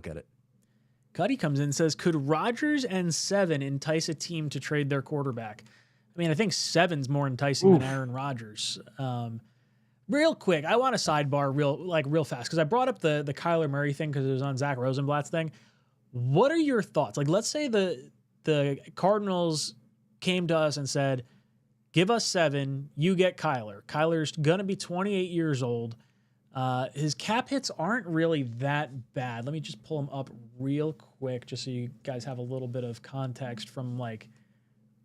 get it. Cuddy comes in and says, could Rodgers and 7 entice a team to trade their quarterback? I mean, I think 7's more enticing than Aaron Rodgers. Real quick, I want a sidebar real fast because I brought up the Kyler Murray thing because it was on Zach Rosenblatt's thing. What are your thoughts? Like, let's say the Cardinals came to us and said, give us 7, you get Kyler. Kyler's going to be 28 years old. His cap hits aren't really that bad. Let me just pull him up real quick just so you guys have a little bit of context from like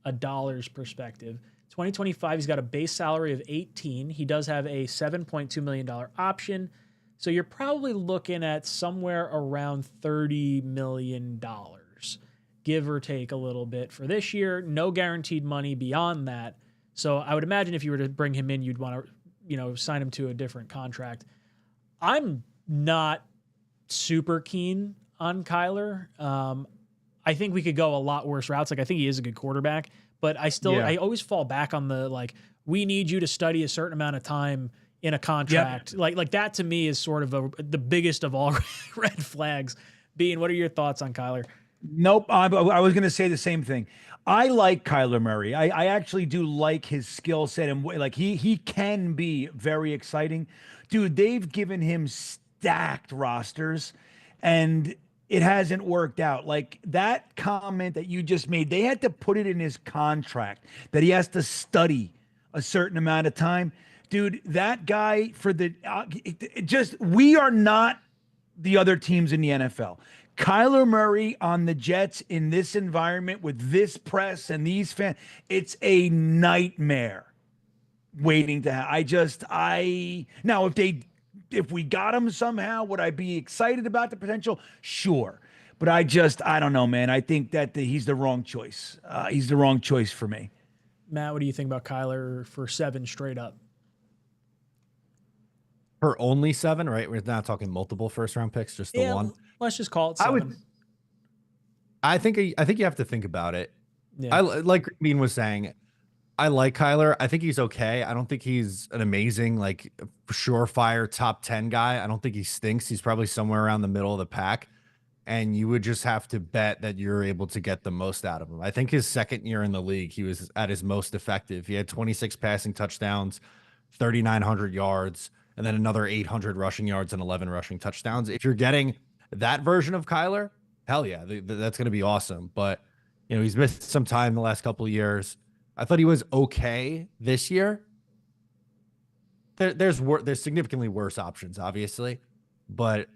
a dollar's perspective. 2025, he's got a base salary of 18. He does have a $7.2 million option. So you're probably looking at somewhere around $30 million, give or take a little bit for this year. No guaranteed money beyond that. So I would imagine if you were to bring him in, you'd want to, sign him to a different contract. I'm not super keen on Kyler. I think we could go a lot worse routes. Like, I think he is a good quarterback, but I always fall back on the, like, we need you to study a certain amount of time in a contract. Yep. Like that to me is sort of the biggest of all red flags. Bean, what are your thoughts on Kyler? Nope. I was going to say the same thing. I like Kyler Murray. I actually do like his skill set, and like he can be very exciting. Dude, they've given him stacked rosters and it hasn't worked out. Like that comment that you just made, they had to put it in his contract that he has to study a certain amount of time. Dude, that guy we are not the other teams in the NFL. Kyler Murray on the Jets in this environment with this press and these fans, it's a nightmare waiting to happen. Now if we got him somehow, would I be excited about the potential? Sure. But I don't know, man. I think that he's the wrong choice. He's the wrong choice for me. Matt, what do you think about Kyler for 7 straight up? For only 7, right? We're not talking multiple first-round picks, just the one. Let's just call it 7. I think you have to think about it. Yeah. I like Bean was saying. I like Kyler. I think he's okay. I don't think he's an amazing, like, surefire top 10 guy. I don't think he stinks. He's probably somewhere around the middle of the pack. And you would just have to bet that you're able to get the most out of him. I think his second year in the league, he was at his most effective. He had 26 passing touchdowns, 3,900 yards, and then another 800 rushing yards and 11 rushing touchdowns. If you're getting that version of Kyler, hell yeah, that's going to be awesome. But, you know, he's missed some time the last couple of years. I thought he was okay this year. There's significantly worse options, obviously, but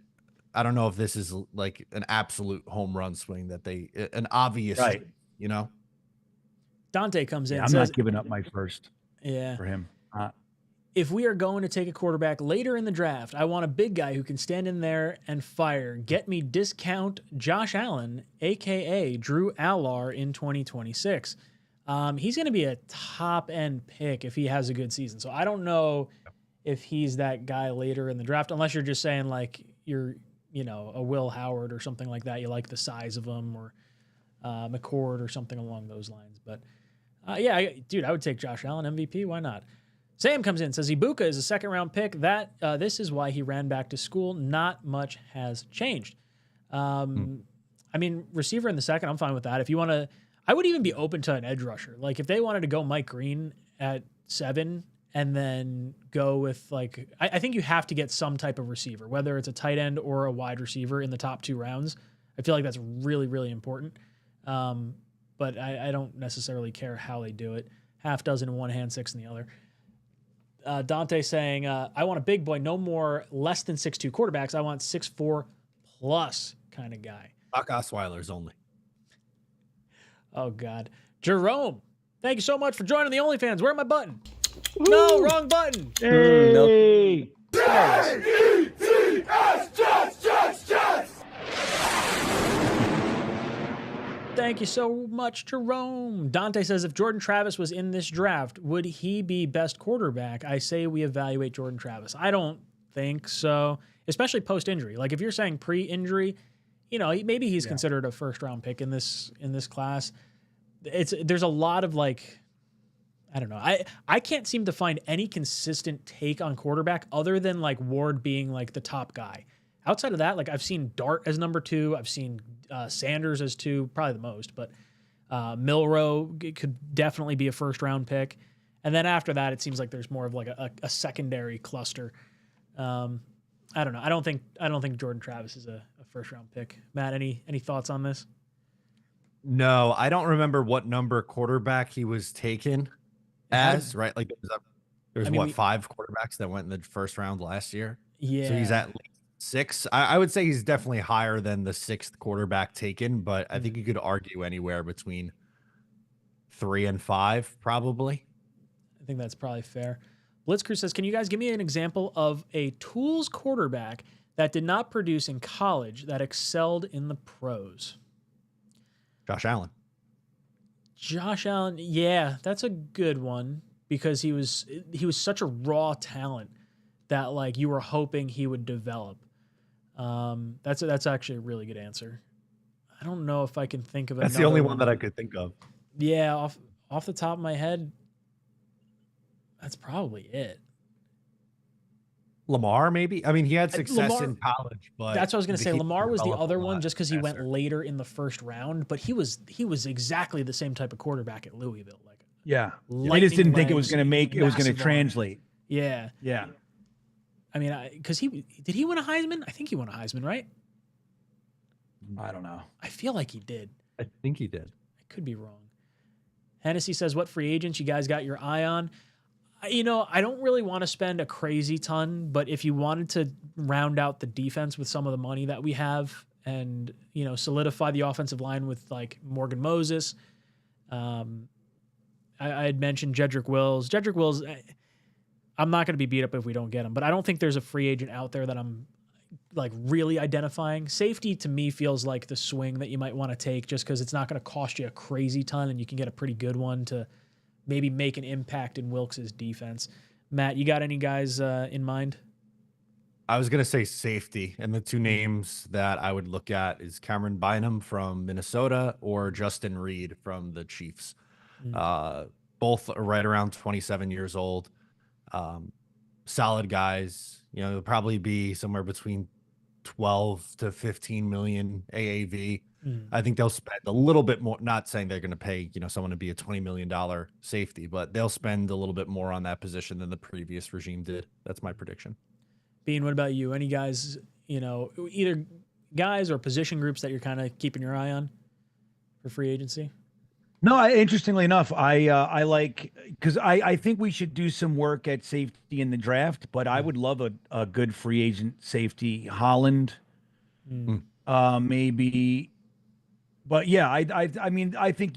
I don't know if this is like an absolute home run swing an obvious, right. You know. Dante comes in. I'm says, not giving up my first. Yeah. For him. If we are going to take a quarterback later in the draft, I want a big guy who can stand in there and fire. Get me discount Josh Allen, aka Drew Allar, in 2026. He's going to be a top-end pick if he has a good season. So I don't know if he's that guy later in the draft, unless you're just saying, like, you're, you know, a Will Howard or something like that. You like the size of him, or McCord or something along those lines. But, yeah, dude, I would take Josh Allen MVP. Why not? Sam comes in, says 𝐒𝐵𝐞𝐞 is a second-round pick. This is why he ran back to school. Not much has changed. I mean, receiver in the second, I'm fine with that. If you want to... I would even be open to an edge rusher. Like, if they wanted to go Mike Green at 7 and then go with, like, I think you have to get some type of receiver, whether it's a tight end or a wide receiver in the top 2 rounds. I feel like that's really, really important. But I don't necessarily care how they do it. Half dozen in one hand, 6 in the other. Dante saying, I want a big boy, no more less than 6'2" quarterbacks. I want 6'4" plus kind of guy. Brock Osweiler's only. Oh, God. Jerome, thank you so much for joining the OnlyFans. Where's my button? Woo! No, wrong button. Hey. Thank you so much, Jerome. Dante says, if Jordan Travis was in this draft, would he be best quarterback? I say we evaluate Jordan Travis. I don't think so, especially post-injury. Like, if you're saying pre-injury, you know, maybe he's considered a first-round pick in this class. There's a lot of, like, I don't know. I can't seem to find any consistent take on quarterback other than, like, Ward being, like, the top guy. Outside of that, like, I've seen Dart as number 2. I've seen Sanders as 2, probably the most. But Milroe could definitely be a first-round pick. And then after that, it seems like there's more of, like, a secondary cluster. I don't know. I don't think Jordan Travis is a first-round pick. Matt, any thoughts on this? No, I don't remember what number quarterback he was taken as, right? Like, there's 5 quarterbacks that went in the first round last year? Yeah. So he's at least 6. I would say he's definitely higher than the 6th quarterback taken, but I think you could argue anywhere between 3 and 5, probably. I think that's probably fair. Blitzcrew says, can you guys give me an example of a tools quarterback that did not produce in college that excelled in the pros? Josh Allen. Josh Allen, yeah, that's a good one because he was such a raw talent that, like, you were hoping he would develop. That's actually a really good answer. I don't know if I can think of it. That's the only one that I could think of. Yeah, off the top of my head, that's probably it. Lamar, maybe? I mean, he had success in college, but that's what I was going to say. Lamar was the other one just because he went later in the first round, but he was exactly the same type of quarterback at Louisville. Like, yeah, I just didn't think it was going to translate. Yeah. Yeah. I mean, because did he win a Heisman? I think he won a Heisman, right? I don't know. I feel like he did. I think he did. I could be wrong. Hennessy says, what free agents you guys got your eye on? You know, I don't really want to spend a crazy ton, but if you wanted to round out the defense with some of the money that we have and, you know, solidify the offensive line with, like, Morgan Moses, I had mentioned Jedrick Wills. Jedrick Wills, I'm not going to be beat up if we don't get him, but I don't think there's a free agent out there that I'm, like, really identifying. Safety, to me, feels like the swing that you might want to take just because it's not going to cost you a crazy ton and you can get a pretty good one to maybe make an impact in Wilkes' defense. Matt, you got any guys in mind? I was gonna say safety, and the two names that I would look at is Cameron Bynum from Minnesota or Justin Reed from the Chiefs. Both are right around 27 years old. Solid guys. You know, they'll probably be somewhere between 12 to 15 million AAV. I think they'll spend a little bit more, not saying they're going to pay, you know, someone to be a $20 million safety, but they'll spend a little bit more on that position than the previous regime did. That's my prediction. Bean, what about you? Any guys, you know, either guys or position groups that you're kind of keeping your eye on for free agency? No, interestingly enough, I like, because I think we should do some work at safety in the draft, but I would love a good free agent safety. Holland, maybe. But yeah, I mean, I think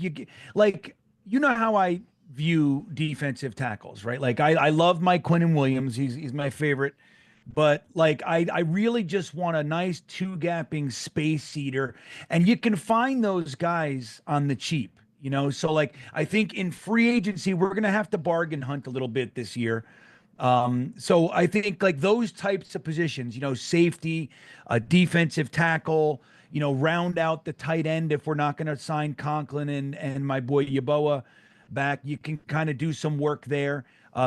like, you know how I view defensive tackles, right? Like I love Mike Quinnen-Williams. He's my favorite. But like I really just want a nice two-gapping space eater, and you can find those guys on the cheap, you know. So like I think in free agency we're gonna have to bargain hunt a little bit this year. So I think like those types of positions, you know, safety, a defensive tackle, you know, round out the tight end if we're not going to sign Conklin and my boy Yeboah back. You can kind of do some work there.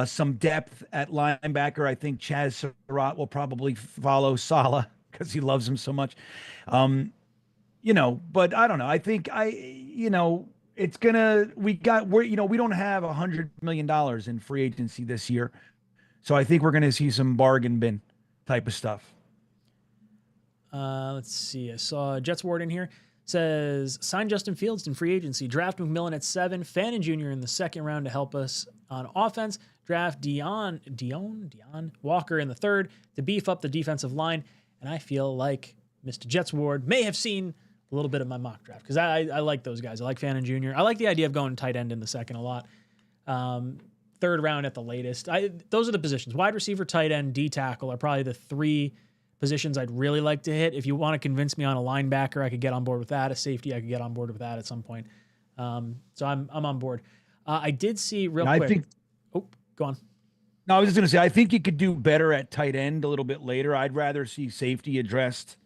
Some depth at linebacker. I think Chaz Surratt will probably follow Saleh because he loves him so much. You know, but I don't know. I think you know, it's gonna, we don't have $100 million in free agency this year. So I think we're going to see some bargain bin type of stuff. Let's see. I saw Jets Ward in here. Says, sign Justin Fields in free agency. Draft McMillan at 7. Fannin Jr. in the second round to help us on offense. Draft Dion Walker in the 3rd to beef up the defensive line. And I feel like Mr. Jets Ward may have seen a little bit of my mock draft because I like those guys. I like Fannin Jr. I like the idea of going tight end in the 2nd a lot. 3rd round at the latest. Those are the positions. Wide receiver, tight end, D tackle are probably the 3 positions I'd really like to hit. If you want to convince me on a linebacker, I could get on board with that. A safety, I could get on board with that at some point. So I'm on board. I did see quick. Go on. No, I was just going to say, I think you could do better at tight end a little bit later. I'd rather see safety addressed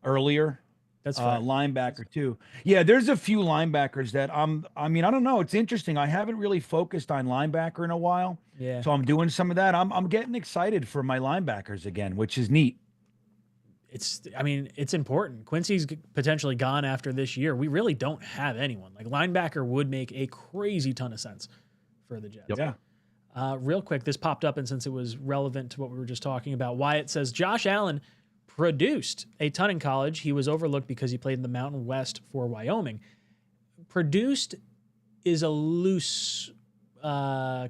earlier. That's fine. Linebacker too. Yeah, there's a few linebackers that I mean, I don't know. It's interesting. I haven't really focused on linebacker in a while. Yeah. So I'm doing some of that. I'm getting excited for my linebackers again, which is neat. It's important. Quincy's potentially gone after this year. We really don't have anyone. Like linebacker would make a crazy ton of sense for the Jets. Yep. Yeah. Real quick, this popped up, and since it was relevant to what we were just talking about, Wyatt says Josh Allen produced a ton in college. He was overlooked because he played in the Mountain West for Wyoming. Produced is a loose term.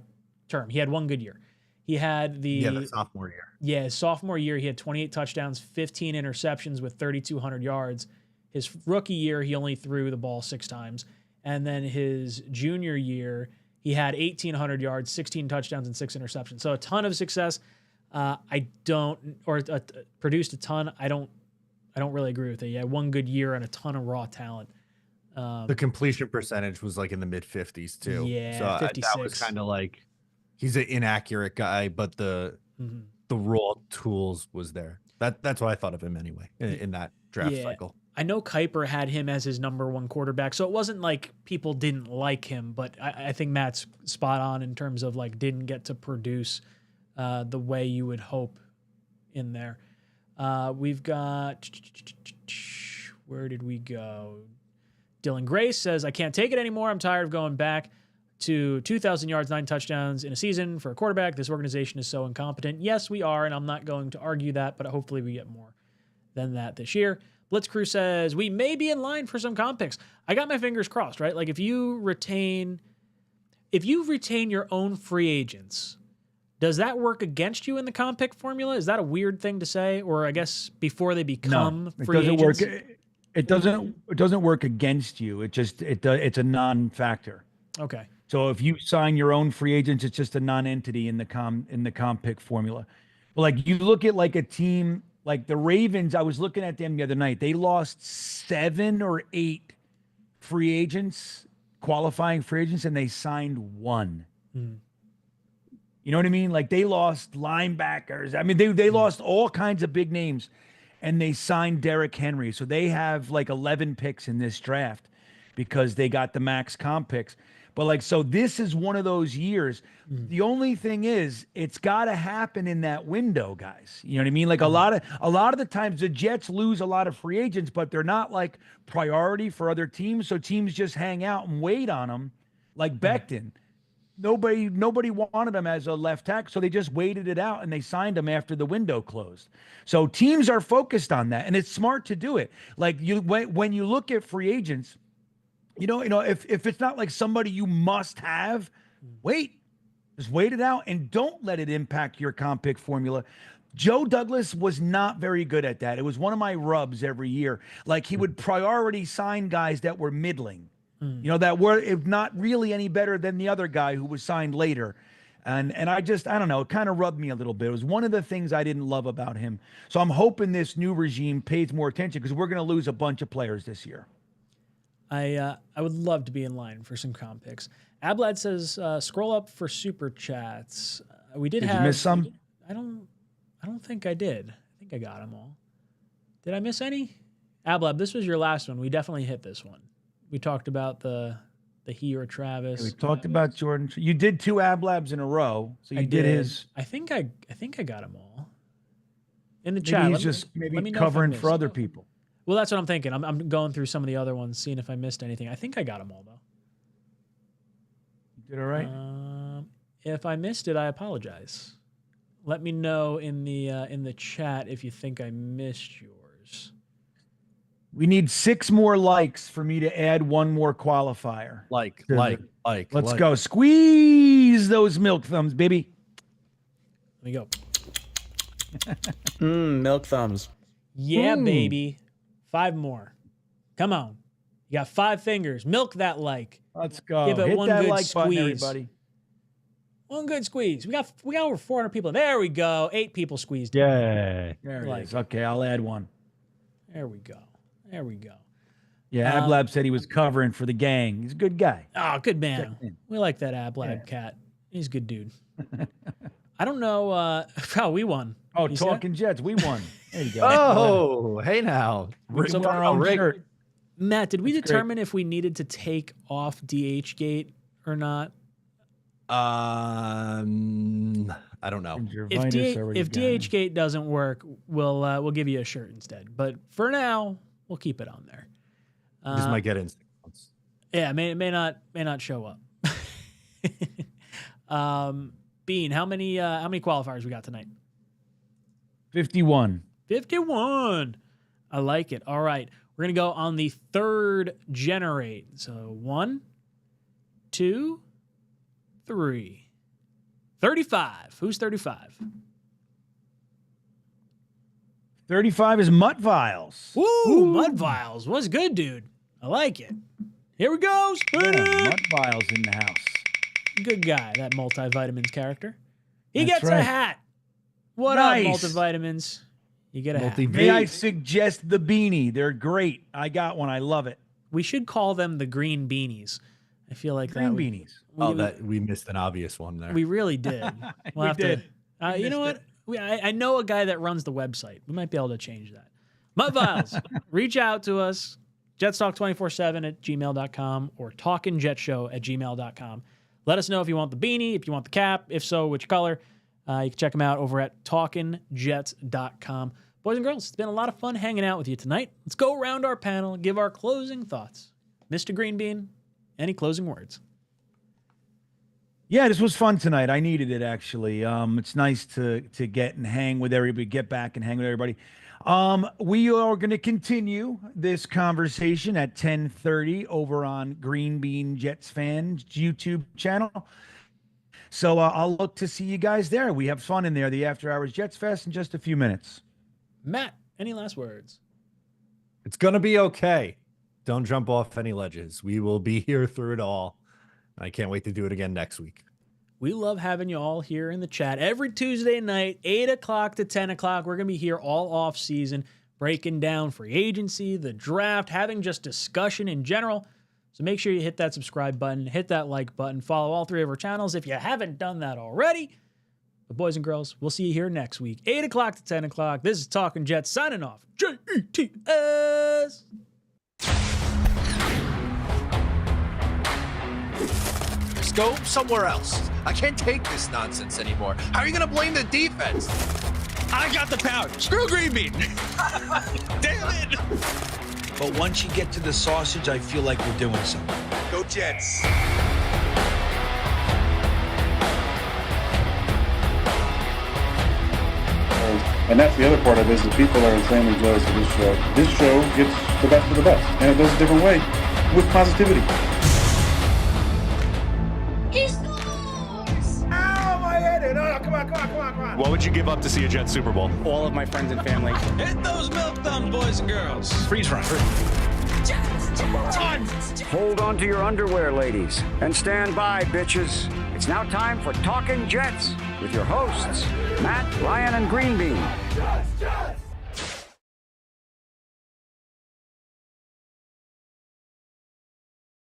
He had one good year. He had the sophomore year. Yeah, sophomore year, he had 28 touchdowns, 15 interceptions with 3,200 yards. His rookie year, he only threw the ball 6 times. And then his junior year, he had 1,800 yards, 16 touchdowns, and 6 interceptions. So a ton of success. Produced a ton. I don't really agree with it. Yeah, one good year and a ton of raw talent. The completion percentage was like in the mid 50s too. Yeah, so 56. That was kind of like, he's an inaccurate guy, but the raw tools was there. That's what I thought of him anyway in that draft cycle. I know Kuiper had him as his number 1 quarterback, so it wasn't like people didn't like him, but I think Matt's spot on in terms of like didn't get to produce the way you would hope in there. We've got, where did we go? Dylan Grace says, I can't take it anymore. I'm tired of going back to 2,000 yards, 9 touchdowns in a season for a quarterback. This organization is so incompetent. Yes, we are, and I'm not going to argue that, but hopefully we get more than that this year. Blitz Crew says, we may be in line for some comp picks. I got my fingers crossed, right? Like if you retain your own free agents, does that work against you in the comp pick formula? Is that a weird thing to say? Or I guess before they become free agents? It doesn't work against you. It's a non-factor. Okay. So if you sign your own free agents, it's just a non-entity in the comp pick formula. But like you look at like a team like the Ravens, I was looking at them the other night. They lost 7 or 8 free agents, qualifying free agents, and they signed 1. You know what I mean? Like they lost linebackers. I mean, they lost all kinds of big names, and they signed Derrick Henry. So they have like 11 picks in this draft because they got the max comp picks. But like, so this is one of those years. The only thing is, it's got to happen in that window, guys. You know what I mean? Like a lot of the times the Jets lose a lot of free agents, but they're not like priority for other teams. So teams just hang out and wait on them, like Becton. Nobody wanted him as a left tackle, so they just waited it out and they signed him after the window closed. So teams are focused on that, and it's smart to do it. Like when you look at free agents, you know, if it's not like somebody you must have, just wait it out and don't let it impact your comp pick formula. Joe Douglas was not very good at that. It was one of my rubs every year. Like he would priority sign guys that were middling. You know, that were if not really any better than the other guy who was signed later. And I don't know, it kind of rubbed me a little bit. It was one of the things I didn't love about him. So I'm hoping this new regime pays more attention because we're going to lose a bunch of players this year. I would love to be in line for some comp picks. Ablad says, scroll up for super chats. We did have. You miss some? I don't think I did. I think I got them all. Did I miss any? Ablad, this was your last one. We definitely hit this one. We talked about the he or Travis. We talked about Jordan. You did 2 ab labs in a row, so you did his. I think I got them all in the Maybe chat. he's let me know covering if I for other missed. people. Well, that's what I'm thinking. I'm going through some of the other ones, seeing if I missed anything. I think I got them all though. You did all right. If I missed it, I apologize. Let me know in the chat if you think I missed yours. We need 6 more likes for me to add 1 more qualifier. Let's go. Squeeze those milk thumbs, baby. Let me go. Milk thumbs. Yeah, baby. 5 more. Come on. You got 5 fingers. Milk that like. Let's go. Give it Hit one that good like button, squeeze. everybody. One good squeeze. We got over 400 people. There we go. 8 people squeezed. Yeah. There it Like is. Okay, I'll add 1. There we go. There we go. Yeah, Ablab said he was covering for the gang. He's a good guy. Oh, good man. We like that Ablab cat. He's a good dude. I don't know. We won. Oh, You Talking Jets. We won. There you go. Oh, hey now. We can wear our own shirt. Matt, did we determine if we needed to take off DHgate or not? I don't know. If DHgate doesn't work, we'll give you a shirt instead. But for now, we'll keep it on there. This might get in. Yeah, may not show up. Bean, how many qualifiers we got tonight? 51. 51. I like it. All right. We're going to go on the 3rd generate. So 1, 2, 3. 35. Who's 35? 35 is Mutt Vials. Ooh, Mud Vials. What's good, dude? I like it. Here we go. Spin it. Mutt Vials in the house. Good guy, that multivitamins character. He That's gets right. a hat. What Nice. up, multivitamins? You get a hat. May I suggest the beanie? They're great. I got one. I love it. We should call them the green beanies. I feel like Green that. beanies. We missed an obvious one there. We really did. We'll We have did. To, you know what? I know a guy that runs the website. We might be able to change that. Mud Vials, reach out to us. jetstalk247@gmail.com or talkinjetshow@gmail.com. Let us know if you want the beanie, if you want the cap, if so, which color. You can check them out over at talkinjets.com. Boys and girls, it's been a lot of fun hanging out with you tonight. Let's go around our panel and give our closing thoughts. Mr. Greenbean, any closing words? Yeah, this was fun tonight. I needed it, actually. It's nice to get and hang with everybody, get back and hang with everybody. We are going to continue this conversation at 10:30 over on Green Bean Jets Fans YouTube channel. So I'll look to see you guys there. We have fun in there, the After Hours Jets Fest, in just a few minutes. Matt, any last words? It's going to be okay. Don't jump off any ledges. We will be here through it all. I can't wait to do it again next week. We love having you all here in the chat every Tuesday night, 8 o'clock to 10 o'clock. We're going to be here all off season, breaking down free agency, the draft, having just discussion in general. So make sure you hit that subscribe button, hit that like button, follow all 3 of our channels if you haven't done that already. But boys and girls, we'll see you here next week, 8 o'clock to 10 o'clock. This is Talkin' Jets signing off. JETS. Just go somewhere else. I can't take this nonsense anymore. How are you going to blame the defense? I got the pouch. Screw green bean. Damn it. But once you get to the sausage, I feel like we're doing something. Go Jets. And that's the other part of it, is that people are insanely jealous of this show. This show gets the best of the best, and it does a different way, with positivity. What would you give up to see a Jets Super Bowl? All of my friends and family. Hit those milk thumbs, boys and girls. Freeze run. Hold on to your underwear, ladies, and stand by, bitches. It's now time for Talkin' Jets with your hosts, Matt, Ryan, and Green Bean. Jets!